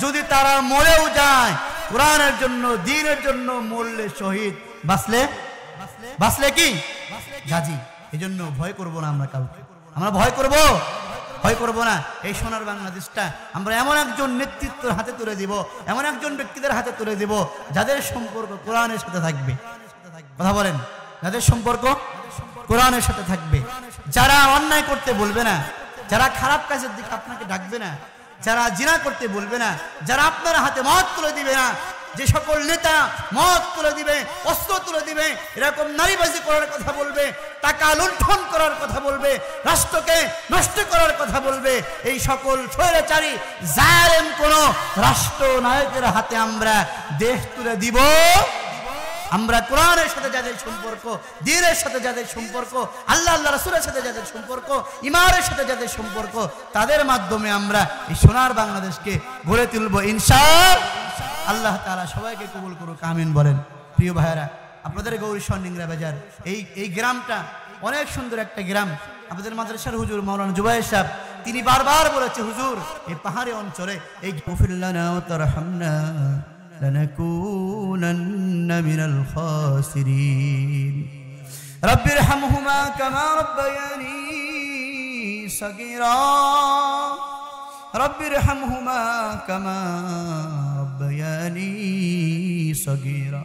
Speaker 1: যদি তারা মরেও যায় কোরআনের জন্য, দ্বীনের জন্য, মরলে শহীদ, বাঁচলে কি গাজী। এই জন্য ভয় করবো না আমরা কাউকে, আমরা ভয় করব না। এই সোনার বাংলাদেশটা আমরা এমন একজন নেতৃত্বের হাতে তুলে দিব, এমন একজন ব্যক্তিদের হাতে তুলে দিব যাদের সম্পর্ক কোরআনের সাথে থাকবে। কথা বলেন, যাদের সম্পর্ক কোরআনের সাথে থাকবে, যারা অন্যায় করতে বলবে না, যারা খারাপ কাজের দিকে আপনাকে ডাকবে না, যারা জিনা করতে বলবে না, যারা আপনার হাতে মদ তুলে দিবে না, যে সকল নেতা মদ তুলে দিবে, অস্ত্র তুলে দিবে, এরকম নারীবাজি করার কথা বলবে, টাকা লুণ্ঠন করার কথা বলবে, রাষ্ট্রকে নষ্ট করার কথা বলবে, এই সকল স্বৈরাচারী জালেম কোন রাষ্ট্রনায়কের হাতে আমরা দেশ তুলে দিব? আমরা কোরআনের সাথে যাদের সম্পর্ক, দ্বীনের সাথে যাদের সম্পর্ক, আল্লাহ আল্লাহ রাসূলের সাথে যাদের সম্পর্ক, ইমানের সাথে যাদের সম্পর্ক, তাদের মাধ্যমে আমরা এই সোনার বাংলাদেশকে গড়ে তুলব ইনশাআল্লাহ। আল্লাহ তাআলা সবাইকে কবুল করুক, আমিন বলেন। প্রিয় ভাইয়েরা, আপনাদের গৌরীশ্বর নিংরা বাজার এই গ্রামটা অনেক সুন্দর একটা গ্রাম। আমাদের মাদ্রাসার হুজুর মাওলানা জুবায়ের সাহেব তিনি বারবার বলেছে, হুজুর এই পাহাড়ি অঞ্চলে এই গফিরলানা ওয়া তারহামনা লানাকুনান্না মিনাল খাসিরিন রাব্বিরহামহুমা কামা রাব্বায়ানি সাগীরা রাব্বিরহামহুমা কামা রাব্বায়ানি সাগীরা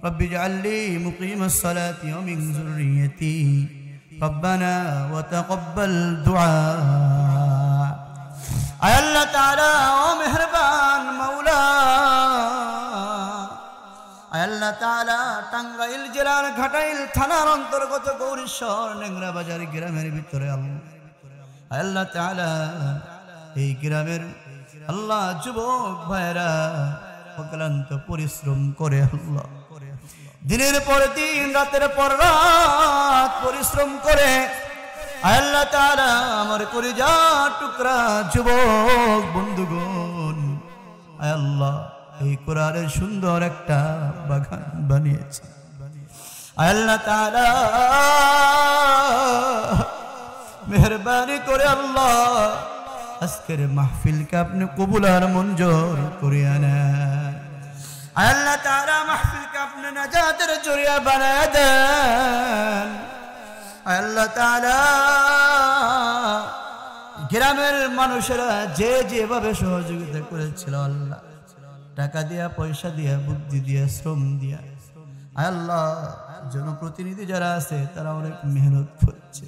Speaker 1: رب اجعل لي مقيم الصلاة ومن ذريتي ربنا وتقبل دعاء اے اللہ تعالی او مہربان مولا اے اللہ تعالی টাঙ্গাইল জেলার ঘাটাইল থানার অন্তর্গত গৌরীশ্বর নেংরা বাজার গ্রামের ভিতরে আল্লাহ তাআলা এই গ্রামের আল্লাহ যুবক ভাইরা অক্লান্ত পরিশ্রম করে আল্লাহ দিনের পর দিন রাতের পর রাত পরিশ্রম করে আল্লাহ তাআলা আমার কলিজা টুকরা যুবক বন্ধুগণ আল্লাহ এই কোরআনের সুন্দর একটা বাগান বানিয়েছে। আল্লাহ তাআলা মেহেরবানি করে আল্লাহ আজকের মাহফিলকে আপনি কবুল আর মঞ্জুর করিয়া নেন। আল্লাহ তাআলা মাহফিলকে আপনি নাজাতের জরিয়া বানায়া দেন। আল্লাহ তাআলা গ্রামের মানুষেরা যে যেভাবে সহযোগিতা করেছিল আল্লাহ, টাকা দিয়া, পয়সা দিয়া, বুদ্ধি দিয়া, শ্রম দিয়া, আল্লাহ জনপ্রতিনিধি যারা আছে তারা অনেক মেহনত করছে।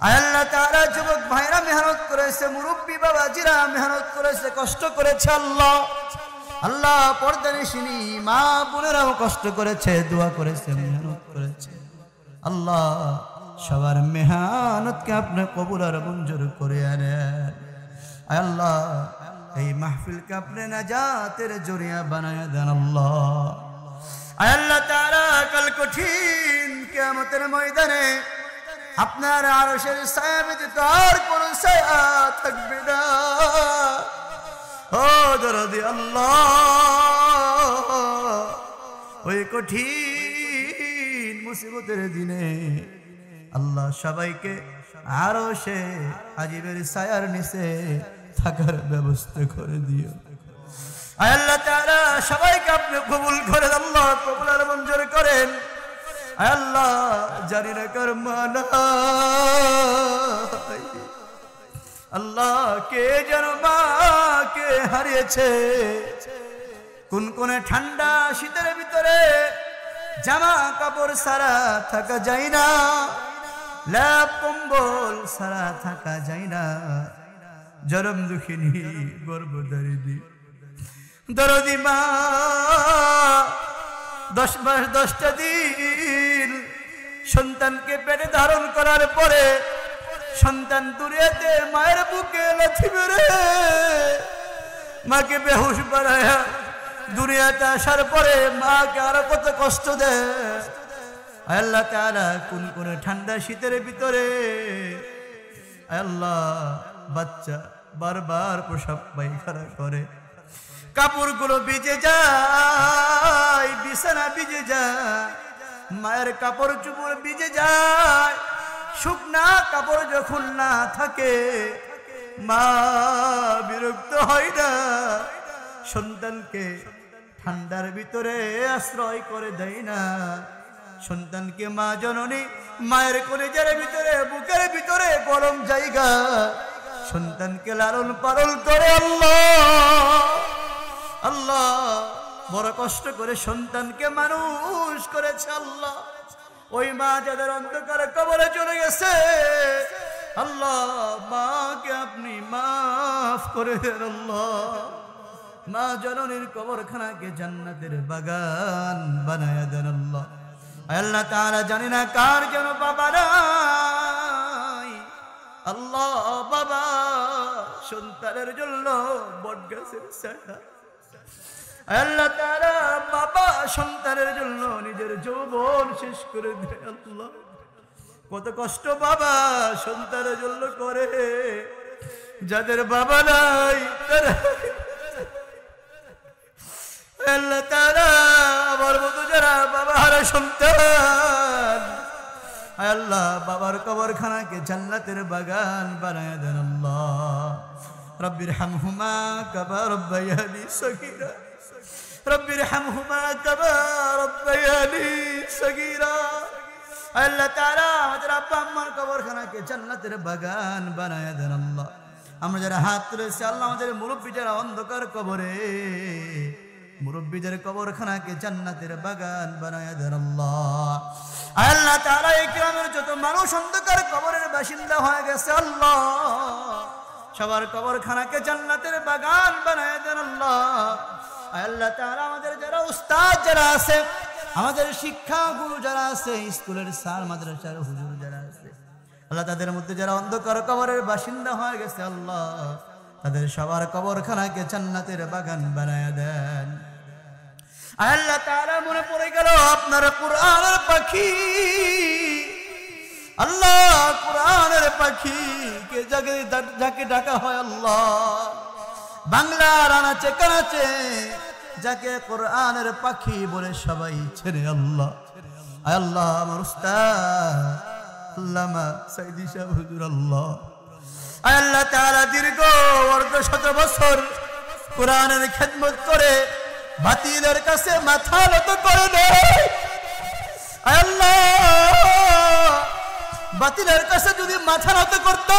Speaker 1: আল্লাহ তাআলা যুবক ভাইরা মেহনত করেছে, মুরব্বী বাবাজিরা মেহনত করেছে, কষ্ট করেছে আল্লাহ। আল্লাহ পর্দানিশিনী মা বোনেরাও কষ্ট করেছে, দোয়া করেছে, মেহনত করেছে। আল্লাহ সবার মেহনতকে আপনি কবুল আর মঞ্জুর করে আনেন। আল্লাহ এই মাহফিলকে আপনি নাজাতের জরিয়া বানায়া দেন আল্লাহ। আল্লাহ তাআলা কাল কঠিন কিয়ামতের ময়দানে আপনার আরশের ছায়া ব্যতীত আর কোন ছায়া থাকবে না। ও দরদি আল্লাহ, ওই কঠিন মুসিবতের দিনে আল্লাহ সবাইকে আরশে আজিবের ছায়ার নিচে থাকার ব্যবস্থা করে দিও। আল্লাহ তাআলা সবাইকে আপনি কবুল করেন আল্লাহ, কবুল আর মঞ্জুর করেন। আল্লাহ জানি না কার মানা আল্লাহ কে যেন মাকে হারিয়েছে, কোন কোনে ঠান্ডা শীতের ভিতরে জামা কাপড় সারা থাকা যায় না, ল্যাপ কম্বল সারা থাকা যায় না, জরম দুঃখিনী গর্ভধারিণী দরদি মা 10 মাস 10টা দিন সন্তানকে পেটে ধারণ করার পরে সন্তান দুনিয়াতে মায়ের বুকে লাথি মেরে মাকে বেহুশ বানায়া দুনিয়াতে আসার পরে মাকে আরো কত কষ্ট দেয়। আল্লাহ তাআলা কোন কোন ঠান্ডা শীতের ভিতরে আল্লাহ বাচ্চা বারবার প্রসাব পায়খানা করে, কাপড়গুলো ভিজে যায়, বিছানা ভিজে যায়, মায়ের কাপড় চোপড় ভিজে যায়। শুকনা কাপড় যখন না থাকে মা বিরক্ত হয় না, সন্তানকে ঠান্ডার ভিতরে আশ্রয় করে দেয় না। সন্তানকে মা জননী মায়ের কলিজার ভিতরে বুকের ভিতরে গরম জায়গা, সন্তানকে লালন পালন করে আল্লাহ। আল্লাহ বড় কষ্ট করে সন্তানকে মানুষ করেছে আল্লাহ, ওই মা যাদের অন্ধকারে কবরে চলে গেছে আল্লাহ, মাকে আপনি মাফ করে দেন আল্লাহ। মা জননীর কবরখানাকে জান্নাতের বাগান বানায়া দেন আল্লাহ। আল্লাহ তাআলা জানি না কার যেন বাবা নাই আল্লাহ, বাবা সন্তানের জন্য বটগাছের ছায়া, আল্লাহ তাআলা বাবা সন্তানের জন্য নিজের যৌবন শেষ করে দেয় আল্লাহ। কত কষ্ট বাবা সন্তানের জন্য করে, যাদের বাবা নাই তারা আল্লাহ তাআলা আমার মতো যারা বাবা হারা সন্তান আল্লাহ, বাবার কবরখানাকে জান্নাতের বাগান বানায়া দেন আল্লাহ। রব্বির হামহুমা কামা রব্বায়ানি সগীরা, রব্বির হামহুমা কামা রব্বায়ানি সগীরা। আল্লাহ তাআলা আমাদের আব্বা আম্মার কবরখানাকে জান্নাতের বাগান বানায়া দেন আল্লাহ। আমরা যারা হাত তুলেছি আল্লাহ, আমাদের মুরব্বী যারা অন্ধকার কবরে, মুরব্বীদের কবরখানাকে জান্নাতের বাগান বানায়া দেন আল্লাহ। আল্লাহ তাআলা এই গ্রামের যত মানুষ অন্ধকার কবরের বাসিন্দা হয়ে গেছে আল্লাহ, সবার কবরখানাকে জান্নাতের বাগান বানায়া দেন আল্লাহ। আল্লাহ তাআলা আমাদের যারা উস্তাদ যারা আছে, আমাদের শিক্ষা গুরু যারা আছে, স্কুলের স্যার মাদ্রাসার হুজুর যারা আছে আল্লাহ, তাদের মধ্যে যারা অন্ধকার কবরের বাসিন্দা হয়ে গেছে আল্লাহ, তাদের সবার কবরখানাকে জান্নাতের বাগান বানায়া দেন। আল্লাহ তাআলা মনে পড়ে গেল আপনার কোরআনের পাখি আল্লাহ, কোরআনের পাখি কে যাকে ডাকা হয় আল্লাহ, বাংলার আনাচে কানাচে যাকে কোরআনের পাখি বলে সবাই ছেড়ে আল্লাহ। আল্লাহ আমার উস্তাদ আল্লামা সাইদি সাহেব হুজুর আল্লাহ, আল্লাহ তাআলা দীর্ঘ অর্ধশত বছর কোরআনের খেদমত করে বাতিলের কাছে মাথা নত করে দেয় আল্লাহ। বাতিলের কাছে যদি মাথা নত করত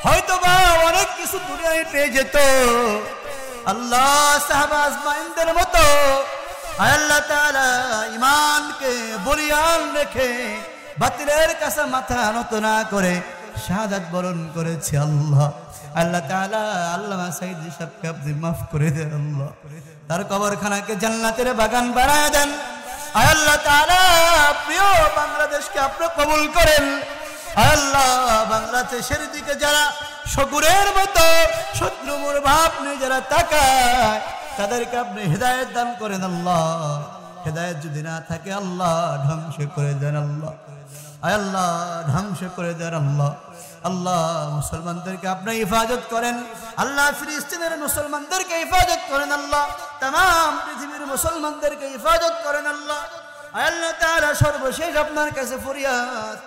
Speaker 1: হয়তো বা অনেক কিছু দুনিয়ায় পেয়ে যেত আল্লাহ। সাহাবা আজমাইনদের মতো আল্লাহ তাআলা ঈমানকে বলিয়ান রেখে বাতিলের কাছে মাথা নত না করে শাহাদাত বরণ করেছে আল্লাহ। আল্লাহ তাআলা আল্লামা সাইদি সাহেবকে আপনি মাফ করে দেন আল্লাহ, তার কবরখানাকে জান্নাতের বাগান বানায় দেন আল্লাহ তাআলা। প্রিয় বাংলাদেশকে আপনি কবুল করেন আল্লাহ। বাংলাদেশের দিকে যারা শকুরের মতো শত্রুর ভাব নিয়ে যারা তাকায় তাদেরকে আপনি হেদায়েত দান করেন আল্লাহ। হেদায়েত যদি না থাকে আল্লাহ ধ্বংস করে দেন আল্লাহ, আল্লাহ ধ্বংস করে দেন আল্লাহ। আল্লাহ মুসলমানদেরকে আপনি হিফাজত করেন আল্লাহ, ফিলিস্তিনের মুসলমানদেরকে হিফাজত করেন আল্লাহ, तमाम পৃথিবীর মুসলমানদেরকে হিফাজত করেন আল্লাহ। আল্লাহ তাআলা সর্বশেষ আপনার কাছে ফরিয়াদ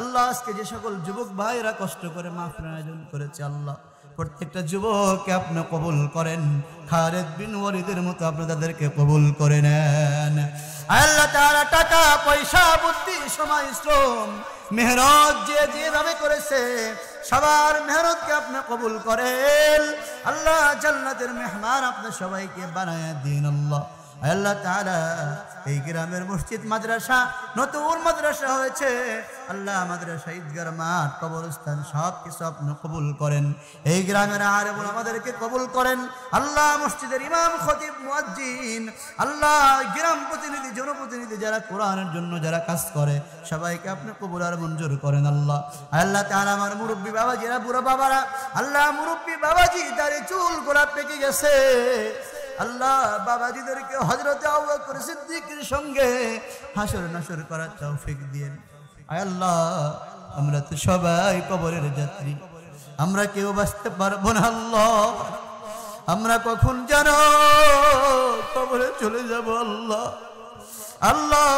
Speaker 1: আল্লাহ, আজকে যে সকল যুবক ভাইরা কষ্ট করে মাহফিল আয়োজন করেছে আল্লাহ, প্রত্যেকটা যুবককে আপনি কবুল করেন, খালিদ বিন ওয়ালিদের মতো আপনি তাদেরকে কবুল করে নেন আল্লাহ তাআলা। টাকা পয়সা বুদ্ধি সময় শ্রম মেহনত যে যেভাবে করেছে সবার মেহনতকে আপনি কবুল করেন আল্লাহ। জান্নাতের মেহমান আপনি সবাইকে বানায় দিন আল্লাহ। আল্লাহ তাআলা এই গ্রামের মসজিদ মাদ্রাসা নতুন মাদ্রাসা হয়েছে আল্লাহ, মাদ্রাসা ঈদগাহ মাঠ কবরস্থান সব কিছু আপনি কবুল করেন। এই গ্রামের আলেম আমাদেরকে কবুল করেন আল্লাহ। মসজিদের ইমাম খতিব মুয়াজ্জিন আল্লাহ, গ্রাম প্রতিনিধি জনপ্রতিনিধি যারা কোরআনের জন্য যারা কাজ করে সবাইকে আপনি কবুল আর মঞ্জুর করেন আল্লাহ। আল্লাহ তাআলা আমার মুরব্বী বাবাজিরা বুড়া বাবারা আল্লাহ, মুরব্বী বাবাজি দাড়ি চুল গোলাপ পেকে গেছে আল্লাহ, বাবাজিদেরকে হযরতে আবু বকর সিদ্দিকের সঙ্গে হাসর নাসর করার তৌফিক দিয়েন আল্লাহ। আমরা তো সবাই কবরের যাত্রী, আমরা কেউ বাঁচতে পারবো না আল্লাহ। আমরা কখন জানো কবরে চলে যাব আল্লাহ। আল্লাহ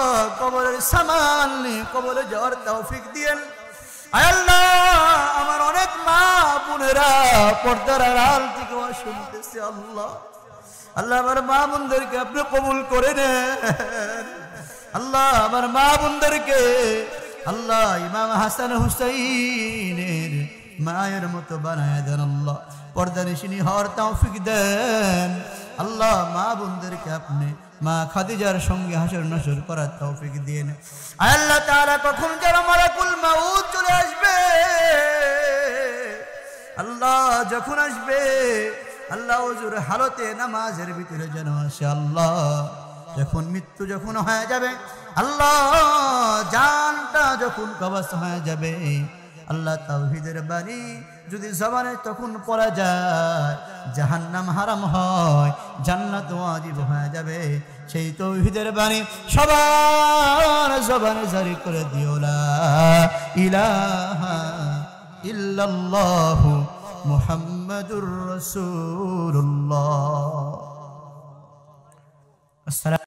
Speaker 1: কবরের সামান নিয়ে কবরে যাওয়ার তৌফিক দিয়েন আল্লাহ। আমার অনেক মা বোনেরা পর্দার আড়াল থেকে শুনতেছে আল্লাহ। আল্লাহ আমার মা বোনদেরকে আপনি কবুল করে নেন আল্লাহ। আমার মা বোনদেরকে আল্লাহ ইমাম হাসান হুসাইনের মায়ের মতো বানায় দেন আল্লাহ। পর্দানিশিনী হওয়ার তৌফিক দেন আল্লাহ মা বোনদেরকে আপনি মা খাদিজার সঙ্গে হাসর নাসর করার তৌফিক দিন। আল্লাহ তাআলা কখন যেন মালাকুল মাউত চলে আসবে, আল্লাহ যখন আসবে, আল্লাহ ওযুর হালতে নামাজের ভিতরে যেন আসে। আল্লাহ যখন মৃত্যু যখন হয়ে যাবে, আল্লাহ জানটা যখন কবজ হয়ে যাবে, আল্লাহ তাওহীদের বাণী যদি জবানে তখন পড়া যায়, জাহান্নাম হারাম হয়, জান্নাত ওয়াজিব হয়ে যাবে। সেই তাওহীদের বাণী সবার জবানে জারি করে দিও, লা ইলাহা ইল্লাল্লাহু মুহাম্মাদুর রাসূলুল্লাহ। আসসালামু